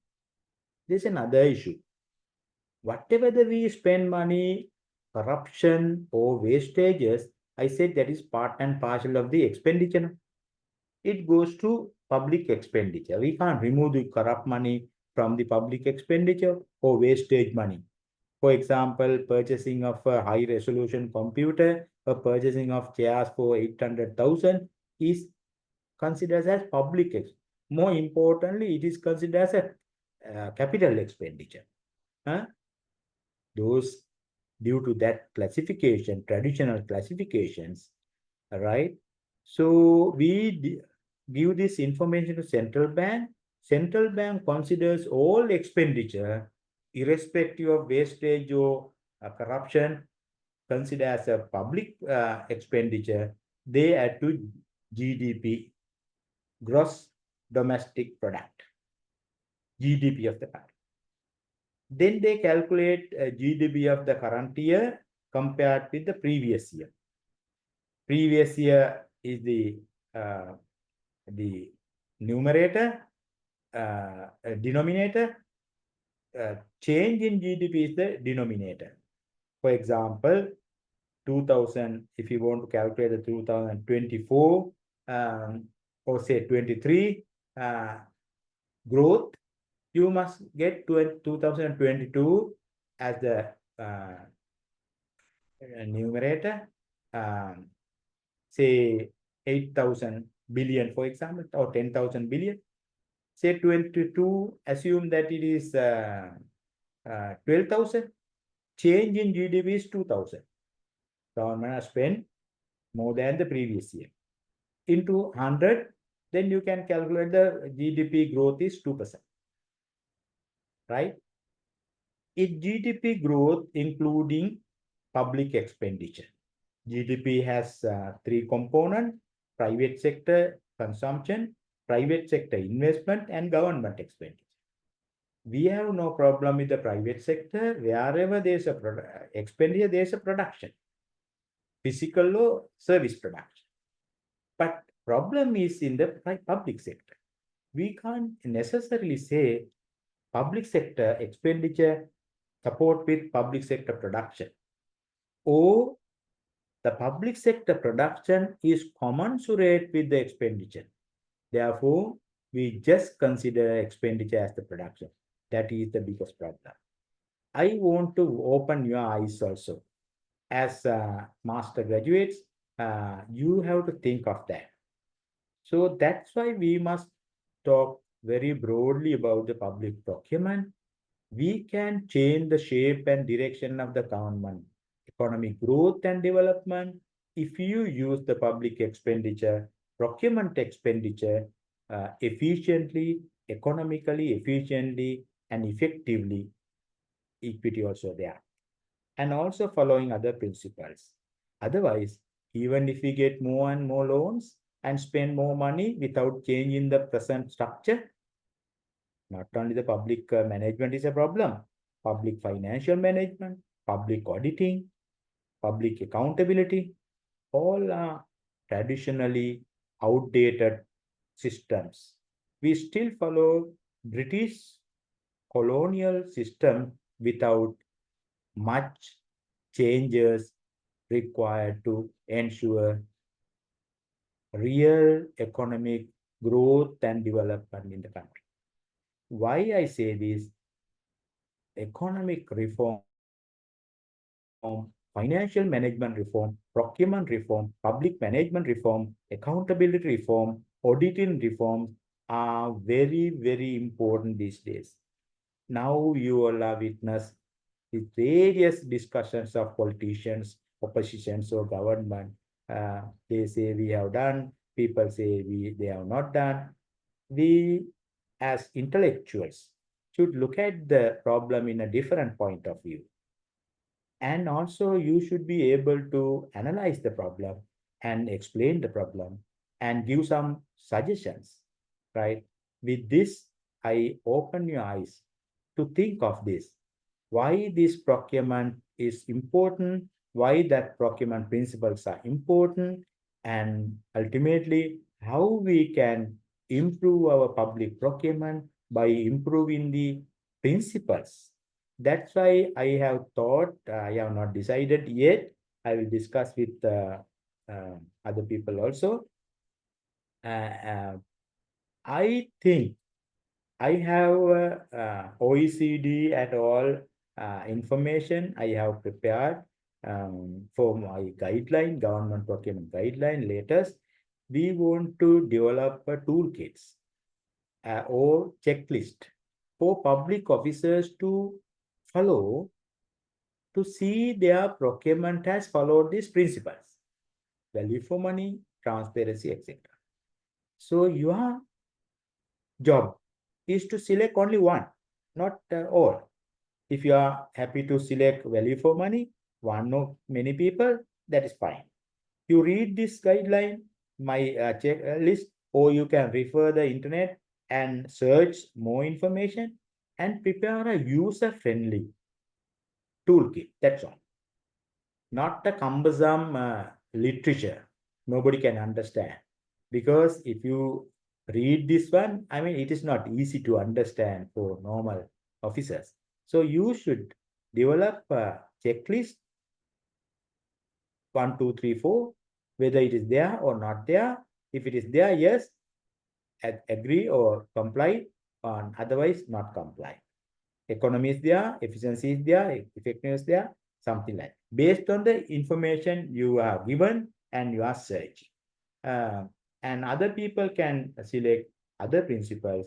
there's another issue. Whatever we spend money, corruption or wastages, I said that is part and parcel of the expenditure. It goes to public expenditure. We can't remove the corrupt money from the public expenditure or wastage money. For example, purchasing of a high resolution computer or purchasing of chairs for 800,000 is considered as public. More importantly, it is considered as a capital expenditure. Those, due to that classification, traditional classifications, right? So we give this information to central bank. Central bank considers all expenditure, irrespective of wastage or corruption, considered as a public expenditure. They add to GDP, gross domestic product, GDP of the country. Then they calculate GDP of the current year compared with the previous year. Previous year is the numerator, denominator. Change in GDP is the denominator. For example, 2000, if you want to calculate the 2024 or say 23 growth, you must get 2022 as the numerator, say 8,000 billion, for example, or 10,000 billion. Say 22, assume that it is 12,000. Change in GDP is 2,000. Government has spent more than the previous year. Into 100, then you can calculate the GDP growth is 2%. Right? It GDP growth including public expenditure. GDP has 3 components: private sector consumption, private sector investment, and government expenditure. We have no problem with the private sector. Wherever there's a expenditure, there's a production, physical or service production. But problem is in the public sector. We can't necessarily say public sector expenditure support with public sector production, or the public sector production is commensurate with the expenditure. Therefore, we just consider expenditure as the production. That is the biggest problem. I want to open your eyes also. As master graduates, you have to think of that. So that's why we must talk very broadly about the public procurement. We can change the shape and direction of the government, economic growth and development if you use the public expenditure, procurement expenditure efficiently, economically, efficiently, and effectively. Equity also there. And also following other principles. Otherwise, even if we get more and more loans and spend more money without changing the present structure, not only the public management is a problem, public financial management, public auditing, public accountability, all are traditionally outdated systems. We still follow British colonial system without much changes required to ensure real economic growth and development in the country. Why I say this? Economic reform, financial management reform, procurement reform, public management reform, accountability reform, auditing reforms are very, very important these days. Now you all are witness with various discussions of politicians, oppositions or government. They say we have done, people say they have not done. We as intellectuals should look at the problem in a different point of view. And also you should be able to analyze the problem and explain the problem and give some suggestions, right? With this, I open your eyes to think of this. Why this procurement is important, why that procurement principles are important, and ultimately how we can improve our public procurement by improving the principles. That's why I have thought, I have not decided yet. I will discuss with other people also. I think I have OECD and all information I have prepared for my guideline, government procurement guideline latest. We want to develop a toolkits or checklist for public officers to follow to see their procurement has followed these principles, value for money, transparency, etc. So your job is to select only one, not all. If you are happy to select value for money, one or many people, that is fine. You read this guideline, my checklist, or you can refer the internet and search more information and prepare a user-friendly toolkit. That's all. Not a cumbersome literature. Nobody can understand. Because if you read this one, I mean, it is not easy to understand for normal officers. So you should develop a checklist 1, 2, 3, 4, whether it is there or not there. If it is there, yes, agree or comply, and otherwise not comply. Economy is there, efficiency is there, effectiveness is there, something like that. Based on the information you are given and you are searching. And other people can select other principles,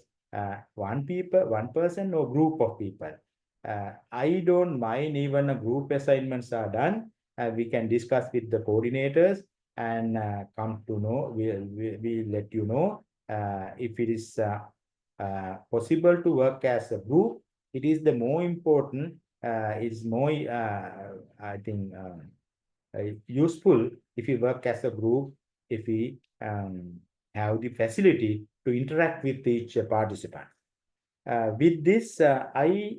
one person or group of people. I don't mind even a group assignments are done. We can discuss with the coordinators and come to know, we'll let you know if it is possible to work as a group. It is the more important, it's more, I think, useful if you work as a group, if we have the facility to interact with each participant. With this, I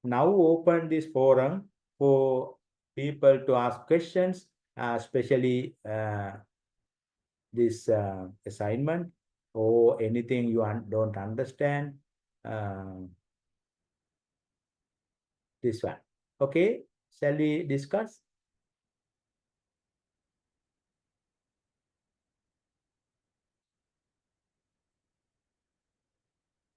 now open this forum for people to ask questions, especially this assignment or anything you don't understand. This one. Okay, shall we discuss?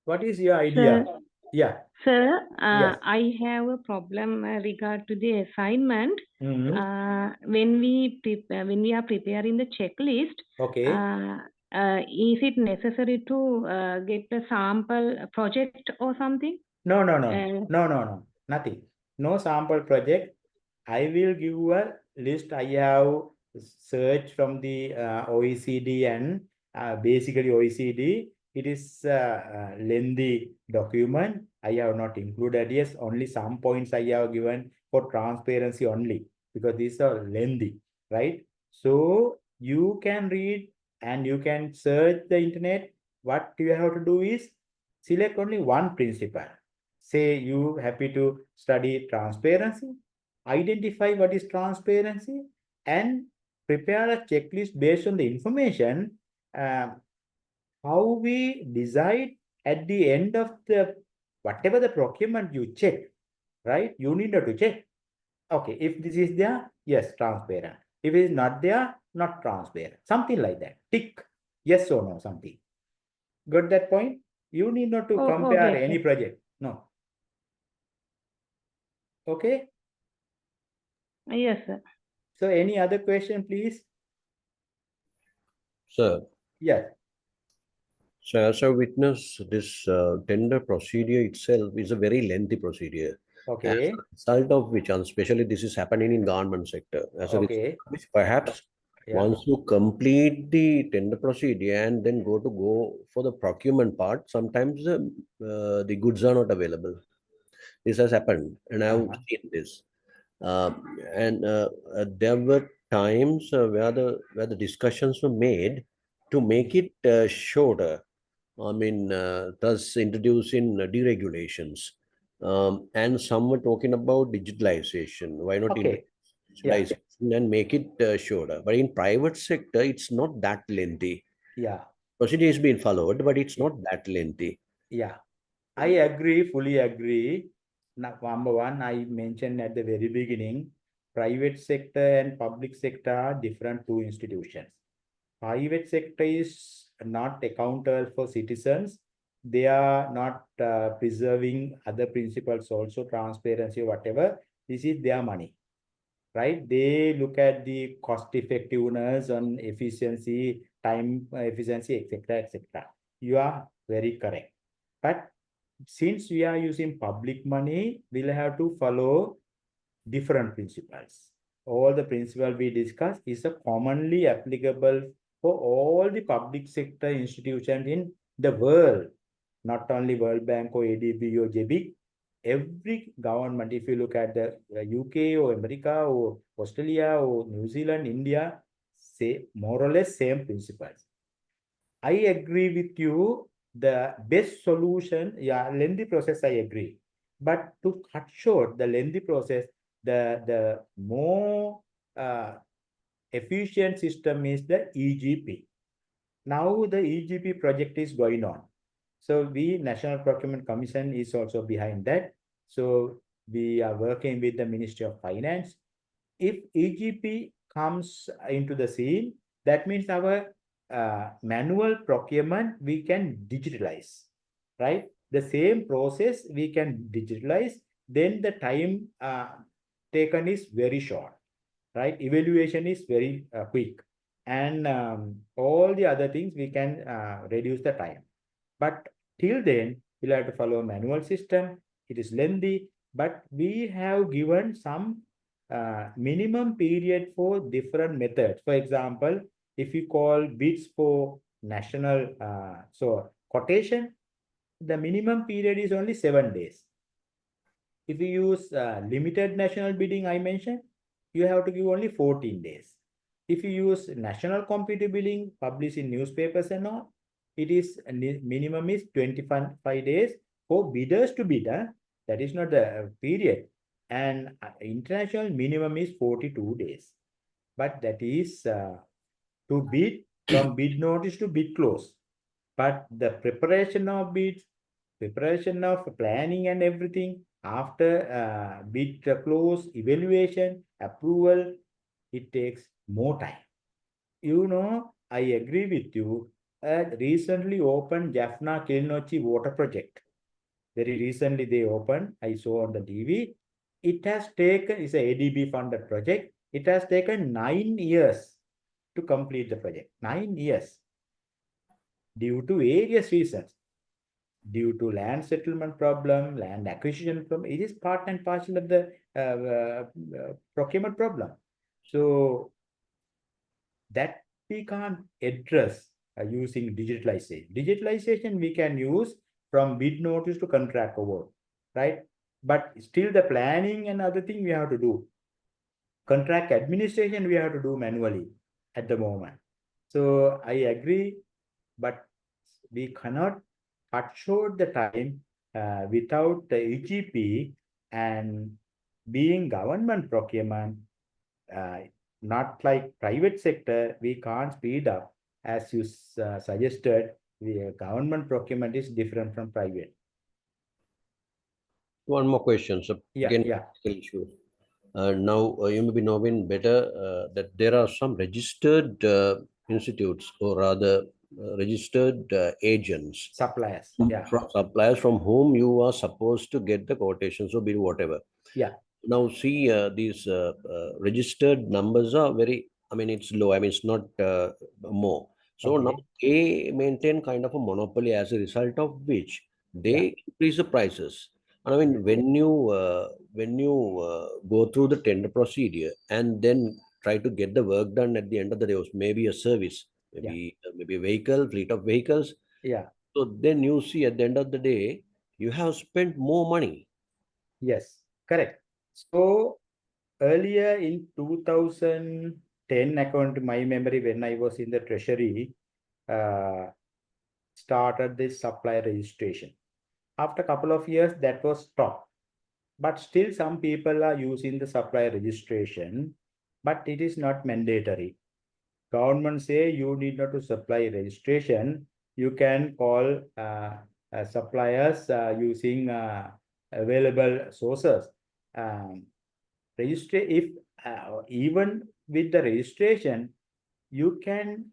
What is your idea? Yeah. Sir, Yes. I have a problem regard to the assignment. Mm-hmm. When we are preparing the checklist, Okay. is it necessary to get a sample project or something? No, Uh, nothing. No sample project. I will give a list. I have searched from the OECD and basically OECD. It is a lengthy document. I have not included. Yes, only some points I have given for transparency only because these are lengthy, right? So you can read and you can search the internet. What you have to do is select only one principle. Say you happy to study transparency, identify what is transparency, and prepare a checklist based on the information. uh, how we decide at the end of the whatever the procurement you check, right? You need to check. Okay, if this is there, yes, transparent. If it is not there, not transparent. Something like that. Tick yes or no, something. Got that point? You need not to compare okay, any sir. project. No. Okay. Yes, sir. So any other question, please? Sir, Yes. so as a witness, this tender procedure itself is a very lengthy procedure. As Okay. a result of which, and especially this is happening in government sector, as a result Okay. of which perhaps Yeah. once you complete the tender procedure and then go for the procurement part, sometimes the goods are not available. This has happened, and I've seen this. And there were times where the discussions were made to make it shorter. I mean, thus introducing deregulations. And some were talking about digitalization. Why not Okay. introduce Yeah. digitalization and make it shorter? But in private sector, it's not that lengthy. Yeah. Procedure is being followed, but it's not that lengthy. Yeah. I agree, fully agree. Now, number one, I mentioned at the very beginning, private sector and public sector are different two institutions. Private sector is not accountable for citizens. They are not preserving other principles also, transparency, whatever. This is their money, right? They look at the cost effectiveness and efficiency, time efficiency, etc., etc. You are very correct. But since we are using public money, we'll have to follow different principles. All the principle we discuss is a commonly applicable for all the public sector institutions in the world, not only World Bank or ADB or JB. Every government, if you look at the UK or America or Australia or New Zealand, India, say more or less same principles. I agree with you. The best solution, yeah, lengthy process, I agree. But to cut short the lengthy process, the more efficient system is the EGP. Now the EGP project is going on. So we, National Procurement Commission, is also behind that. So we are working with the Ministry of Finance. If EGP comes into the scene, that means our manual procurement we can digitalize, right? The same process we can digitalize, then the time taken is very short, right? Evaluation is very quick, and all the other things we can reduce the time. But till then, we'll have to follow a manual system. It is lengthy, but we have given some minimum period for different methods. For example, if you call bids for national quotation, the minimum period is only 7 days. If you use limited national bidding, I mentioned, you have to give only 14 days. If you use national competitive billing published in newspapers and all, it is minimum is 25 days for bidders to bid. That is not the period. And international minimum is 42 days. But that is to bid from bid notice to bid close. But the preparation of bids, preparation of planning and everything, after bid close, evaluation, approval, it takes more time. You know, I agree with you. Recently opened Jaffna Kilinochchi water project. Very recently they opened, I saw on the TV. It has taken, it's a ADB funded project. It has taken 9 years to complete the project. 9 years. Due to various reasons. Due to land settlement problem, land acquisition problem, it is part and parcel of the procurement problem. So that we can't address using digitalization. Digitalization we can use from bid notice to contract award, right? But still the planning and other thing we have to do. Contract administration we have to do manually at the moment. So I agree, but we cannot cut short the time without the EGP and being government procurement, not like private sector, we can't speed up. As you suggested, the government procurement is different from private. One more question. So Yeah, again, yeah. issue. Now you may be knowing better that there are some registered institutes, or rather registered agents, Suppliers. Yeah, suppliers from whom you are supposed to get the quotations or bid, whatever. yeah. Now see, these registered numbers are very, I mean, it's low. I mean, it's not more. So now they maintain kind of a monopoly, as a result of which they increase the prices. And I mean, when you go through the tender procedure and then try to get the work done at the end of the day, maybe a service, maybe a vehicle, fleet of vehicles. Yeah. So then you see at the end of the day, you have spent more money. Yes, correct. So earlier in 2010, according to my memory, when I was in the treasury, started this supply registration. After a couple of years, that was stopped. But still some people are using the supply registration, but it is not mandatory. Government say you need not to supply registration. You can call suppliers using available sources. Register if even with the registration, you can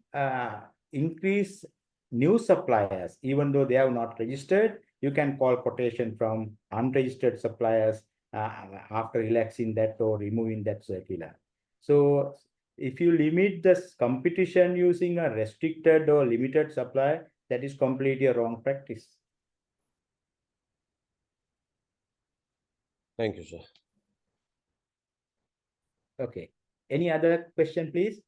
increase new suppliers, even though they have not registered. You can call quotation from unregistered suppliers after relaxing that or removing that circular. So if you limit this competition using a restricted or limited supply, that is completely a wrong practice. Thank you, sir. Okay. Any other question, please?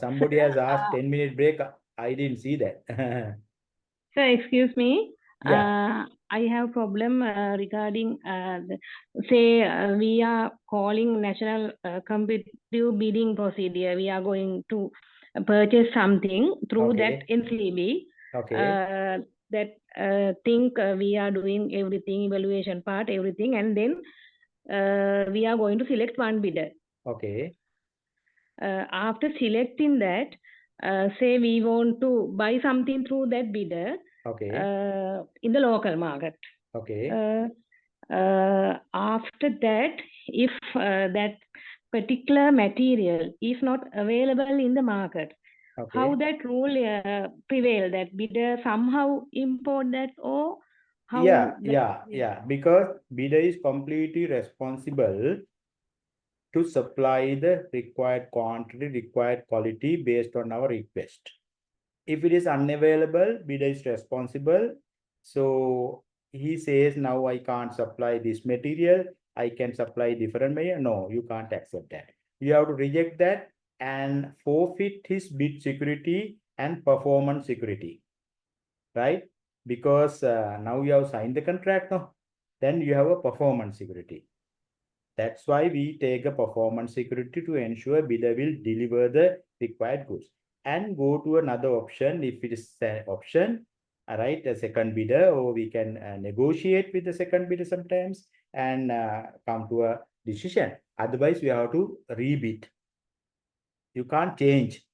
Somebody has asked 10-minute break. I didn't see that. So excuse me. Yeah. I have problem regarding we are calling national competitive bidding procedure. We are going to purchase something through that NCB. Okay. That think we are doing everything, evaluation part, everything, and then we are going to select one bidder. Okay. After selecting that, say we want to buy something through that bidder. Okay. In the local market. Okay. After that, if that particular material is not available in the market, how that rule prevail, that bidder somehow import that, or how? Yeah. Because bidder is completely responsible to supply the required quantity, required quality based on our request. If it is unavailable, bidder is responsible. So he says, now I can't supply this material. I can supply different material. No, you can't accept that. You have to reject that and forfeit his bid security and performance security, right? Because now you have signed the contract, no? Then you have a performance security. That's why we take a performance security to ensure bidder will deliver the required goods and go to another option if it is an option, right? A second bidder, or we can negotiate with the second bidder sometimes and come to a decision. Otherwise, we have to rebid. You can't change.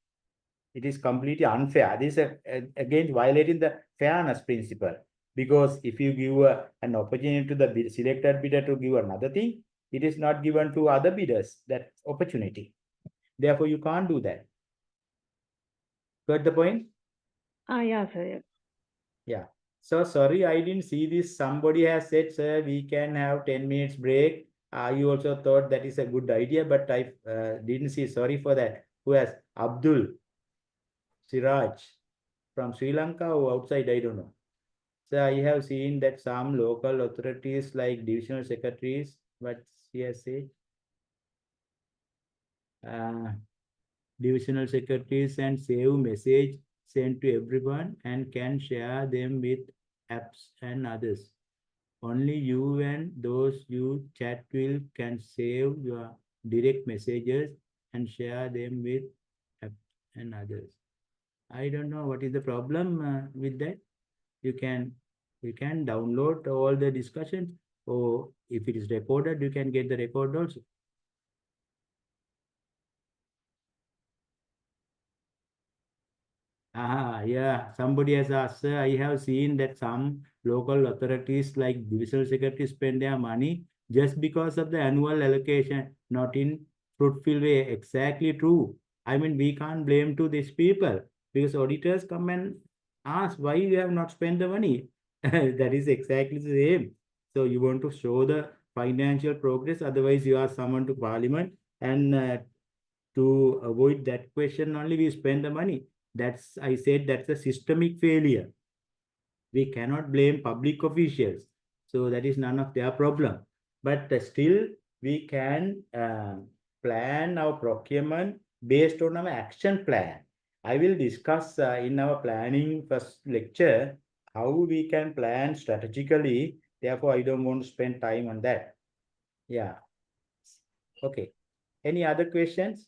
It is completely unfair. This is again violating the fairness principle. Because if you give an opportunity to the selected bidder to give another thing, it is not given to other bidders that opportunity. Therefore, you can't do that. Got the point? Yeah, sir. Yeah. So sorry, I didn't see this. Somebody has said, sir, we can have 10 minutes break. You also thought that is a good idea, but I didn't see. Sorry for that. Who has? Abdul Siraj from Sri Lanka or outside? I don't know. So I have seen that some local authorities like divisional secretaries, what he has said, divisional secretaries and save message sent to everyone and can share them with apps and others. Only you and those you chat with can save your direct messages and share them with apps and others. I don't know what is the problem with that. You can download all the discussions, or if it is recorded, you can get the record also. Yeah. Somebody has asked, sir, I have seen that some local authorities like divisional secretaries spend their money just because of the annual allocation, not in fruitful way. Exactly true. I mean, we can't blame to these people because auditors come and ask why you have not spent the money. That is exactly the same. So you want to show the financial progress, otherwise you ask someone to parliament and to avoid that question only we spend the money. That's, I said, that's a systemic failure. We cannot blame public officials. So that is none of their problem. But still, we can plan our procurement based on our action plan. I will discuss in our planning first lecture how we can plan strategically. Therefore, I don't want to spend time on that. Yeah. Okay. Any other questions?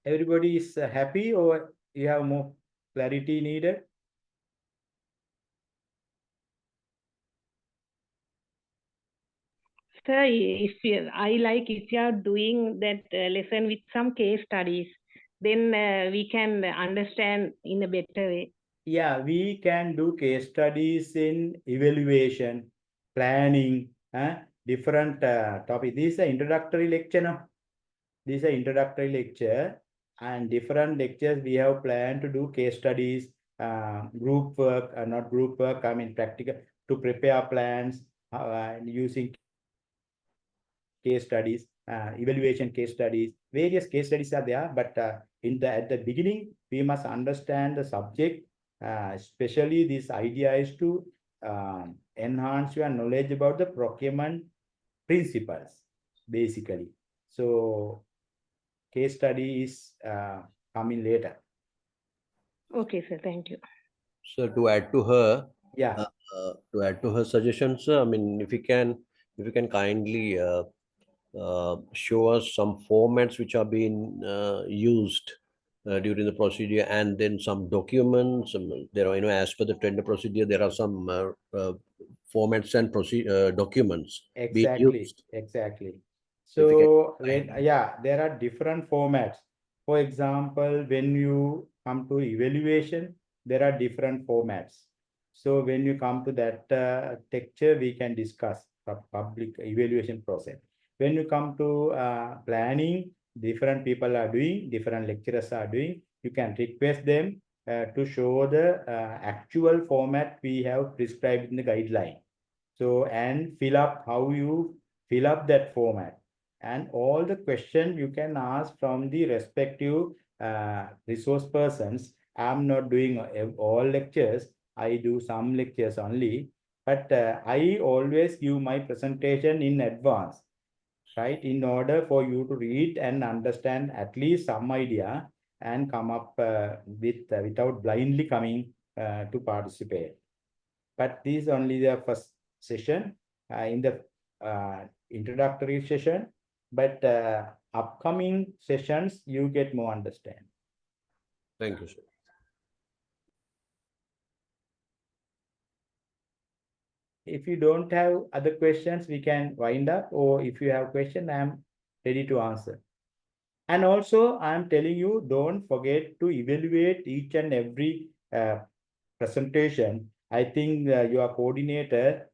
Everybody is happy, or you have more clarity needed? Sir, if you are doing that lesson with some case studies, then we can understand in a better way. Yeah, we can do case studies in evaluation, planning, different topic. This is an introductory lecture now. This is an introductory lecture, and different lectures we have planned to do case studies, group work, not group work, I mean practical, to prepare plans using case studies, evaluation case studies, various case studies are there, but at the beginning, we must understand the subject, especially this idea is to enhance your knowledge about the procurement principles, basically. So case study is coming later. Okay, sir, thank you. So to add to her, Yeah. Suggestions, I mean, if you can kindly show us some formats which are being used during the procedure, and then some documents. There are, as per the tender procedure, there are some formats and documents being used. Exactly. If you So can there are different formats. For example, when you come to evaluation, there are different formats. So when you come to that texture, we can discuss the public evaluation process. When you come to planning, different people are doing, different lecturers are doing. You can request them to show the actual format we have prescribed in the guideline. So, and fill up how you fill up that format, and all the questions you can ask from the respective resource persons. I'm not doing all lectures. I do some lectures only, but I always give my presentation in advance, right? In order for you to read and understand at least some idea and come up without blindly coming to participate. But this is only the first session in the introductory session, but upcoming sessions you get more understanding. Thank you, sir. If you don't have other questions, we can wind up, or if you have question, I'm ready to answer. And also, I'm telling you, don't forget to evaluate each and every presentation I think your coordinator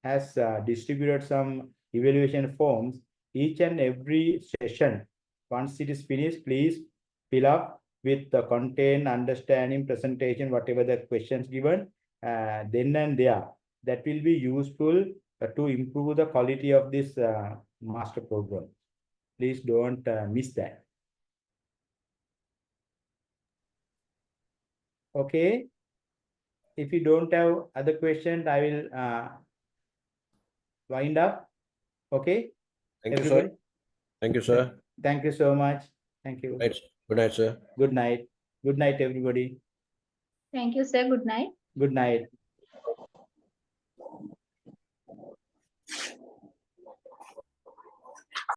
has distributed some evaluation forms. Each and every session, once it is finished, please fill up with the content, understanding, presentation, whatever the questions given, then and there. That will be useful to improve the quality of this master program. Please don't miss that. Okay. If you don't have other questions, I will wind up. Okay. Thank you, Everybody. sir. Thank you, sir. Thank you so much. Thank you. Good night, sir. Good night. Good night, everybody. Thank you, sir. Good night. Good night.